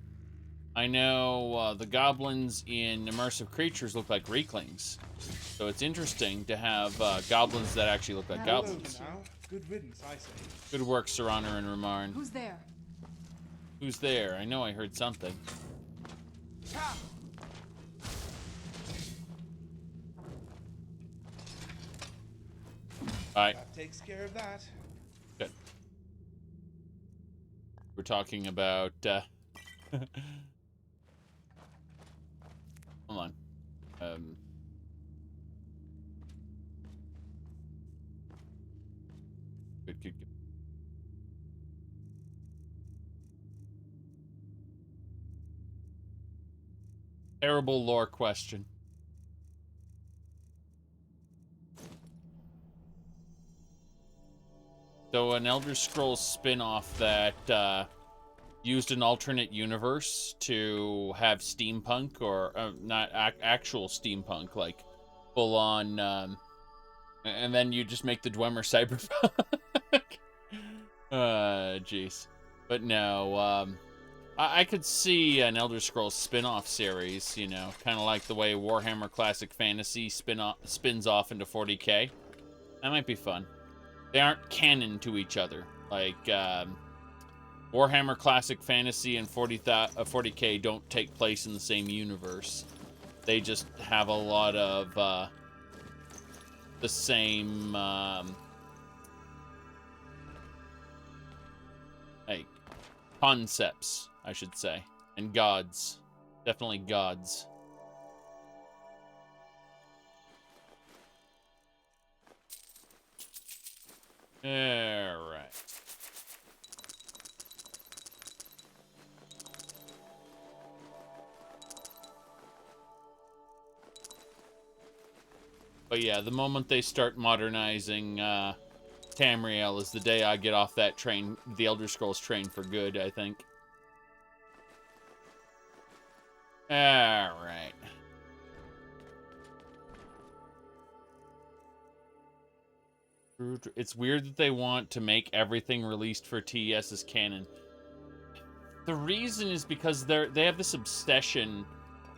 I know the goblins in Immersive Creatures look like Reeklings. So it's interesting to have goblins that actually look like goblins. Good riddance, I say. Good work, Serana and Ramarn. Who's there? Who's there? I know I heard something. Alright. That takes care of that. Good. We're talking about hold on. Good. Terrible lore question. So an Elder Scrolls spin-off that used an alternate universe to have steampunk, or not actual steampunk, like full-on, and then you just make the Dwemer cyberpunk. Jeez. But no, I could see an Elder Scrolls spin-off series, you know, kind of like the way Warhammer Classic Fantasy spins off into 40K. That might be fun. They aren't canon to each other. Like, Warhammer Classic Fantasy and 40K don't take place in the same universe. They just have a lot of the same like concepts, I should say, and gods. Definitely gods. Alright. But yeah, the moment they start modernizing Tamriel is the day I get off that train, the Elder Scrolls train, for good, I think. Alright. It's weird that they want to make everything released for TES as canon. The reason is because they have this obsession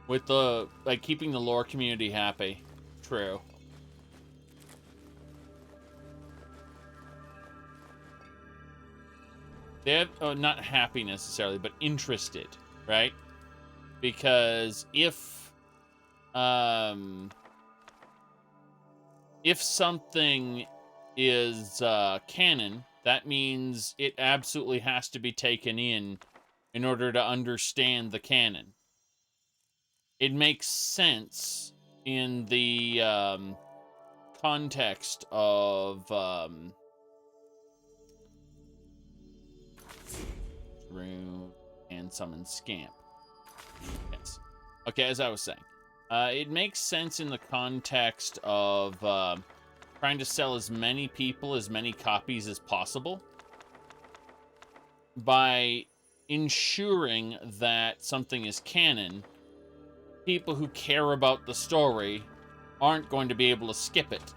with the keeping the lore community happy. True. They have not happy necessarily, but interested, right? Because if something is canon, that means it absolutely has to be taken in order to understand the canon. It makes sense in the context of Rune and Summon Scamp. Yes. Okay, as I was saying, it makes sense in the context of trying to sell as many people as many copies as possible by ensuring that something is canon. People who care about the story aren't going to be able to skip it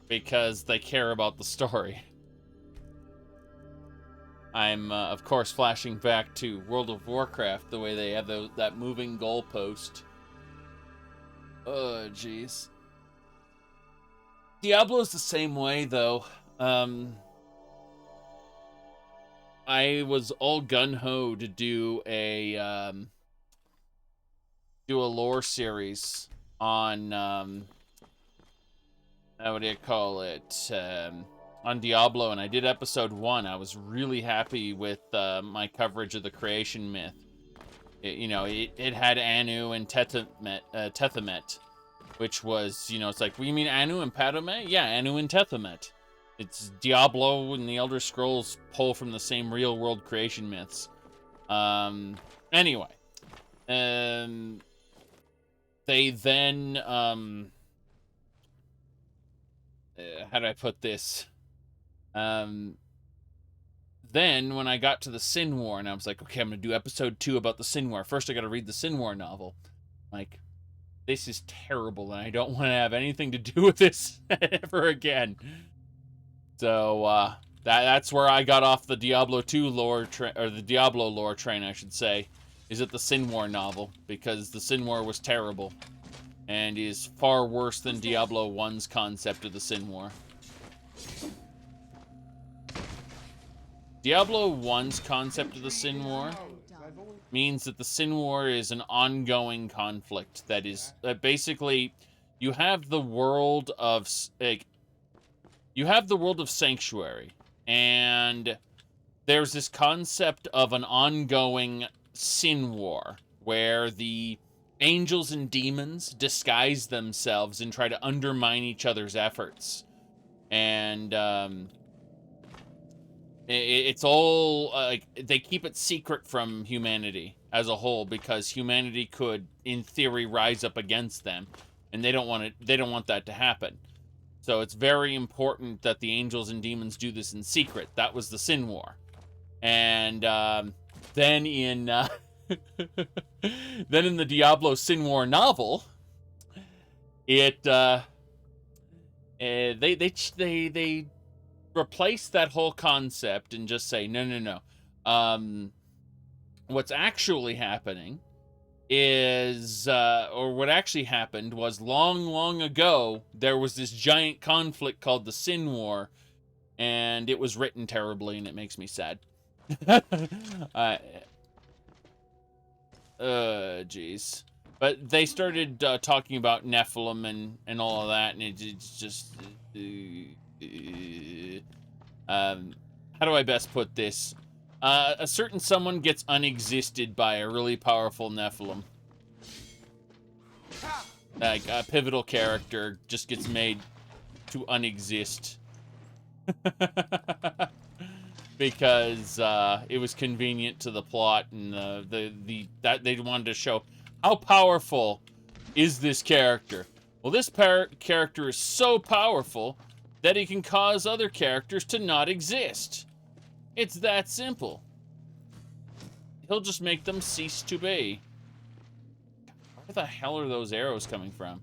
because they care about the story. I'm, of course, flashing back to World of Warcraft, the way they have that moving goalpost. Oh, jeez. Diablo's the same way, though. I was all gun-ho to do a lore series on, what do you call it, on Diablo, and I did episode 1. I was really happy with my coverage of the creation myth. It had Anu and Tethamet, which was, it's like, well, you mean Anu and Patomet? Yeah, Anu and Tethamet. It's Diablo and the Elder Scrolls pull from the same real-world creation myths. Anyway. They then, how do I put this? Then when I got to the Sin War, and I was like, okay, I'm going to do episode 2 about the Sin War. First, I got to read the Sin War novel. Like, this is terrible, and I don't want to have anything to do with this ever again. So, that's where I got off the Diablo 2 lore or the Diablo lore train, I should say, is at the Sin War novel, because the Sin War was terrible, and is far worse than Diablo 1's concept of the Sin War. Diablo 1's concept of the Sin War means that the Sin War is an ongoing conflict that is basically you have the world of Sanctuary, and there's this concept of an ongoing Sin War where the angels and demons disguise themselves and try to undermine each other's efforts, and it's all they keep it secret from humanity as a whole because humanity could, in theory, rise up against them, and they don't want it. They don't want that to happen. So it's very important that the angels and demons do this in secret. That was the Sin War, and then in the Diablo Sin War novel, they replace that whole concept and just say, no. What's actually happening is, or what actually happened was long ago, there was this giant conflict called the Sin War, and it was written terribly, and it makes me sad. Jeez. But they started talking about Nephilim and all of that, and it's just... how do I best put this? A certain someone gets unexisted by a really powerful Nephilim. Like, a pivotal character just gets made to unexist. Because it was convenient to the plot, and that they wanted to show how powerful is this character. Well, this character is so powerful that he can cause other characters to not exist. It's that simple. He'll just make them cease to be. Where the hell are those arrows coming from?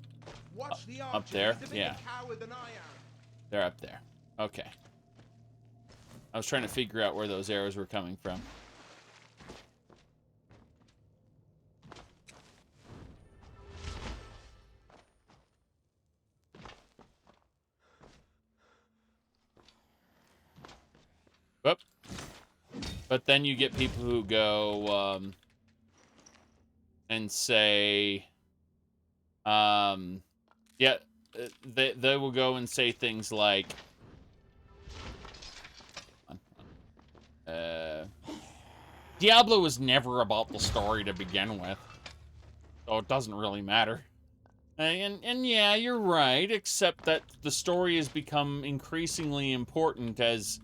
Watch the Up archer. there? He's a bigger Yeah. coward than I am. They're up there. Okay. I was trying to figure out where those arrows were coming from. Whoop. But then you get people who go and say, yeah, they will go and say things like, Diablo was never about the story to begin with, so it doesn't really matter. And yeah, you're right, except that the story has become increasingly important as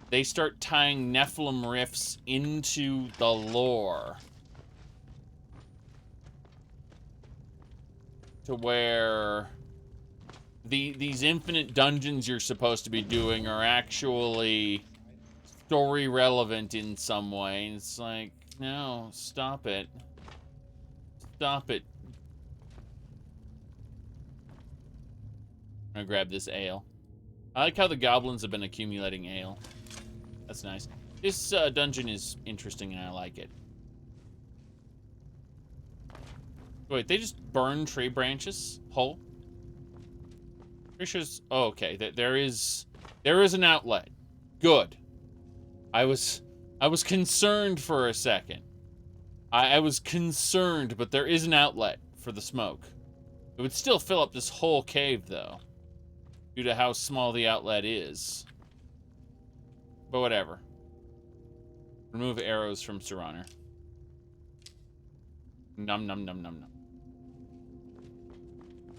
they start tying Nephilim riffs into the lore. To where these infinite dungeons you're supposed to be doing are actually story relevant in some way. And it's like, no, stop it. Stop it. I'm gonna grab this ale. I like how the goblins have been accumulating ale. That's nice. This dungeon is interesting and I like it. Wait, they just burn tree branches whole? Oh, okay. There is an outlet. Good. I was concerned for a second. I was concerned, but there is an outlet for the smoke. It would still fill up this whole cave, though, due to how small the outlet is. But whatever. Remove arrows from Sir Honor. Num num num num num.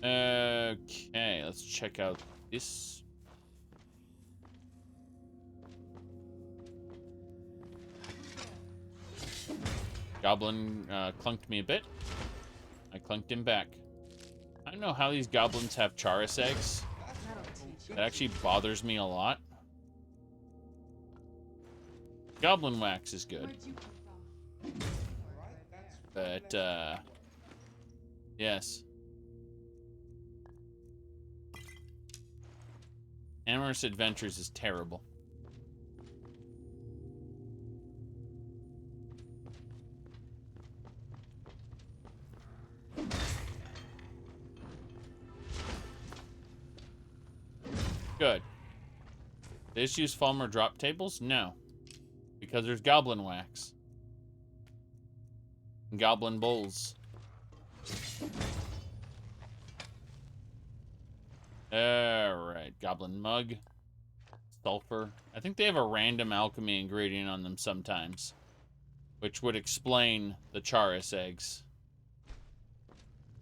Okay, let's check out this. Goblin clunked me a bit. I clunked him back. I don't know how these goblins have Charis eggs. That actually bothers me a lot. Goblin wax is good. But, yes. Amorous Adventures is terrible. Good. They just use Falmer drop tables? No. Because there's goblin wax. And goblin bowls. Alright, goblin mug. Sulfur. I think they have a random alchemy ingredient on them sometimes. Which would explain the Charis eggs.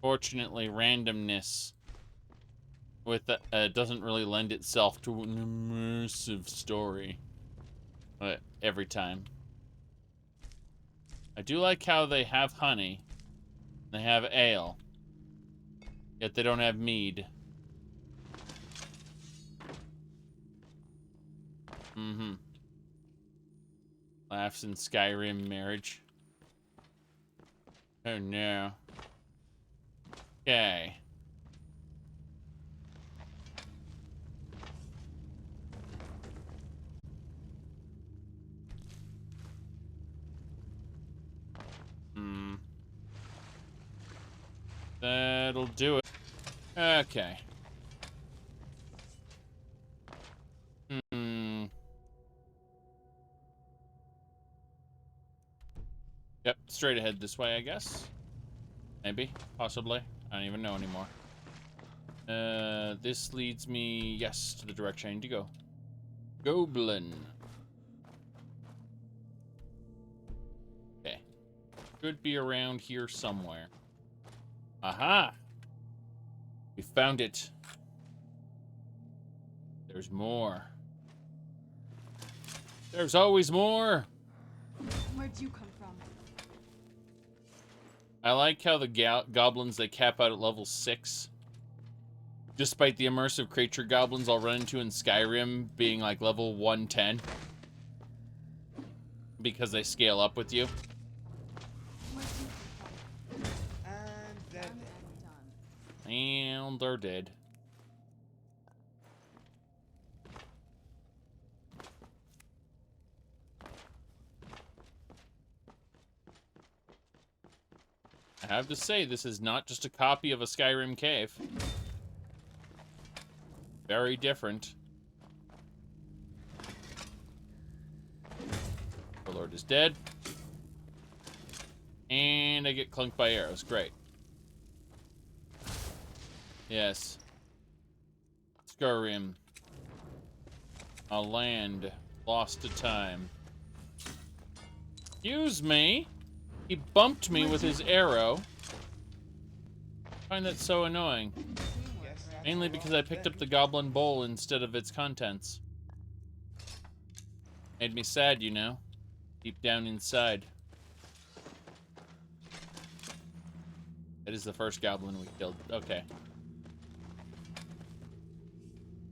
Fortunately, randomness with doesn't really lend itself to an immersive story. Every time. I do like how they have honey. They have ale. Yet they don't have mead. Mm-hmm. Laughs in Skyrim marriage. Oh no. Okay. That'll do it. Okay. Yep, straight ahead this way, I guess. Maybe, possibly. I don't even know anymore. This leads me, yes, to the direction I need to go. Goblin. Okay. Could be around here somewhere. Aha! We found it. There's more. There's always more! Where'd you come from? I like how the goblins, they cap out at level 6. Despite the immersive creature goblins I'll run into in Skyrim being like level 110. Because they scale up with you. And they're dead. I have to say, this is not just a copy of a Skyrim cave. Very different. The Lord is dead. And I get clunked by arrows. Great. Yes. Skyrim. A land lost to time. Excuse me. He bumped me with his arrow. I find that so annoying. Mainly because I picked up the goblin bowl instead of its contents. Made me sad, you know. Deep down inside. That is the first goblin we killed. Okay.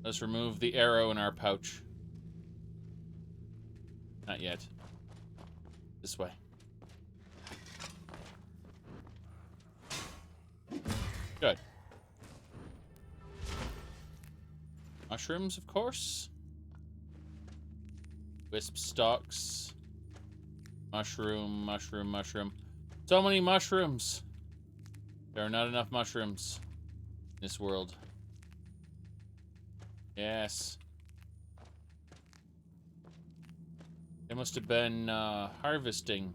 Let's remove the arrow in our pouch. Not yet. This way. Good. Mushrooms, of course. Wisp stalks. Mushroom, mushroom, mushroom. So many mushrooms. There are not enough mushrooms in this world. Yes. They must have been harvesting.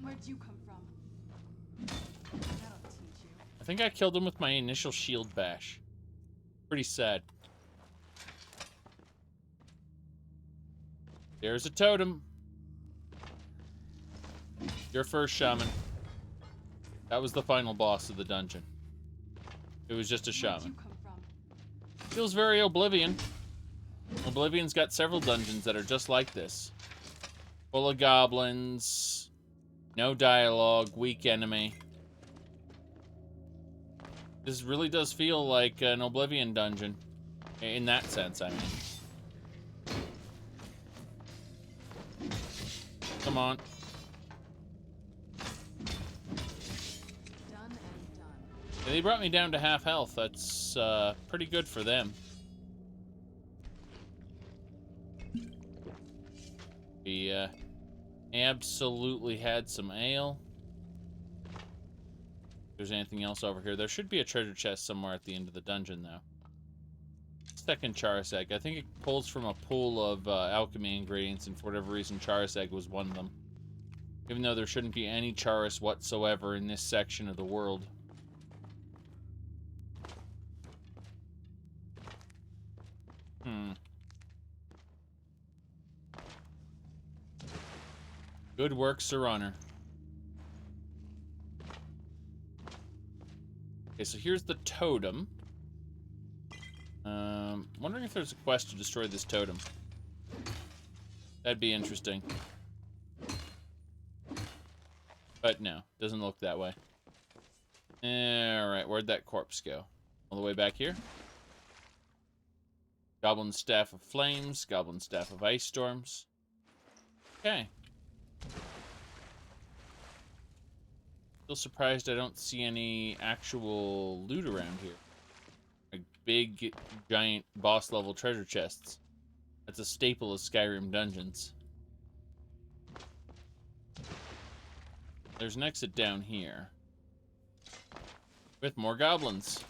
Where'd you come from? That'll teach you. I think I killed him with my initial shield bash. Pretty sad. There's a totem. Your first shaman. That was the final boss of the dungeon. It was just a shaman. Feels very Oblivion. Oblivion's got several dungeons that are just like this. Full of goblins. No dialogue. Weak enemy. This really does feel like an Oblivion dungeon. In that sense, I mean. Come on. Done and done. They brought me down to half health. That's pretty good for them. We absolutely had some ale. If there's anything else over here. There should be a treasure chest somewhere at the end of the dungeon, though. Second Charis egg. I think it pulls from a pool of alchemy ingredients, and for whatever reason, Charis egg was one of them. Even though there shouldn't be any Charis whatsoever in this section of the world. Good work, Sir Honor. Okay, so here's the totem. Wondering if there's a quest to destroy this totem. That'd be interesting. But no, doesn't look that way. Alright, where'd that corpse go? All the way back here? Goblin Staff of Flames, Goblin Staff of Ice Storms. Okay. Still surprised I don't see any actual loot around here. Like big, giant, boss-level treasure chests. That's a staple of Skyrim dungeons. There's an exit down here. With more goblins.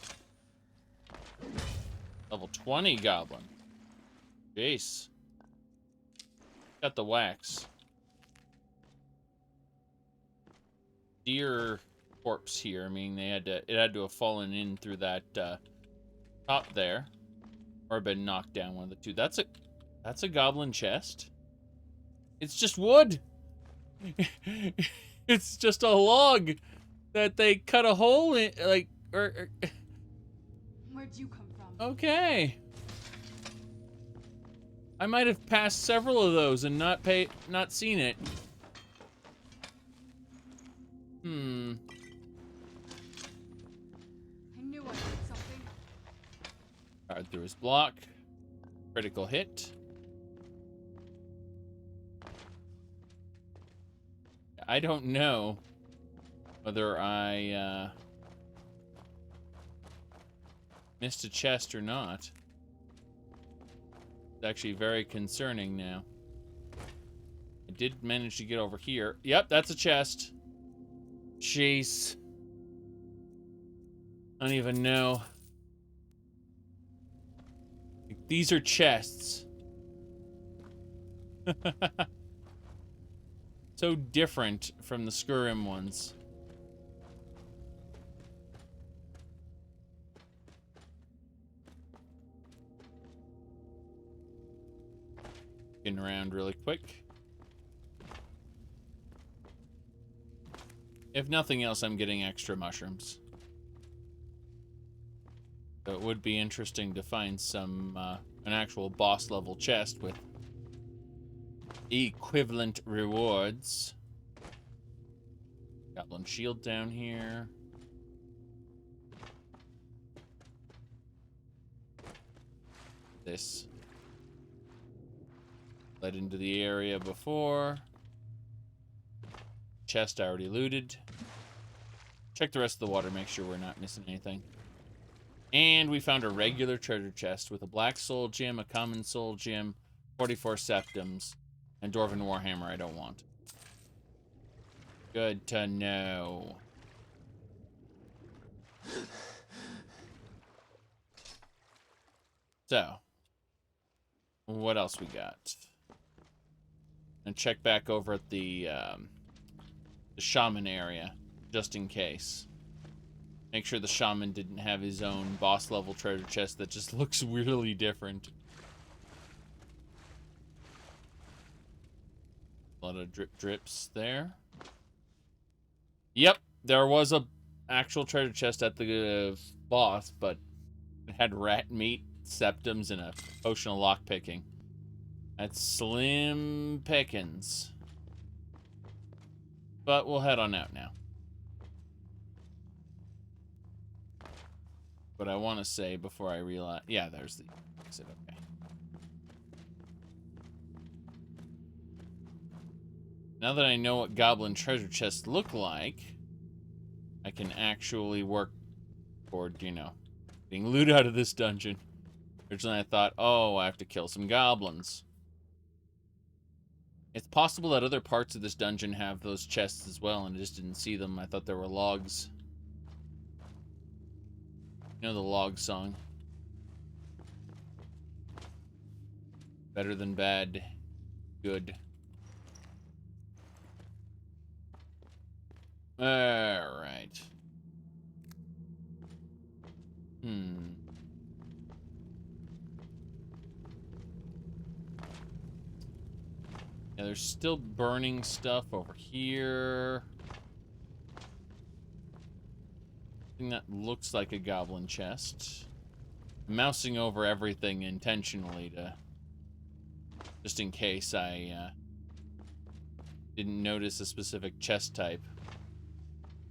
Level 20 goblin. Jeez. Got the wax. Deer corpse here. I mean, it had to have fallen in through that top there, or been knocked down, one of the two. That's a goblin chest. It's just wood. It's just a log that they cut a hole in, like, or Where'd you come from? Okay. I might have passed several of those and not seen it. I knew I did something. Guard through his block. Critical hit. I don't know whether I missed a chest or not. It's actually very concerning now. I did manage to get over here. Yep, that's a chest. Jeez. I don't even know. These are chests. So different from the Skyrim ones. Getting around really quick. If nothing else, I'm getting extra mushrooms. So it would be interesting to find some, an actual boss level chest with equivalent rewards. Goblin shield down here. This led into the area before. Chest already looted. Check the rest of the water, make sure we're not missing anything. And we found a regular treasure chest with a black soul gem, a common soul gem, 44 septims, and Dwarven Warhammer I don't want. Good to know. So, what else we got? And check back over at the shaman area, just in case. Make sure the shaman didn't have his own boss level treasure chest that just looks weirdly different. A lot of drips there. Yep, there was a actual treasure chest at the boss, but it had rat meat, septims, and a potion of lockpicking. That's slim pickings. But we'll head on out now. But I want to say before I realize... Yeah, there's the exit. Okay. Now that I know what goblin treasure chests look like, I can actually work toward, you know, getting loot out of this dungeon. Originally I thought, oh, I have to kill some goblins. It's possible that other parts of this dungeon have those chests as well, and I just didn't see them. I thought there were logs. You know the log song. Better than bad. Good. Alright. Yeah, there's still burning stuff over here. Thing that looks like a goblin chest. I'm mousing over everything intentionally to... just in case I didn't notice a specific chest type.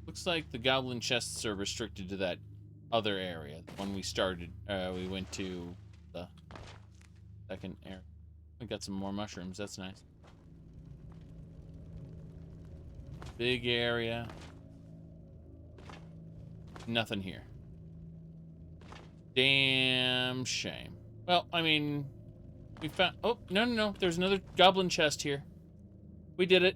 Looks like the goblin chests are restricted to that other area. When we started, we went to the second area. We got some more mushrooms, that's nice. Big area. Nothing here. Damn shame. Well, I mean, we found... Oh, no. There's another goblin chest here. We did it.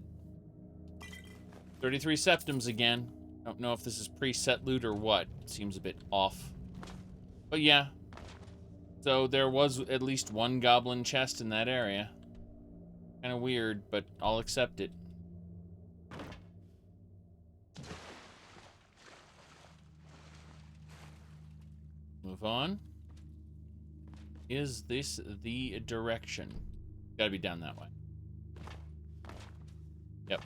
33 septims again. Don't know if this is preset loot or what. It seems a bit off. But yeah. So there was at least one goblin chest in that area. Kind of weird, but I'll accept it. Move on. Is this the direction? Gotta be down that way. Yep.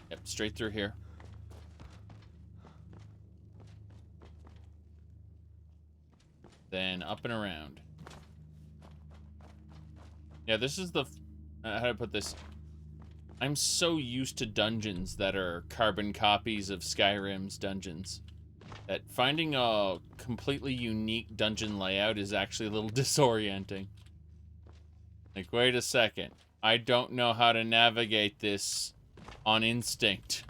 Yep, straight through here. Then up and around. Yeah, this is the... how do I put this? I'm so used to dungeons that are carbon copies of Skyrim's dungeons that finding a completely unique dungeon layout is actually a little disorienting. Like, wait a second. I don't know how to navigate this on instinct.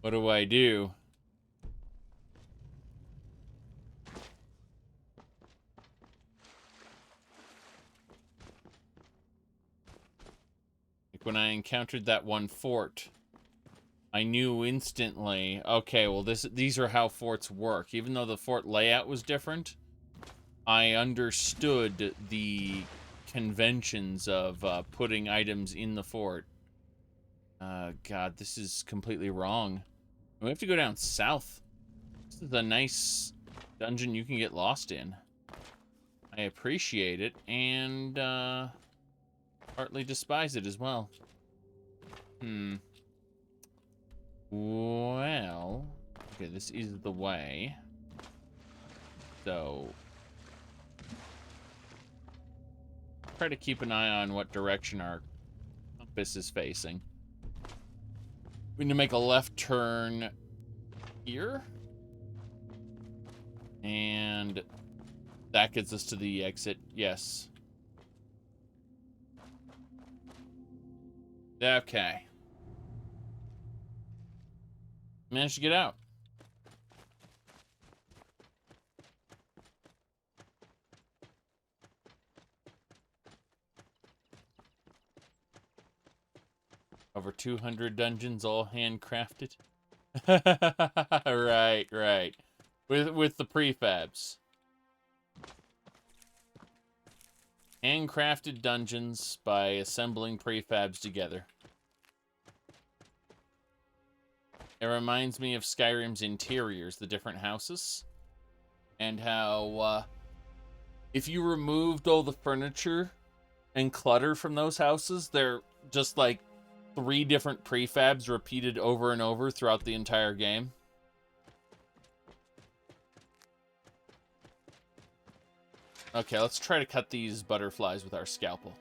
What do I do? Like when I encountered that one fort, I knew instantly, okay, well these are how forts work. Even though the fort layout was different, I understood the conventions of putting items in the fort. God, this is completely wrong. We have to go down south. This is a nice dungeon you can get lost in. I appreciate it, and partly despise it as well. Well, okay, this is the way. So, try to keep an eye on what direction our compass is facing. We need to make a left turn here. And that gets us to the exit. Yes. Okay. Managed to get out. Over 200 dungeons, all handcrafted. Right. With the prefabs. Handcrafted dungeons by assembling prefabs together. It reminds me of Skyrim's interiors, the different houses, and how if you removed all the furniture and clutter from those houses, they're just like 3 different prefabs repeated over and over throughout the entire game. Okay, let's try to cut these butterflies with our scalpel.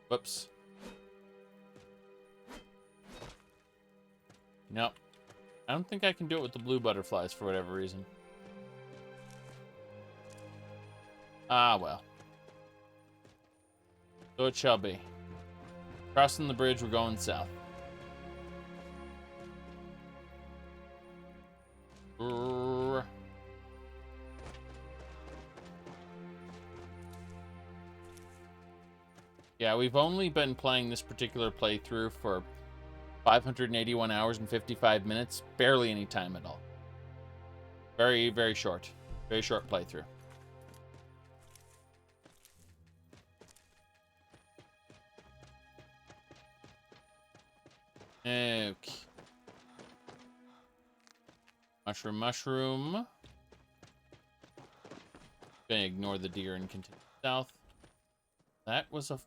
Whoops. Nope. I don't think I can do it with the blue butterflies for whatever reason. Ah, well. So it shall be. Crossing the bridge, we're going south. Yeah, we've only been playing this particular playthrough for 581 hours and 55 minutes. Barely any time at all. Very, very short. Very short playthrough. Okay. Mushroom. Gonna ignore the deer and continue south. That was a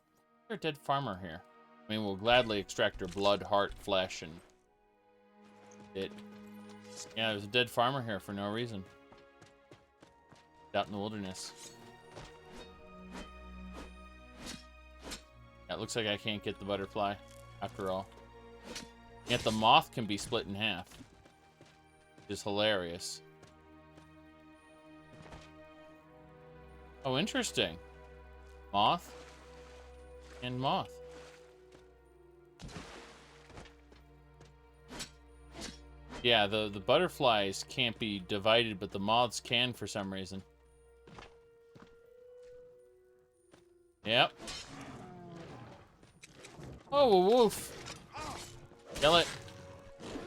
dead farmer here. I mean, we'll gladly extract her blood, heart, flesh, and it. Yeah, there's a dead farmer here for no reason. Out in the wilderness. Yeah, it looks like I can't get the butterfly after all. Yet the moth can be split in half. Which is hilarious. Oh, interesting. Moth and moth. Yeah, the butterflies can't be divided, but the moths can for some reason. Yep. Oh, a wolf. Kill it.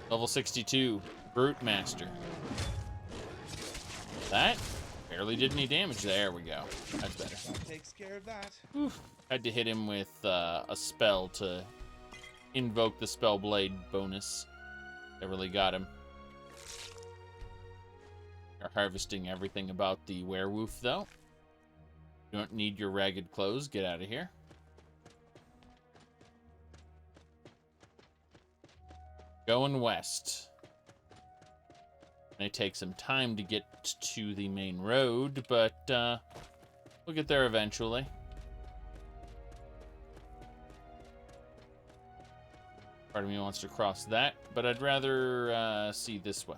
Level 62. Brute Master. That barely did any damage. There we go. That's better. That takes care of that. Oof. Had to hit him with a spell to invoke the spell blade bonus. That really got him. You're harvesting everything about the werewolf, though. You don't need your ragged clothes. Get out of here. Going west. May take some time to get to the main road, but we'll get there eventually. Part of me wants to cross that, but I'd rather see this way.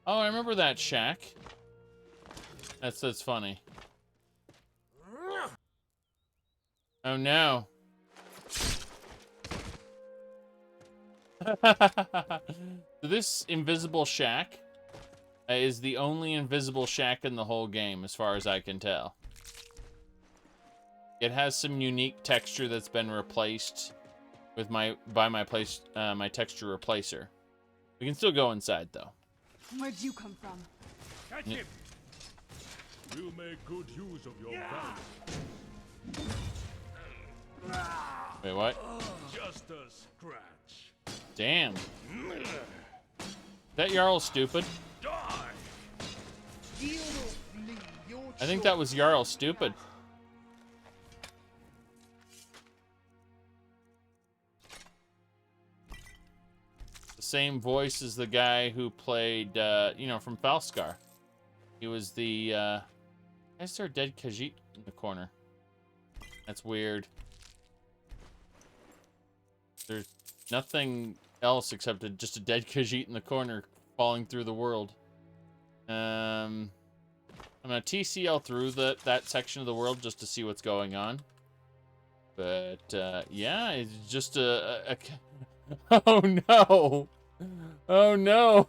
Oh, I remember that shack. That's funny. Oh no. So this invisible shack is the only invisible shack in the whole game, as far as I can tell. It has some unique texture that's been replaced with my texture replacer. We can still go inside though. Where'd you come from? Catch him! We'll make good use of your valor. Wait, what? Just a scratch. Damn. That Jarl stupid. I think that was Jarl stupid. The same voice as the guy who played, you know, from Falskar. He was the, is there a dead Khajiit in the corner? That's weird. There's nothing else except just a dead Khajiit in the corner falling through the world. I'm gonna TCL through that section of the world just to see what's going on. But, yeah, it's just a oh no! Oh no!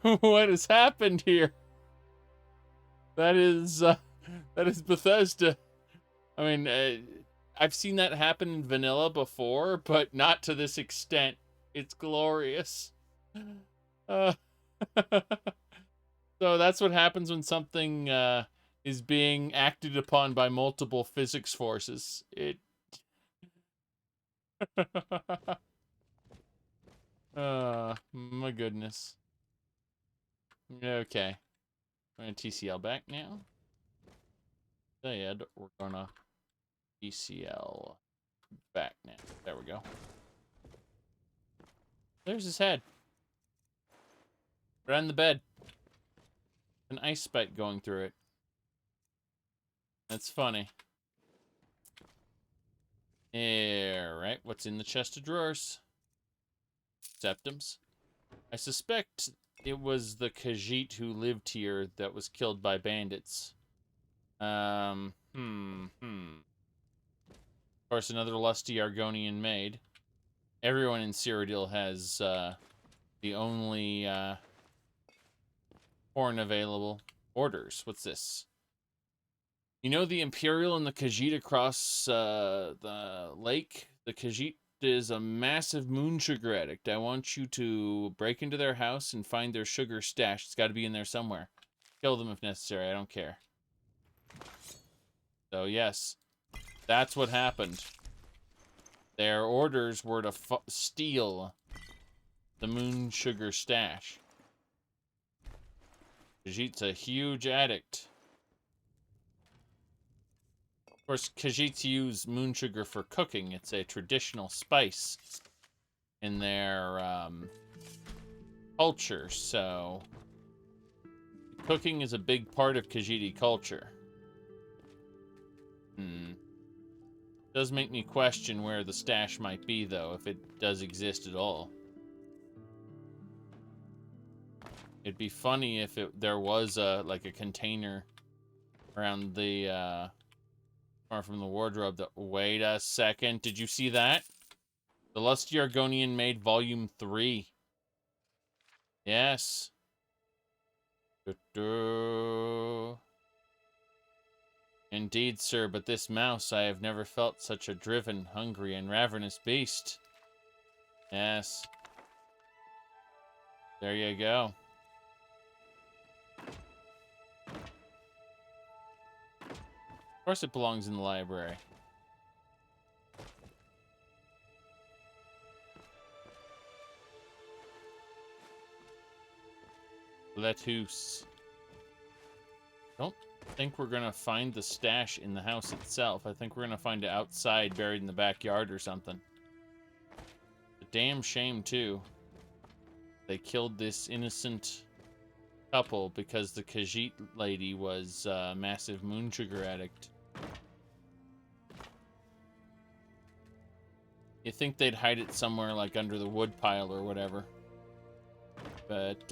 What has happened here? That is Bethesda. I mean, I've seen that happen in vanilla before, but not to this extent. It's glorious. So that's what happens when something is being acted upon by multiple physics forces. My goodness. Okay. I'm gonna TCL back now. Instead, we're gonna TCL back now. There we go. There's his head. Right on the bed. An ice spike going through it. That's funny. Alright, what's in the chest of drawers? Septums. I suspect it was the Khajiit who lived here that was killed by bandits. Of course, another lusty Argonian maid. Everyone in Cyrodiil has the only horn available. Orders. What's this? You know the Imperial and the Khajiit across the lake? The Khajiit is a massive moon sugar addict. I want you to break into their house and find their sugar stash. It's got to be in there somewhere. Kill them if necessary. I don't care. So, yes. That's what happened. Their orders were to steal the moon sugar stash. Khajiit's a huge addict. Of course, Khajiits use moon sugar for cooking. It's a traditional spice in their culture, so cooking is a big part of Khajiiti culture. Does make me question where the stash might be, though, if it does exist at all. It'd be funny if there was like a container around the or from the wardrobe. Wait a second, did you see that? The Lusty Argonian Maid Volume 3. Yes. Indeed, sir, but this mouse, I have never felt such a driven, hungry, and ravenous beast. Yes. There you go. Of course it belongs in the library. Lettuce. Don't think we're gonna find the stash in the house itself. I think we're gonna find it outside, buried in the backyard or something. A damn shame, too. They killed this innocent couple because the Khajiit lady was a massive moon sugar addict. You think they'd hide it somewhere like under the wood pile or whatever. But,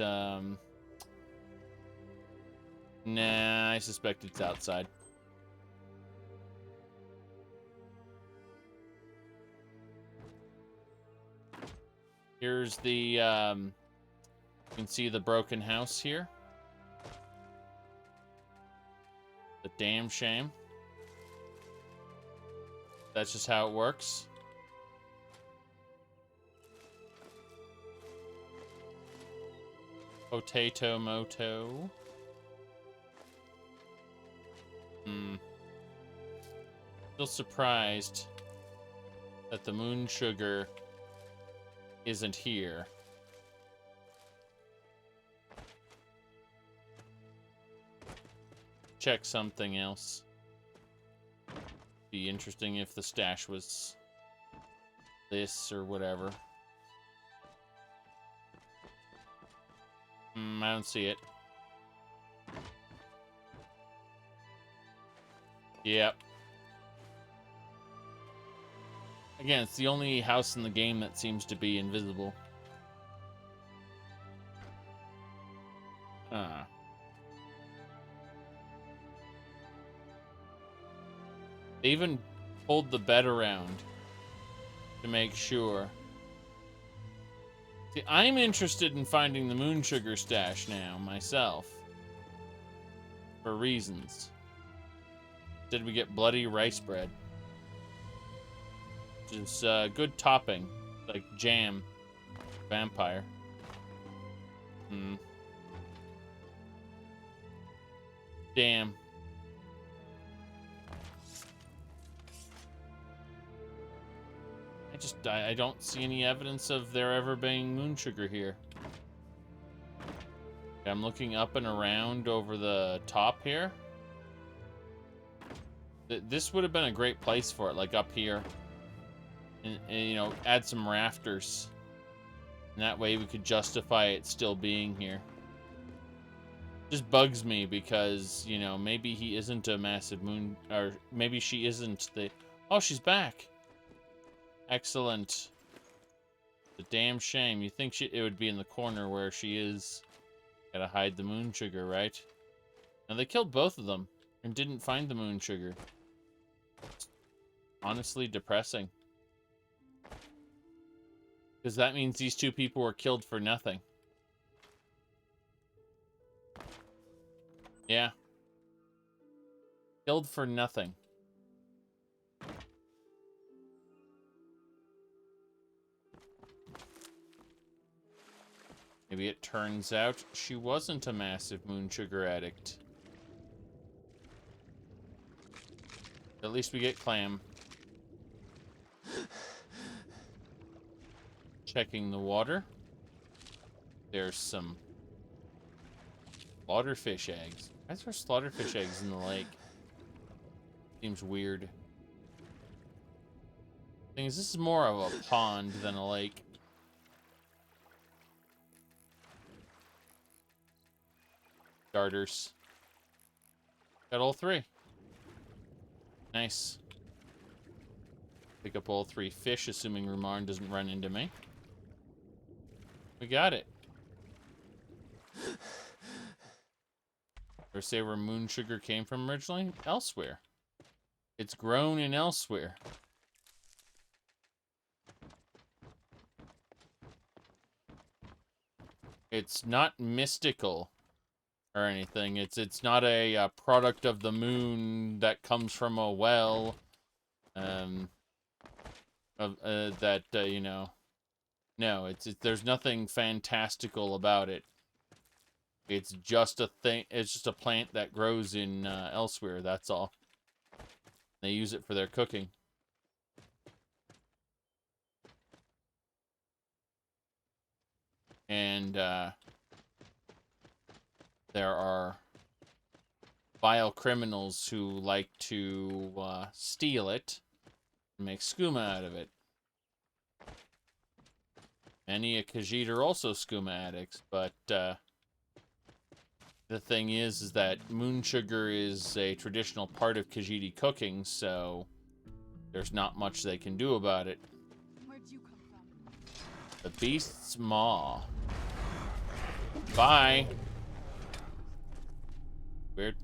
Nah, I suspect it's outside. Here's the, you can see the broken house here. The damn shame. That's just how it works. Potato moto. Still surprised that the moon sugar isn't here. Check something else. Be interesting if the stash was this or whatever. I don't see it. Yep. Again, it's the only house in the game that seems to be invisible. Huh. They even pulled the bed around to make sure. See, I'm interested in finding the moon sugar stash now, myself. For reasons. Did we get bloody rice bread? Which is good topping. Like jam. Vampire. Damn. I don't see any evidence of there ever being moon sugar here. I'm looking up and around over the top here. This would have been a great place for it, like up here. And you know, add some rafters. And that way we could justify it still being here. Just bugs me because, you know, maybe he isn't a massive moon, or maybe she isn't the... Oh, she's back. Excellent. It's a damn shame. You think it would be in the corner where she is. Gotta hide the moon sugar, right? Now they killed both of them and didn't find the moon sugar. Honestly depressing. Because that means these two people were killed for nothing. Yeah. Killed for nothing. Maybe it turns out she wasn't a massive moon sugar addict. At least we get clam. Checking the water. There's some slaughterfish eggs. Why is there slaughterfish eggs in the lake? Seems weird. Thing is, this is more of a pond than a lake. Starters. Got all three. Nice. Pick up all three fish, assuming Rumarn doesn't run into me. We got it. Or say where moon sugar came from originally? Elsewhere. It's grown in elsewhere. It's not mystical or anything. It's not a product of the moon that comes from a well. You know. No, there's nothing fantastical about it. It's just a thing. It's just a plant that grows in elsewhere. That's all. They use it for their cooking. And there are vile criminals who like to steal it and make skooma out of it. Many a Khajiit are also skooma addicts, but the thing is that moon sugar is a traditional part of Khajiiti cooking, so there's not much they can do about it. Where'd you come from? The beast's maw. Bye. Weird.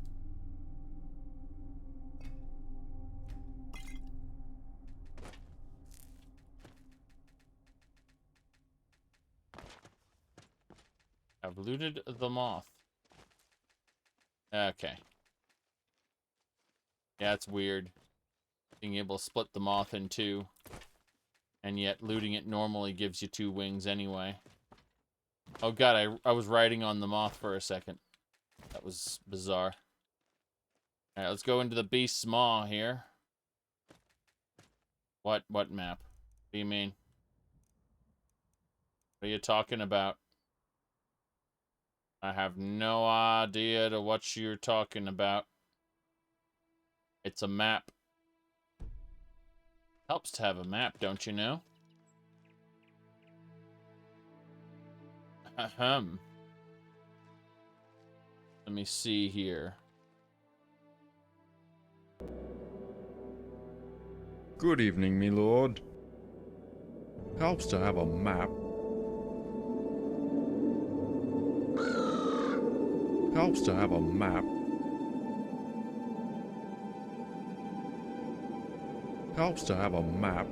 I've looted the moth. Okay. Yeah, it's weird. Being able to split the moth in two. And yet looting it normally gives you 2 wings anyway. Oh god, I was riding on the moth for a second. That was bizarre. Alright, let's go into the beast's maw here. What map? What do you mean? What are you talking about? I have no idea to what you're talking about. It's a map. Helps to have a map, don't you know? Ahem. Let me see here. Good evening, me lord. Helps to have a map. Helps to have a map. Helps to have a map.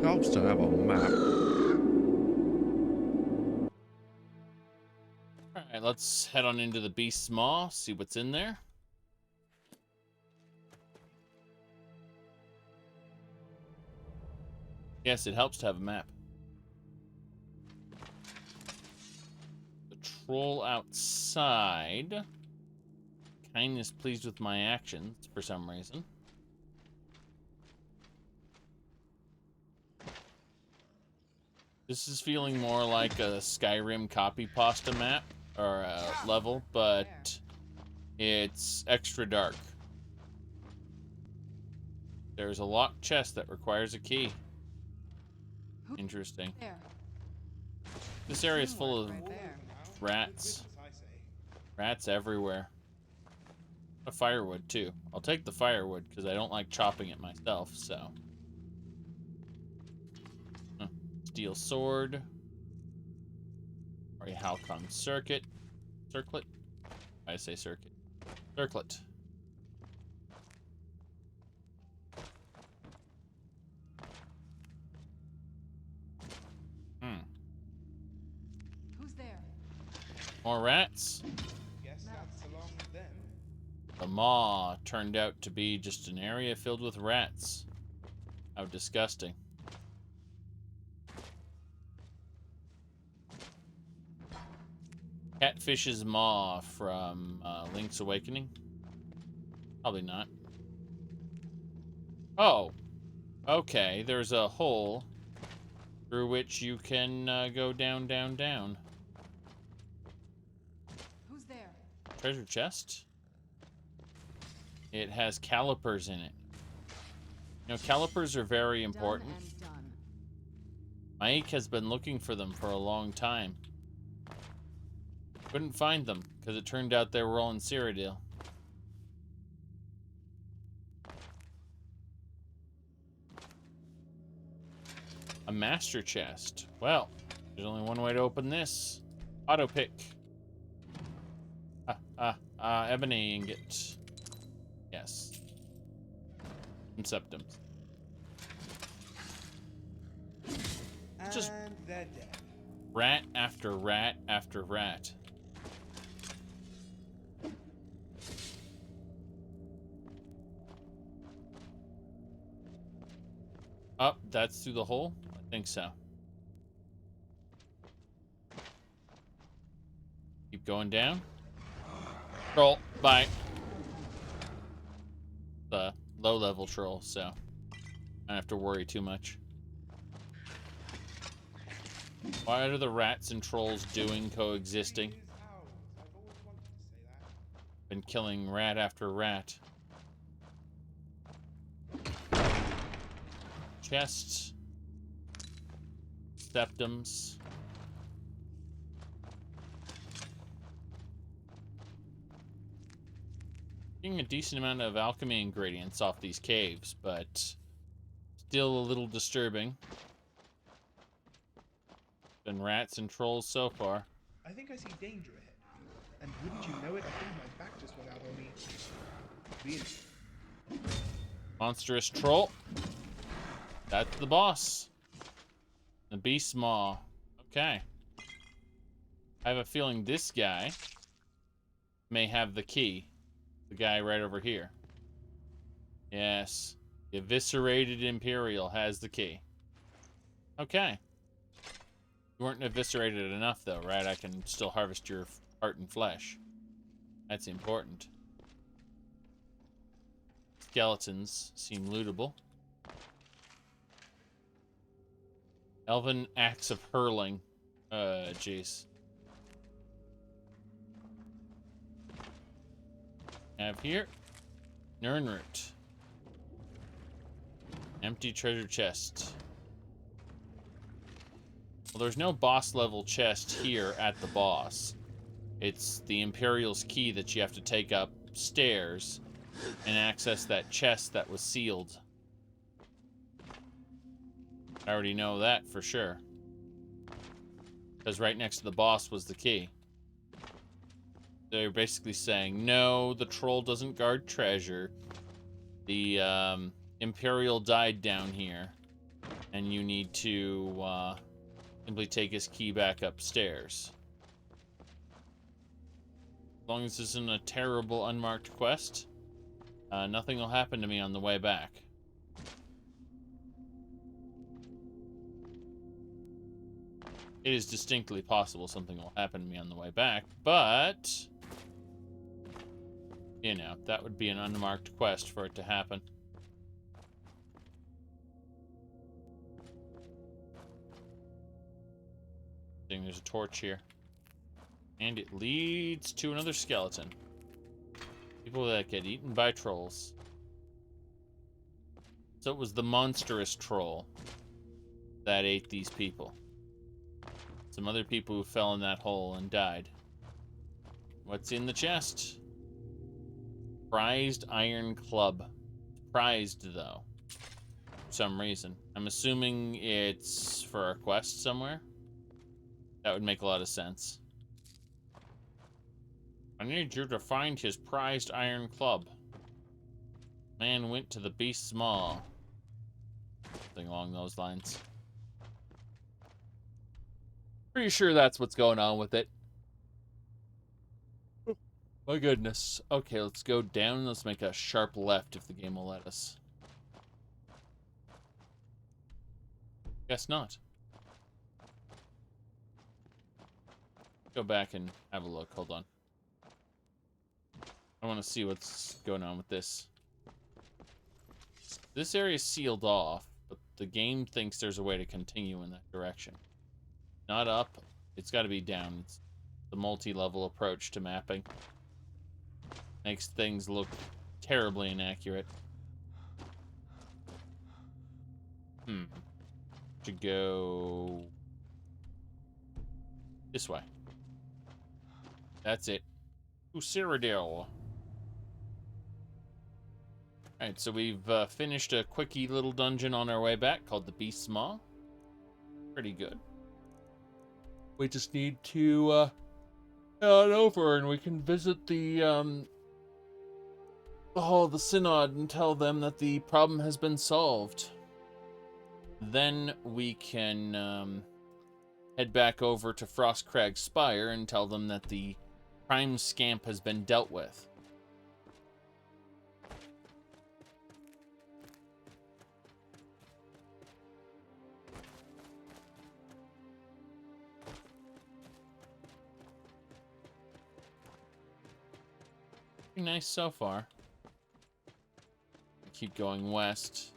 Helps to have a map. Alright, let's head on into the beast's maw, see what's in there. Yes, it helps to have a map. The troll outside. Kindness pleased with my actions for some reason. This is feeling more like a Skyrim copy pasta map or a level, but it's extra dark. There's a locked chest that requires a key. Interesting. This area is full of rats. Rats everywhere. A firewood too. I'll take the firewood because I don't like chopping it myself, so. Steel sword. Or a Halcon circuit. Circlet? I say circuit. Circlet. Who's there? More rats? Guess that's along with them. The maw turned out to be just an area filled with rats. How disgusting. Catfish's maw from Link's Awakening? Probably not. Oh. Okay, there's a hole through which you can go down, down, down. Who's there? Treasure chest? It has calipers in it. You know, calipers are very important. Done and done. Mike has been looking for them for a long time. Couldn't find them, because it turned out they were all in Cyrodiil. A master chest. Well, there's only one way to open this. Auto pick. Ebony ingot. Yes. Some septums. Just And they're dead. rat after rat after rat. Oh, that's through the hole? I think so. Keep going down. Troll, bye. The low-level troll, so I don't have to worry too much. Why are the rats and trolls doing coexisting? Been killing rat after rat. Chests. Septums. Getting a decent amount of alchemy ingredients off these caves, but still a little disturbing. Been rats and trolls so far. I think I see danger ahead. And wouldn't you know it, I think my back just went out on me. Monstrous troll. That's the boss. The beast maw. Okay. I have a feeling this guy may have the key. The guy right over here. Yes. The eviscerated Imperial has the key. Okay. You weren't eviscerated enough, though, right? I can still harvest your heart and flesh. That's important. Skeletons seem lootable. Elven Axe of Hurling. Jeez. Have here. Nernroot. Empty treasure chest. Well, there's no boss level chest here at the boss. It's the Imperial's key that you have to take upstairs and access that chest that was sealed. I already know that for sure. Because right next to the boss was the key. They're basically saying, no, the troll doesn't guard treasure. The Imperial died down here. And you need to simply take his key back upstairs. As long as this isn't a terrible unmarked quest, nothing will happen to me on the way back. It is distinctly possible something will happen to me on the way back, but you know, that would be an unmarked quest for it to happen. I think there's a torch here. And it leads to another skeleton. People that get eaten by trolls. So it was the monstrous troll that ate these people. Some other people who fell in that hole and died. What's in the chest? Prized iron club. Prized, though. For some reason. I'm assuming it's for a quest somewhere. That would make a lot of sense. I need you to find his prized iron club. Man went to the beast's maw. Something along those lines. Pretty sure that's what's going on with it. My goodness. Okay, let's go down. Let's make a sharp left if the game will let us. Guess not. Go back and have a look. Hold on. I want to see what's going on with this. This area is sealed off, but the game thinks there's a way to continue in that direction. Not up. It's got to be down. It's the multi-level approach to mapping. Makes things look terribly inaccurate. Should go this way. That's it. Celril. Alright, so we've finished a quickie little dungeon on our way back called the Beast's Maw. Pretty good. We just need to head on over and we can visit the Hall of the Synod and tell them that the problem has been solved. Then we can head back over to Frostcrag Spire and tell them that the crime scamp has been dealt with. Pretty nice so far. Keep going west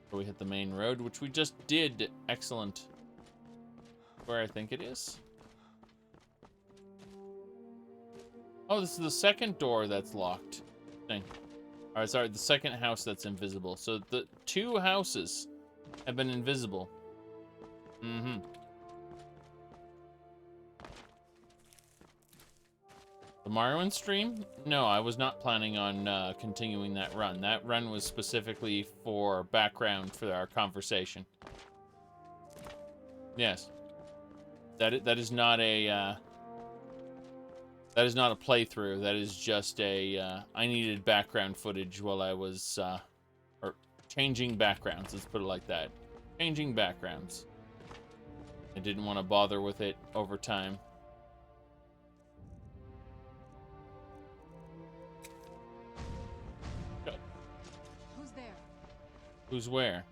before we hit the main road, which we just did. Excellent. Where I think it is. Oh, this is the second door that's locked. Dang. Alright, sorry, the second house that's invisible. So the two houses have been invisible. The Morrowind stream? No, I was not planning on continuing that run. That run was specifically for background for our conversation. Yes. That is not a That is not a playthrough. That is just a, I needed background footage while I was, or changing backgrounds. Let's put it like that. Changing backgrounds. I didn't want to bother with it over time. Who's there? Who's where?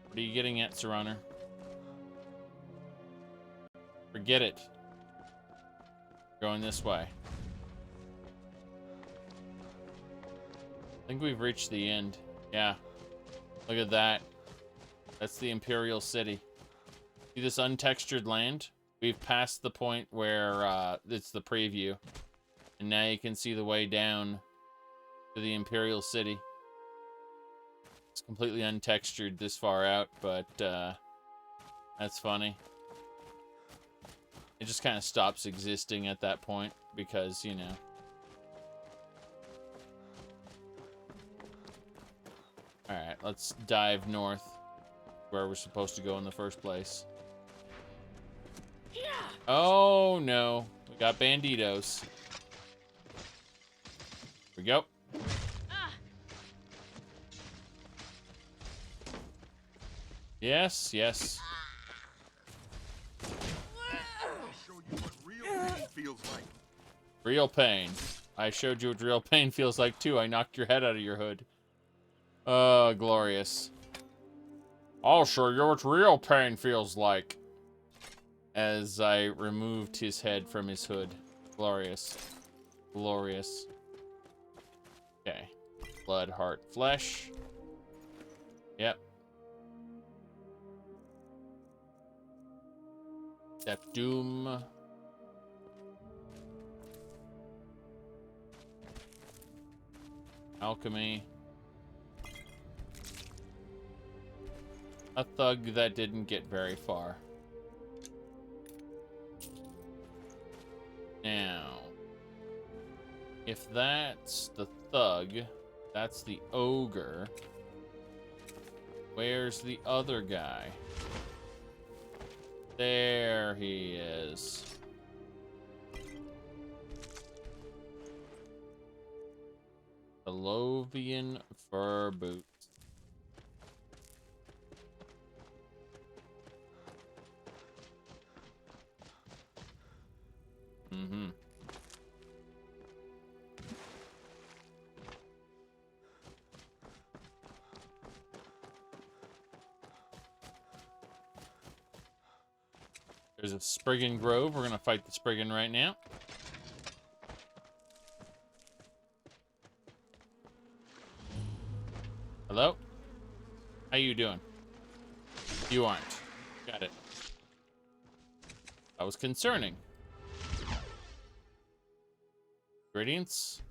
What are you getting at, Serraner? Forget it. Going this way. I think we've reached the end. Yeah. Look at that. That's the Imperial City. See this untextured land? We've passed the point where it's the preview. And now you can see the way down to the Imperial City. It's completely untextured this far out, but that's funny. It just kind of stops existing at that point because, you know. Alright, let's dive north where we're supposed to go in the first place. Oh no, we got banditos. Here we go. Yes, yes. Real pain. I showed you what real pain feels like too. I knocked your head out of your hood. Oh, glorious. I'll show you what real pain feels like. As I removed his head from his hood. Glorious. Glorious. Okay. Blood, heart, flesh. Yep. Step Doom. Alchemy. A thug that didn't get very far. Now, if that's the thug, that's the ogre, where's the other guy? There he is. The Lovian fur boots. Mm-hmm. There's a Spriggan Grove. We're gonna fight the Spriggan right now. Hello? How you doing? You aren't. Got it. That was concerning. Ingredients.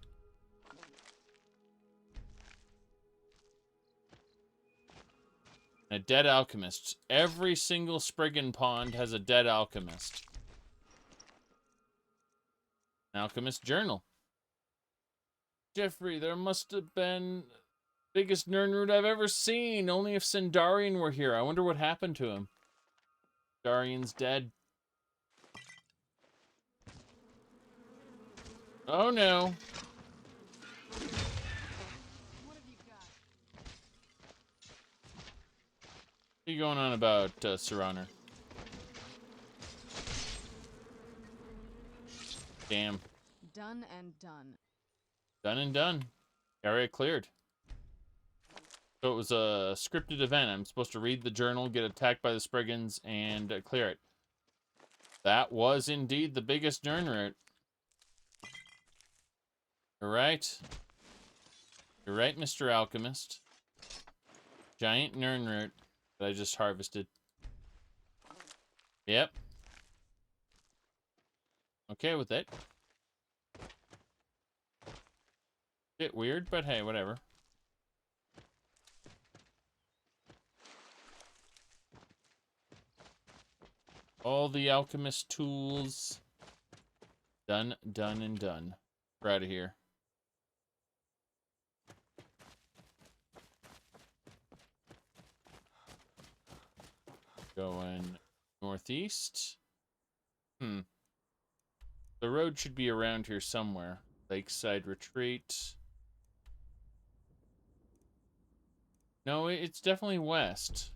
A dead alchemist. Every single Spriggan pond has a dead alchemist. An alchemist journal. Jeffrey, there must have been the biggest Nirnroot I've ever seen. Only if Sendarian were here. I wonder what happened to him. Sendarian's dead. Oh no. What are you going on about, Serraner? Damn. Done and done. Done and done. Area cleared. So it was a scripted event. I'm supposed to read the journal, get attacked by the Spriggans, and clear it. That was indeed the biggest Nirnroot. You're right. You're right, Mr. Alchemist. Giant Nirnroot that I just harvested. Yep. Okay with it. Bit weird, but hey, whatever. All the alchemist tools. Done, done, and done. We're out of here. Going northeast. The road should be around here somewhere. Lakeside Retreat. No, it's definitely west.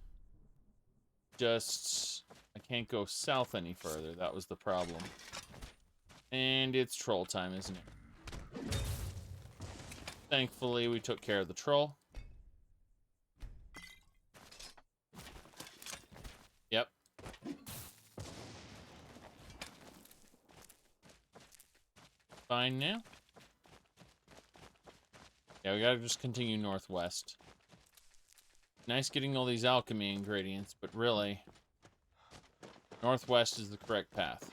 Just, I can't go south any further. That was the problem. And it's troll time, isn't it? Thankfully, we took care of the troll. Yep. Fine now. Yeah, we gotta just continue northwest. Nice getting all these alchemy ingredients, but really, northwest is the correct path.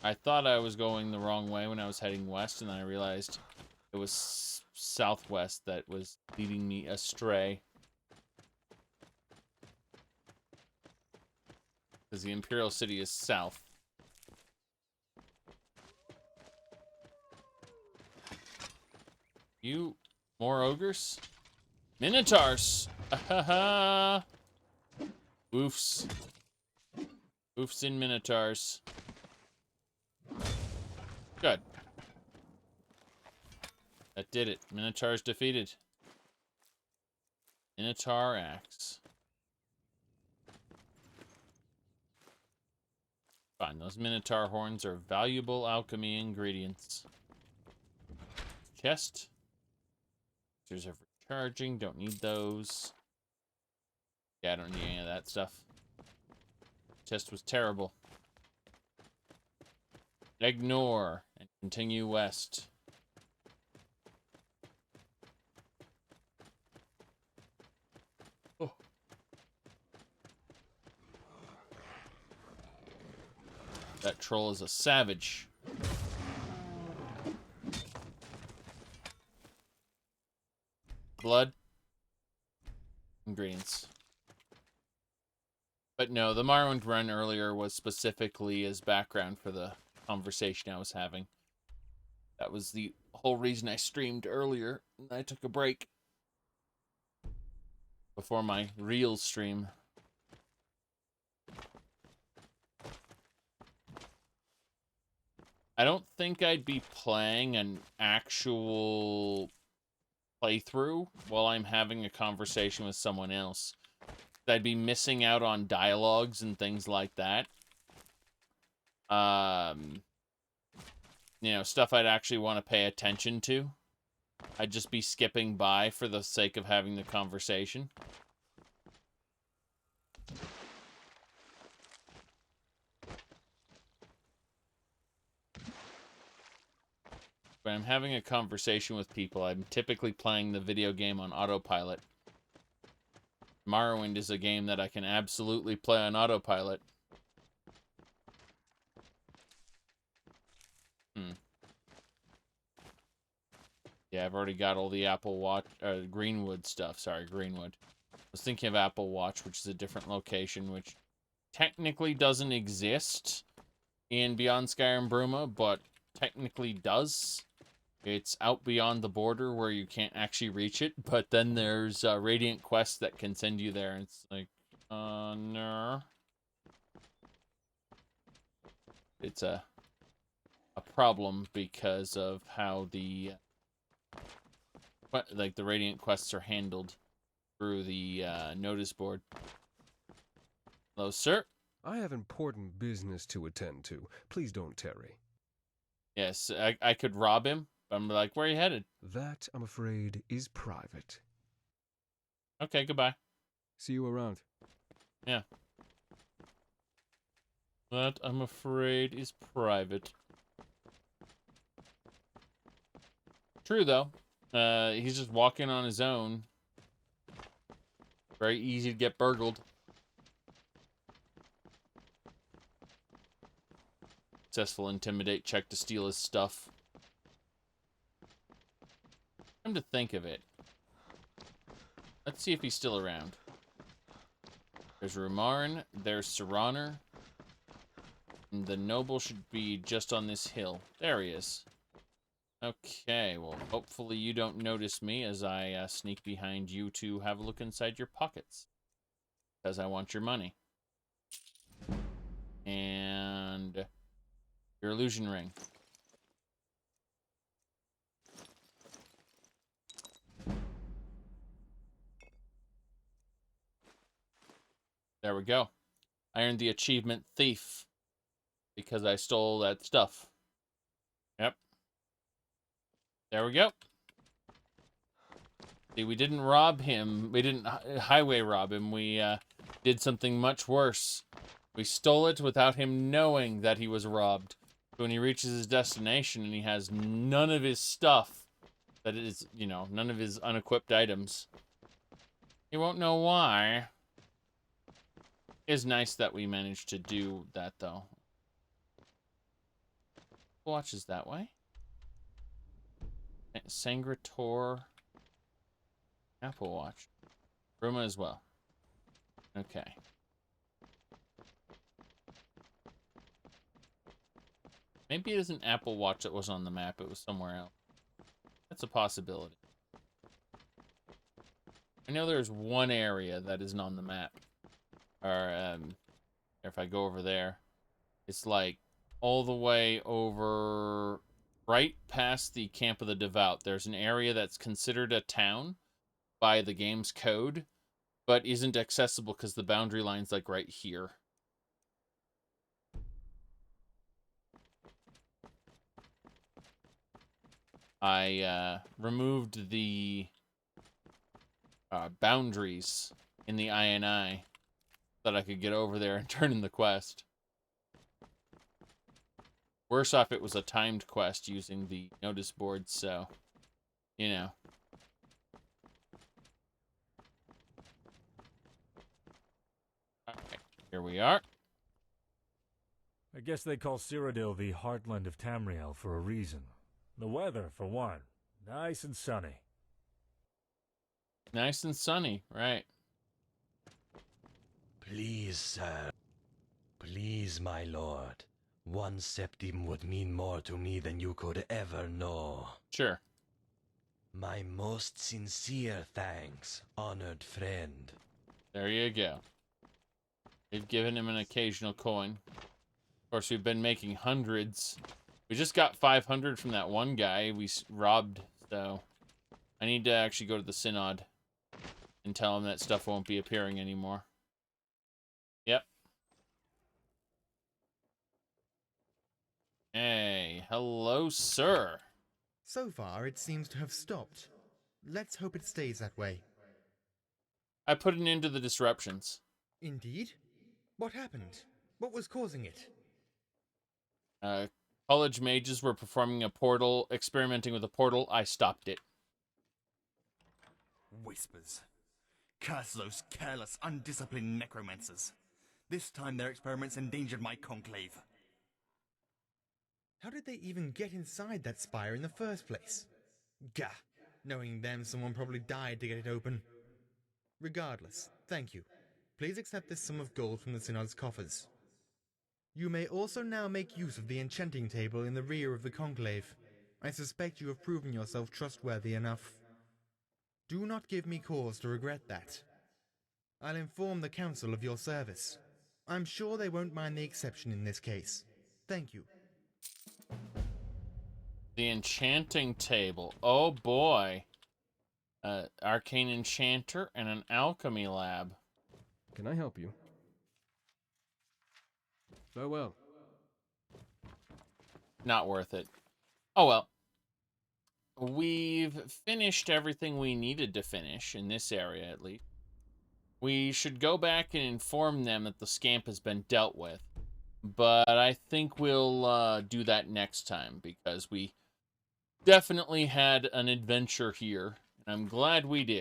I thought I was going the wrong way when I was heading west, and then I realized it was southwest that was leading me astray. Because the Imperial City is south. You more ogres? Minotaurs! Ahaha! Oofs. Oofs in Minotaurs. Good. That did it. Minotaurs defeated. Minotaur axe. Fine, those Minotaur horns are valuable alchemy ingredients. Chest. There's a recharging, don't need those. Yeah, I don't need any of that stuff. Chest was terrible. Ignore and continue west. Oh. That troll is a savage. Blood. Ingredients. But no, the Morrowind run earlier was specifically as background for the conversation I was having. That was the whole reason I streamed earlier. I took a break before my real stream. I don't think I'd be playing an actual playthrough while I'm having a conversation with someone else. I'd be missing out on dialogues and things like that. You know, stuff I'd actually want to pay attention to. I'd just be skipping by for the sake of having the conversation. When I'm having a conversation with people, I'm typically playing the video game on autopilot. Morrowind is a game that I can absolutely play on autopilot. Yeah, I've already got all the Apple Watch, Greenwood stuff. Sorry, Greenwood. I was thinking of Apple Watch, which is a different location, which technically doesn't exist in Beyond Skyrim Bruma, but technically does. It's out beyond the border where you can't actually reach it, but then there's Radiant quests that can send you there, and it's like, no. It's a problem because of how the the Radiant quests are handled through the notice board. Hello, sir. I have important business to attend to. Please don't tarry. Yes, I could rob him. I'm like, where are you headed? That, I'm afraid, is private. Okay, goodbye. See you around. Yeah. That, I'm afraid, is private. True, though. He's just walking on his own. Very easy to get burgled. Successful intimidate check to steal his stuff. Come to think of it. Let's see if he's still around. There's Rumarn, there's Serraner. And the noble should be just on this hill. There he is. Okay, well, hopefully you don't notice me as I sneak behind you to have a look inside your pockets. Because I want your money. And Your illusion ring. There we go. I earned the achievement Thief because I stole that stuff. Yep. There we go. See, we didn't rob him. We didn't highway rob him. We did something much worse. We stole it without him knowing that he was robbed. So when he reaches his destination and he has none of his stuff, that is, you know, none of his unequipped items, he won't know why. It's nice that we managed to do that, though. Watch is that way. Sangrator. Apple Watch. Ruma as well. Okay. Maybe it isn't Apple Watch that was on the map. It was somewhere else. That's a possibility. I know there's one area that isn't on the map. Or, if I go over there, it's like all the way over right past the Camp of the Devout. There's an area that's considered a town by the game's code, but isn't accessible because the boundary line's like right here. I removed the boundaries in the INI so that I could get over there and turn in the quest. Worse off, it was a timed quest using the notice boards, so, you know. Alright, here we are. I guess they call Cyrodiil the heartland of Tamriel for a reason. The weather, for one. Nice and sunny. Nice and sunny, right. Please, sir. Please, my lord. One septim would mean more to me than you could ever know. Sure. My most sincere thanks, honored friend. There you go. They've given him an occasional coin. Of course, we've been making hundreds. We just got 500 from that one guy we robbed, so I need to actually go to the Synod and tell him that stuff won't be appearing anymore. Yep. Hey, hello, sir. So far, it seems to have stopped. Let's hope it stays that way. I put an end to the disruptions. Indeed? What happened? What was causing it? College mages were performing a portal, experimenting with a portal. I stopped it. Whispers. Curse those careless, undisciplined necromancers. This time their experiments endangered my conclave. How did they even get inside that spire in the first place? Gah! Knowing them, someone probably died to get it open. Regardless, thank you. Please accept this sum of gold from the Synod's coffers. You may also now make use of the enchanting table in the rear of the conclave. I suspect you have proven yourself trustworthy enough. Do not give me cause to regret that. I'll inform the council of your service. I'm sure they won't mind the exception in this case. Thank you. The enchanting table. Oh boy. Arcane enchanter and an alchemy lab. Can I help you? Farewell. Not worth it. Oh well. We've finished everything we needed to finish, in this area at least. We should go back and inform them that the scamp has been dealt with. But I think we'll do that next time, because we definitely had an adventure here. And I'm glad we did.